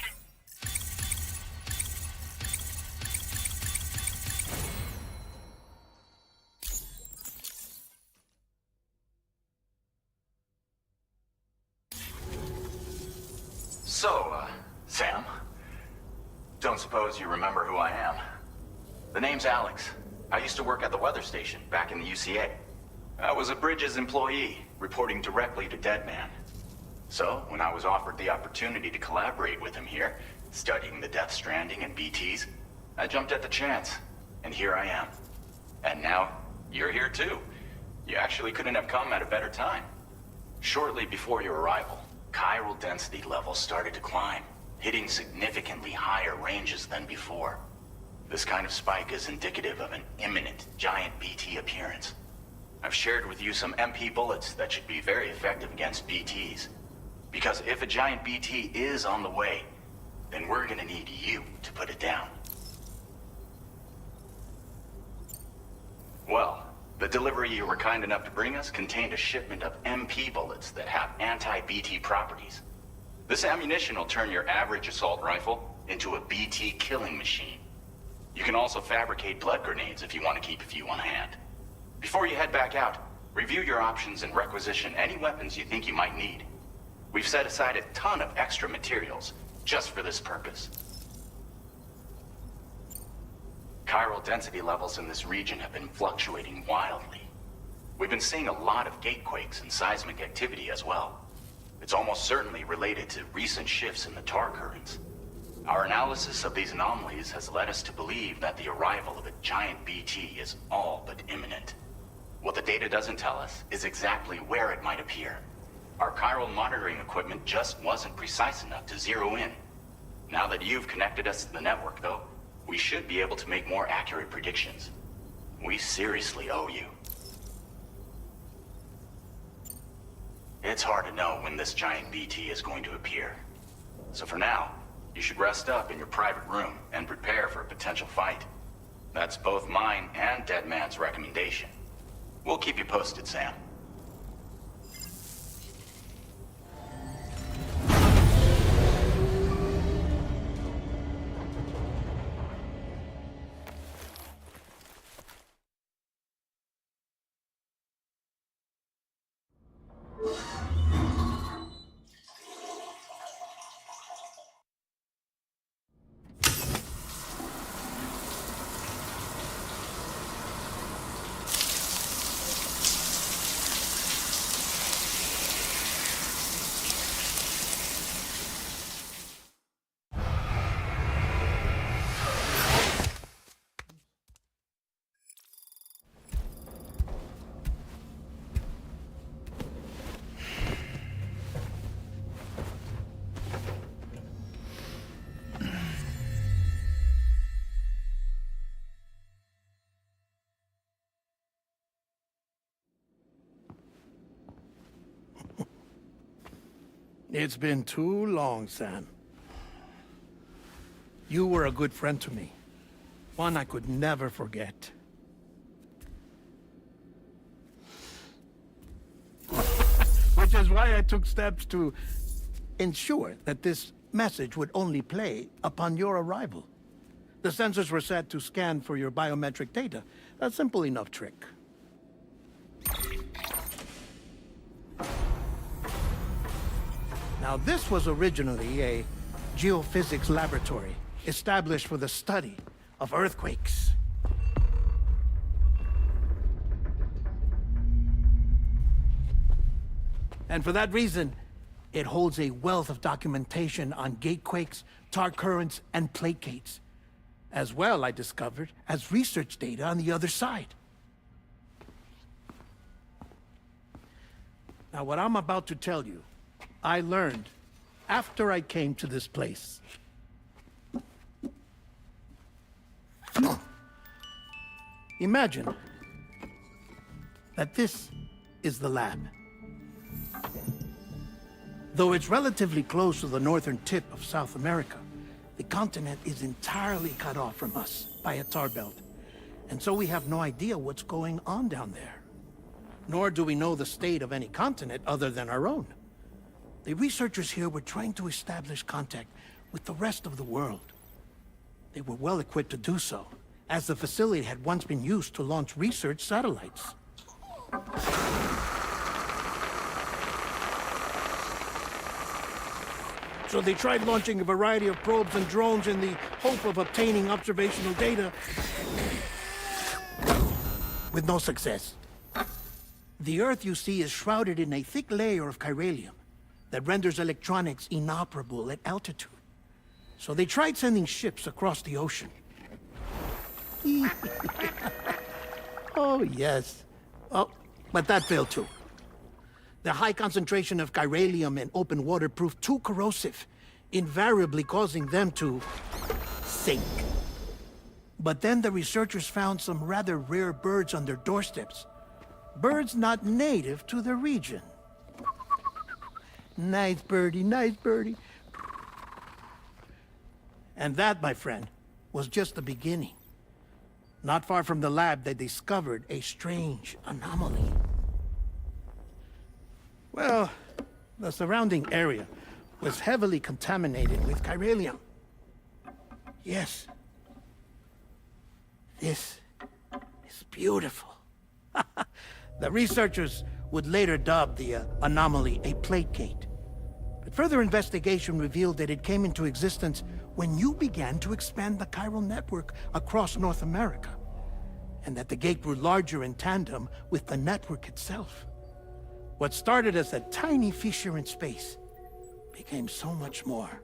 So, Sam, don't suppose you remember who I am? The name's Alex. I used to work at the weather station back in the UCA. I was a Bridges employee, reporting directly to Deadman. So, when I was offered the opportunity to collaborate with him here, studying the Death Stranding and BTs, I jumped at the chance, and here I am. And now, you're here too. You actually couldn't have come at a better time. Shortly before your arrival, chiral density levels started to climb, hitting significantly higher ranges than before. This kind of spike is indicative of an imminent giant BT appearance. I've shared with you some MP bullets that should be very effective against BTs. Because if a giant BT is on the way, then we're gonna need you to put it down. Well, the delivery you were kind enough to bring us contained a shipment of MP bullets that have anti-BT properties. This ammunition will turn your average assault rifle into a BT killing machine. You can also fabricate blood grenades if you want to keep a few on hand. Before you head back out, review your options and requisition any weapons you think you might need. We've set aside a ton of extra materials just for this purpose. Chiral density levels in this region have been fluctuating wildly. We've been seeing a lot of gatequakes and seismic activity as well. It's almost certainly related to recent shifts in the tar currents. Our analysis of these anomalies has led us to believe that the arrival of a giant BT is all but imminent. What the data doesn't tell us is exactly where it might appear. Our chiral monitoring equipment just wasn't precise enough to zero in. Now that you've connected us to the network, though, we should be able to make more accurate predictions. We seriously owe you. It's hard to know when this giant BT is going to appear. So for now, you should rest up in your private room and prepare for a potential fight. That's both mine and Deadman's recommendation. We'll keep you posted, Sam. It's been too long, Sam. You were a good friend to me. One I could never forget. Which is why I took steps to ensure that this message would only play upon your arrival. The sensors were set to scan for your biometric data. A simple enough trick. Now, this was originally a geophysics laboratory established for the study of earthquakes. And for that reason, it holds a wealth of documentation on gatequakes, tar currents, and plate gates. As well, I discovered, as research data on the other side. Now, what I'm about to tell you, I learned after I came to this place. Imagine that this is the lab. Though it's relatively close to the northern tip of South America, the continent is entirely cut off from us by a tar belt. And so we have no idea what's going on down there. Nor do we know the state of any continent other than our own. The researchers here were trying to establish contact with the rest of the world. They were well equipped to do so, as the facility had once been used to launch research satellites. So they tried launching a variety of probes and drones in the hope of obtaining observational data, with no success. The Earth, you see, is shrouded in a thick layer of chiralium that renders electronics inoperable at altitude. So they tried sending ships across the ocean. Oh, yes. Oh, but that failed too. The high concentration of chiralium in open water proved too corrosive, invariably causing them to sink. But then the researchers found some rather rare birds on their doorsteps. Birds not native to the region. Nice birdie, nice birdie. And that, my friend, was just the beginning. Not far from the lab, they discovered a strange anomaly. Well, the surrounding area was heavily contaminated with chiralium. Yes. This is beautiful. The researchers would later dub the anomaly a plate gate. But further investigation revealed that it came into existence when you began to expand the chiral network across North America, and that the gate grew larger in tandem with the network itself. What started as a tiny fissure in space became so much more.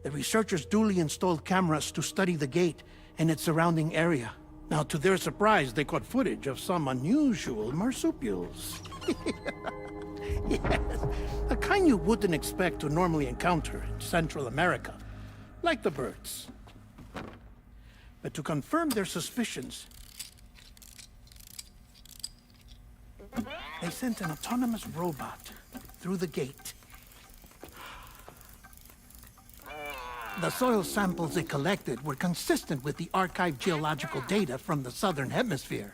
The researchers duly installed cameras to study the gate and its surrounding area. Now, to their surprise, they caught footage of some unusual marsupials. Yes, a kind you wouldn't expect to normally encounter in Central America, like the birds. But to confirm their suspicions, they sent an autonomous robot through the gate. The soil samples it collected were consistent with the archived geological data from the southern hemisphere.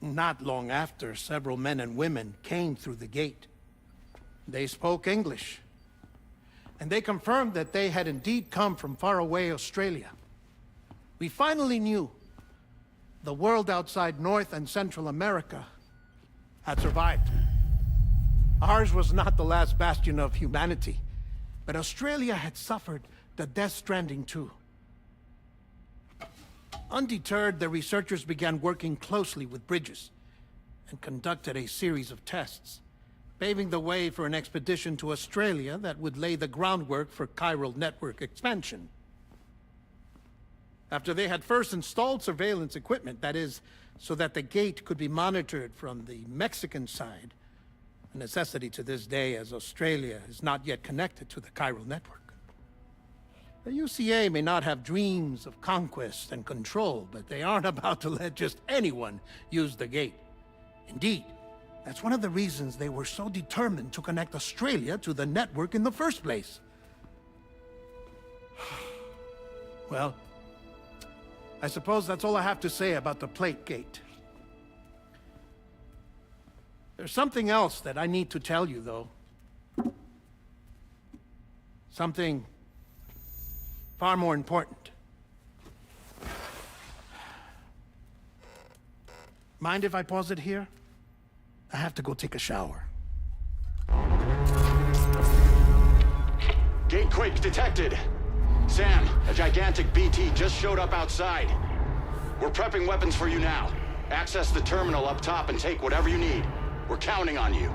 Not long after, several men and women came through the gate. They spoke English, and they confirmed that they had indeed come from faraway Australia. We finally knew the world outside North and Central America had survived. Ours was not the last bastion of humanity, but Australia had suffered the death stranding too. Undeterred, the researchers began working closely with Bridges and conducted a series of tests, paving the way for an expedition to Australia that would lay the groundwork for chiral network expansion. After they had first installed surveillance equipment, that is, so that the gate could be monitored from the Mexican side, a necessity to this day as Australia is not yet connected to the chiral network. The UCA may not have dreams of conquest and control, but they aren't about to let just anyone use the gate. Indeed, that's one of the reasons they were so determined to connect Australia to the network in the first place. Well, I suppose that's all I have to say about the Plate Gate. There's something else that I need to tell you, though. Something far more important. Mind if I pause it here? I have to go take a shower. Gate quake detected. Sam, a gigantic BT just showed up outside. We're prepping weapons for you now. Access the terminal up top and take whatever you need. We're counting on you.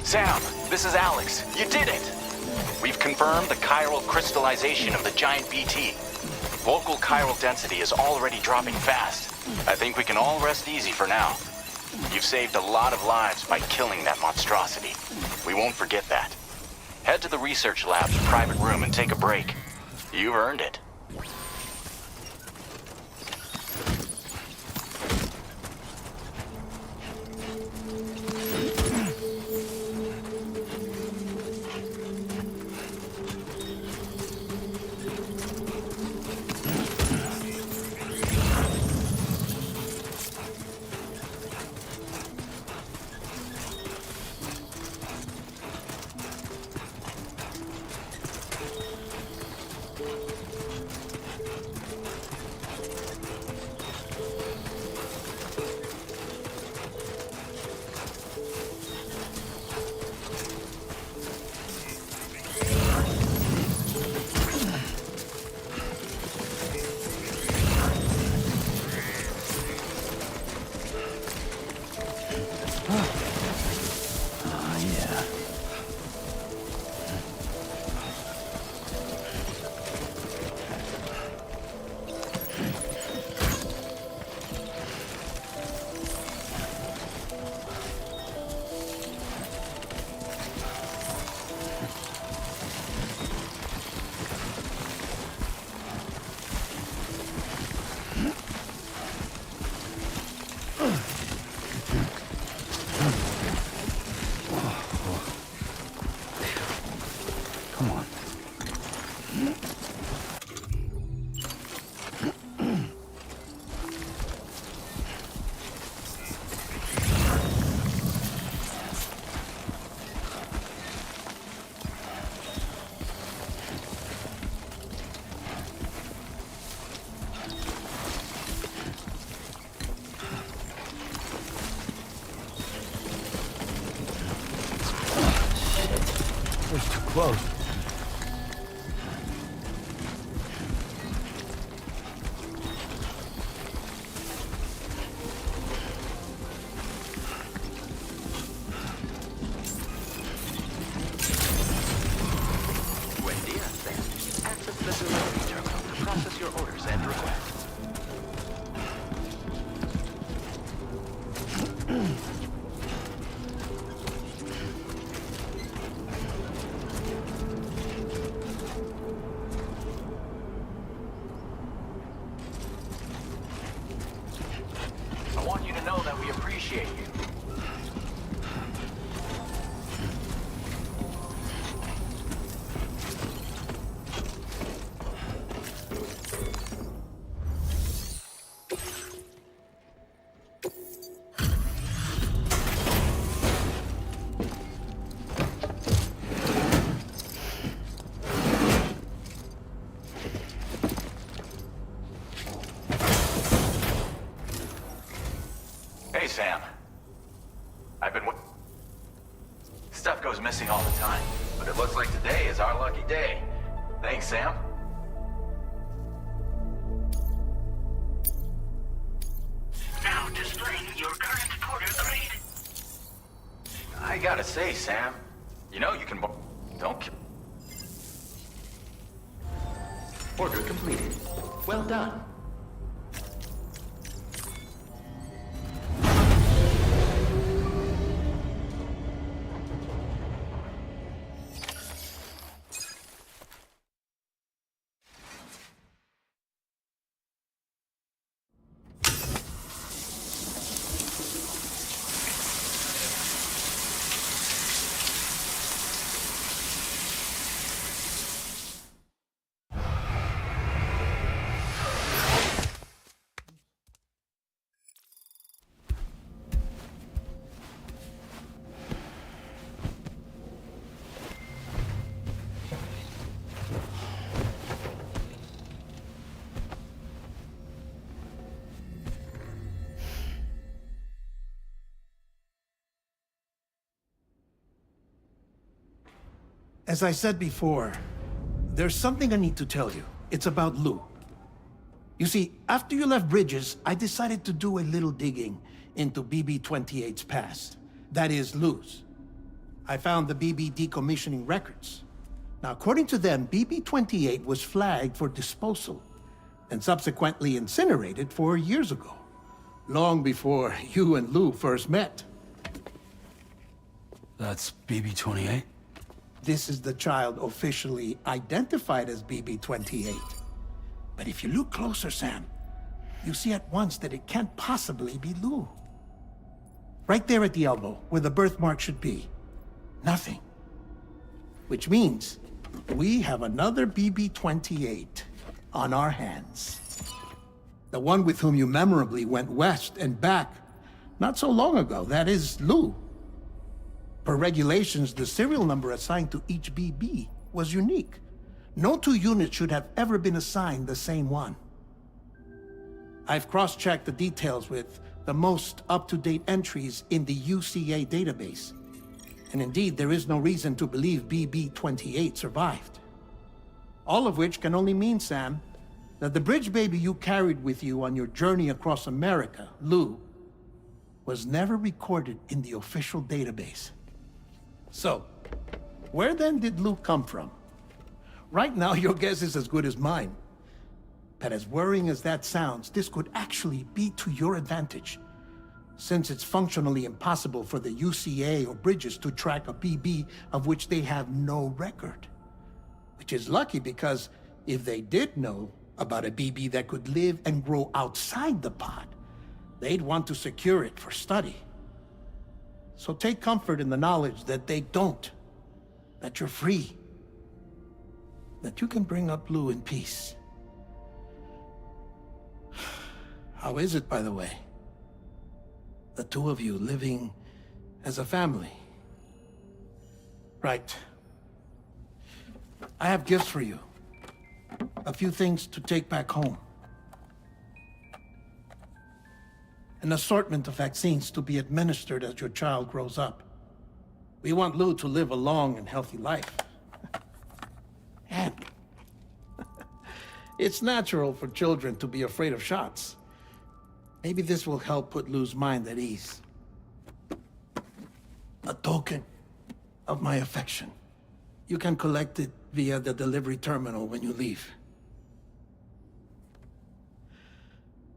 Sam, this is Alex. You did it! We've confirmed the chiral crystallization of the giant BT. Local chiral density is already dropping fast. I think we can all rest easy for now. You've saved a lot of lives by killing that monstrosity. We won't forget that. Head to the research lab's private room and take a break. You've earned it. Close. Buen dia, Sam. Access the delivery terminal to process your orders and requests. I want you to know that we appreciate you. Hey, Sam. I've been Stuff goes missing all the time, but it looks like today is our lucky day. Thanks, Sam. Now displaying your current porter grade. I gotta say, Sam, you know you can don't Order completed. Well done. As I said before, there's something I need to tell you. It's about Lou. You see, after you left Bridges, I decided to do a little digging into BB-28's past. That is, Lou's. I found the BB decommissioning records. Now, according to them, BB-28 was flagged for disposal and subsequently incinerated 4 years ago, long before you and Lou first met. That's BB-28? This is the child officially identified as BB-28. But if you look closer, Sam, you see at once that it can't possibly be Lou. Right there at the elbow, where the birthmark should be. Nothing. Which means we have another BB-28 on our hands. The one with whom you memorably went west and back not so long ago, that is Lou. Per regulations, the serial number assigned to each BB was unique. No two units should have ever been assigned the same one. I've cross-checked the details with the most up-to-date entries in the UCA database. And indeed, there is no reason to believe BB-28 survived. All of which can only mean, Sam, that the bridge baby you carried with you on your journey across America, Lou, was never recorded in the official database. So, where then did Lou come from? Right now, your guess is as good as mine. But as worrying as that sounds, this could actually be to your advantage, since it's functionally impossible for the UCA or Bridges to track a BB of which they have no record. Which is lucky because if they did know about a BB that could live and grow outside the pod, they'd want to secure it for study. So take comfort in the knowledge that they don't, that you're free, that you can bring up Lou in peace. How is it, by the way? The two of you living as a family. Right. I have gifts for you. A few things to take back home. An assortment of vaccines to be administered as your child grows up. We want Lou to live a long and healthy life. And it's natural for children to be afraid of shots. Maybe this will help put Lou's mind at ease. A token of my affection. You can collect it via the delivery terminal when you leave.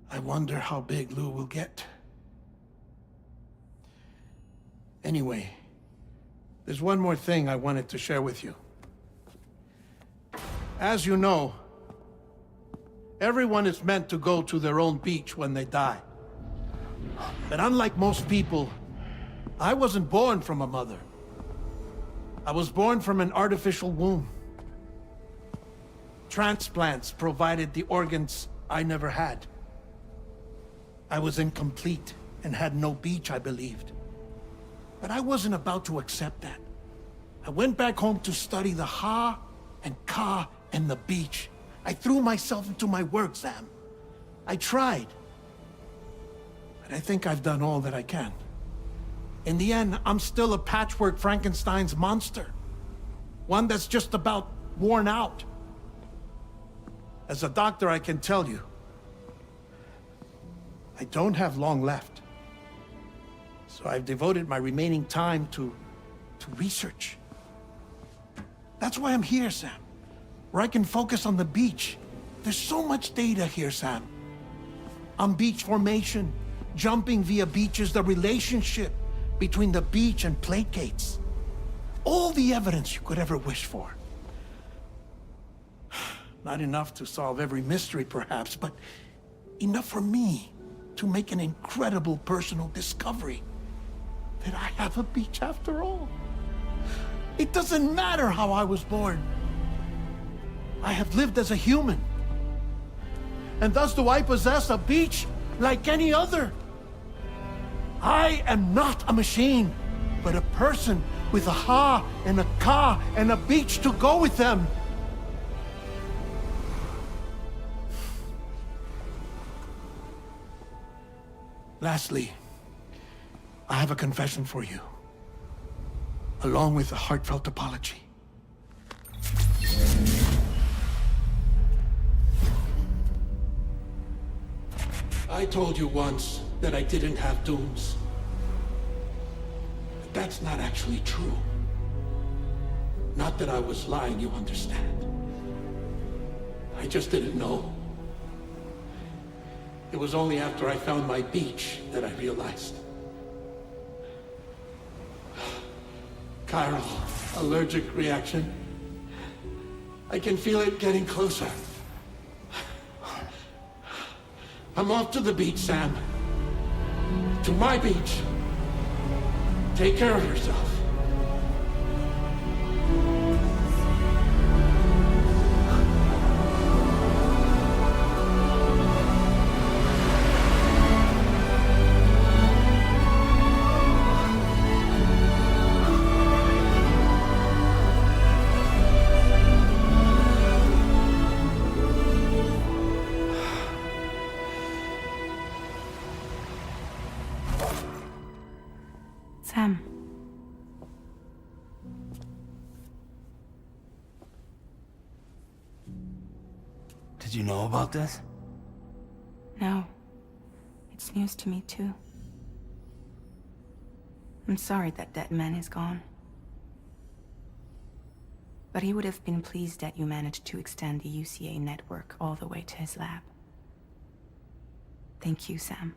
I wonder how big Lou will get. Anyway, there's one more thing I wanted to share with you. As you know, everyone is meant to go to their own beach when they die. But unlike most people, I wasn't born from a mother. I was born from an artificial womb. Transplants provided the organs I never had. I was incomplete and had no beach, I believed. But I wasn't about to accept that. I went back home to study the Ha and Ka and the beach. I threw myself into my work, Sam. I tried. But I think I've done all that I can. In the end, I'm still a patchwork Frankenstein's monster. One that's just about worn out. As a doctor, I can tell you, I don't have long left. So I've devoted my remaining time to research. That's why I'm here, Sam. Where I can focus on the beach. There's so much data here, Sam. On beach formation, jumping via beaches, the relationship between the beach and plate gates. All the evidence you could ever wish for. Not enough to solve every mystery, perhaps, but enough for me to make an incredible personal discovery that I have a beach after all. It doesn't matter how I was born. I have lived as a human. And thus do I possess a beach like any other. I am not a machine, but a person with a Ha and a Ka and a beach to go with them. Lastly, I have a confession for you, along with a heartfelt apology. I told you once that I didn't have dooms. But that's not actually true. Not that I was lying, you understand. I just didn't know. It was only after I found my beach that I realized. Chiral, allergic reaction. I can feel it getting closer. I'm off to the beach, Sam. To my beach. Take care of yourself. Sam. Did you know about this? No. It's news to me, too. I'm sorry that dead man is gone. But he would have been pleased that you managed to extend the UCA network all the way to his lab. Thank you, Sam.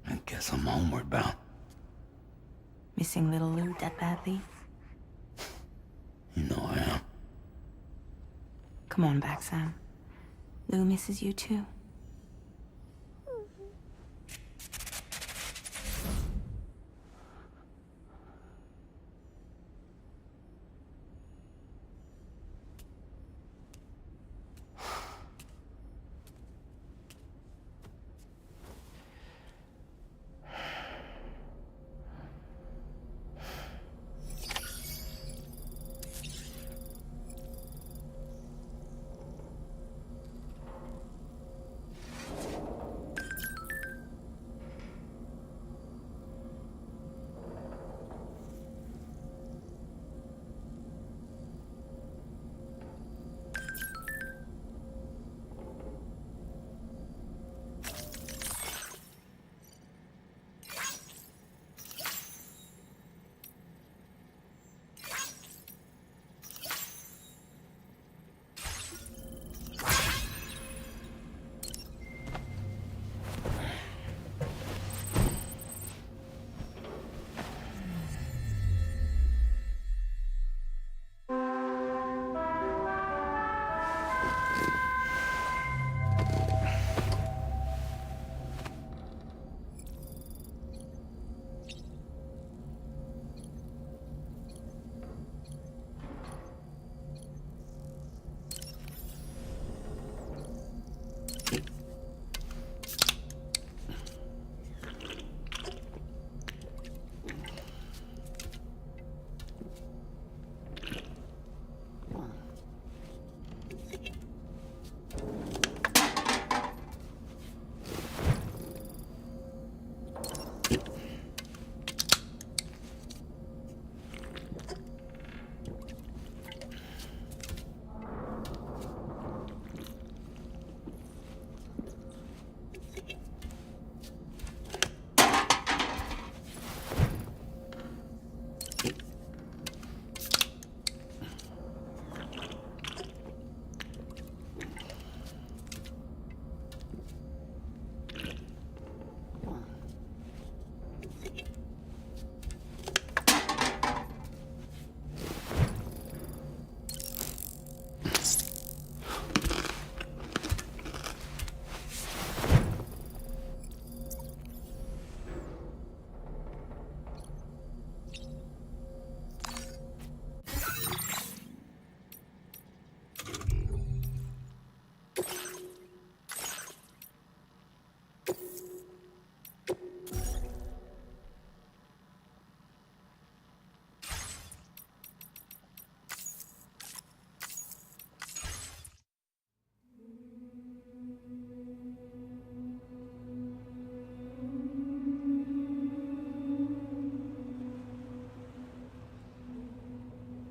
I guess I'm homeward bound. Missing little Lou that badly? You know I am. Come on back, Sam. Lou misses you too.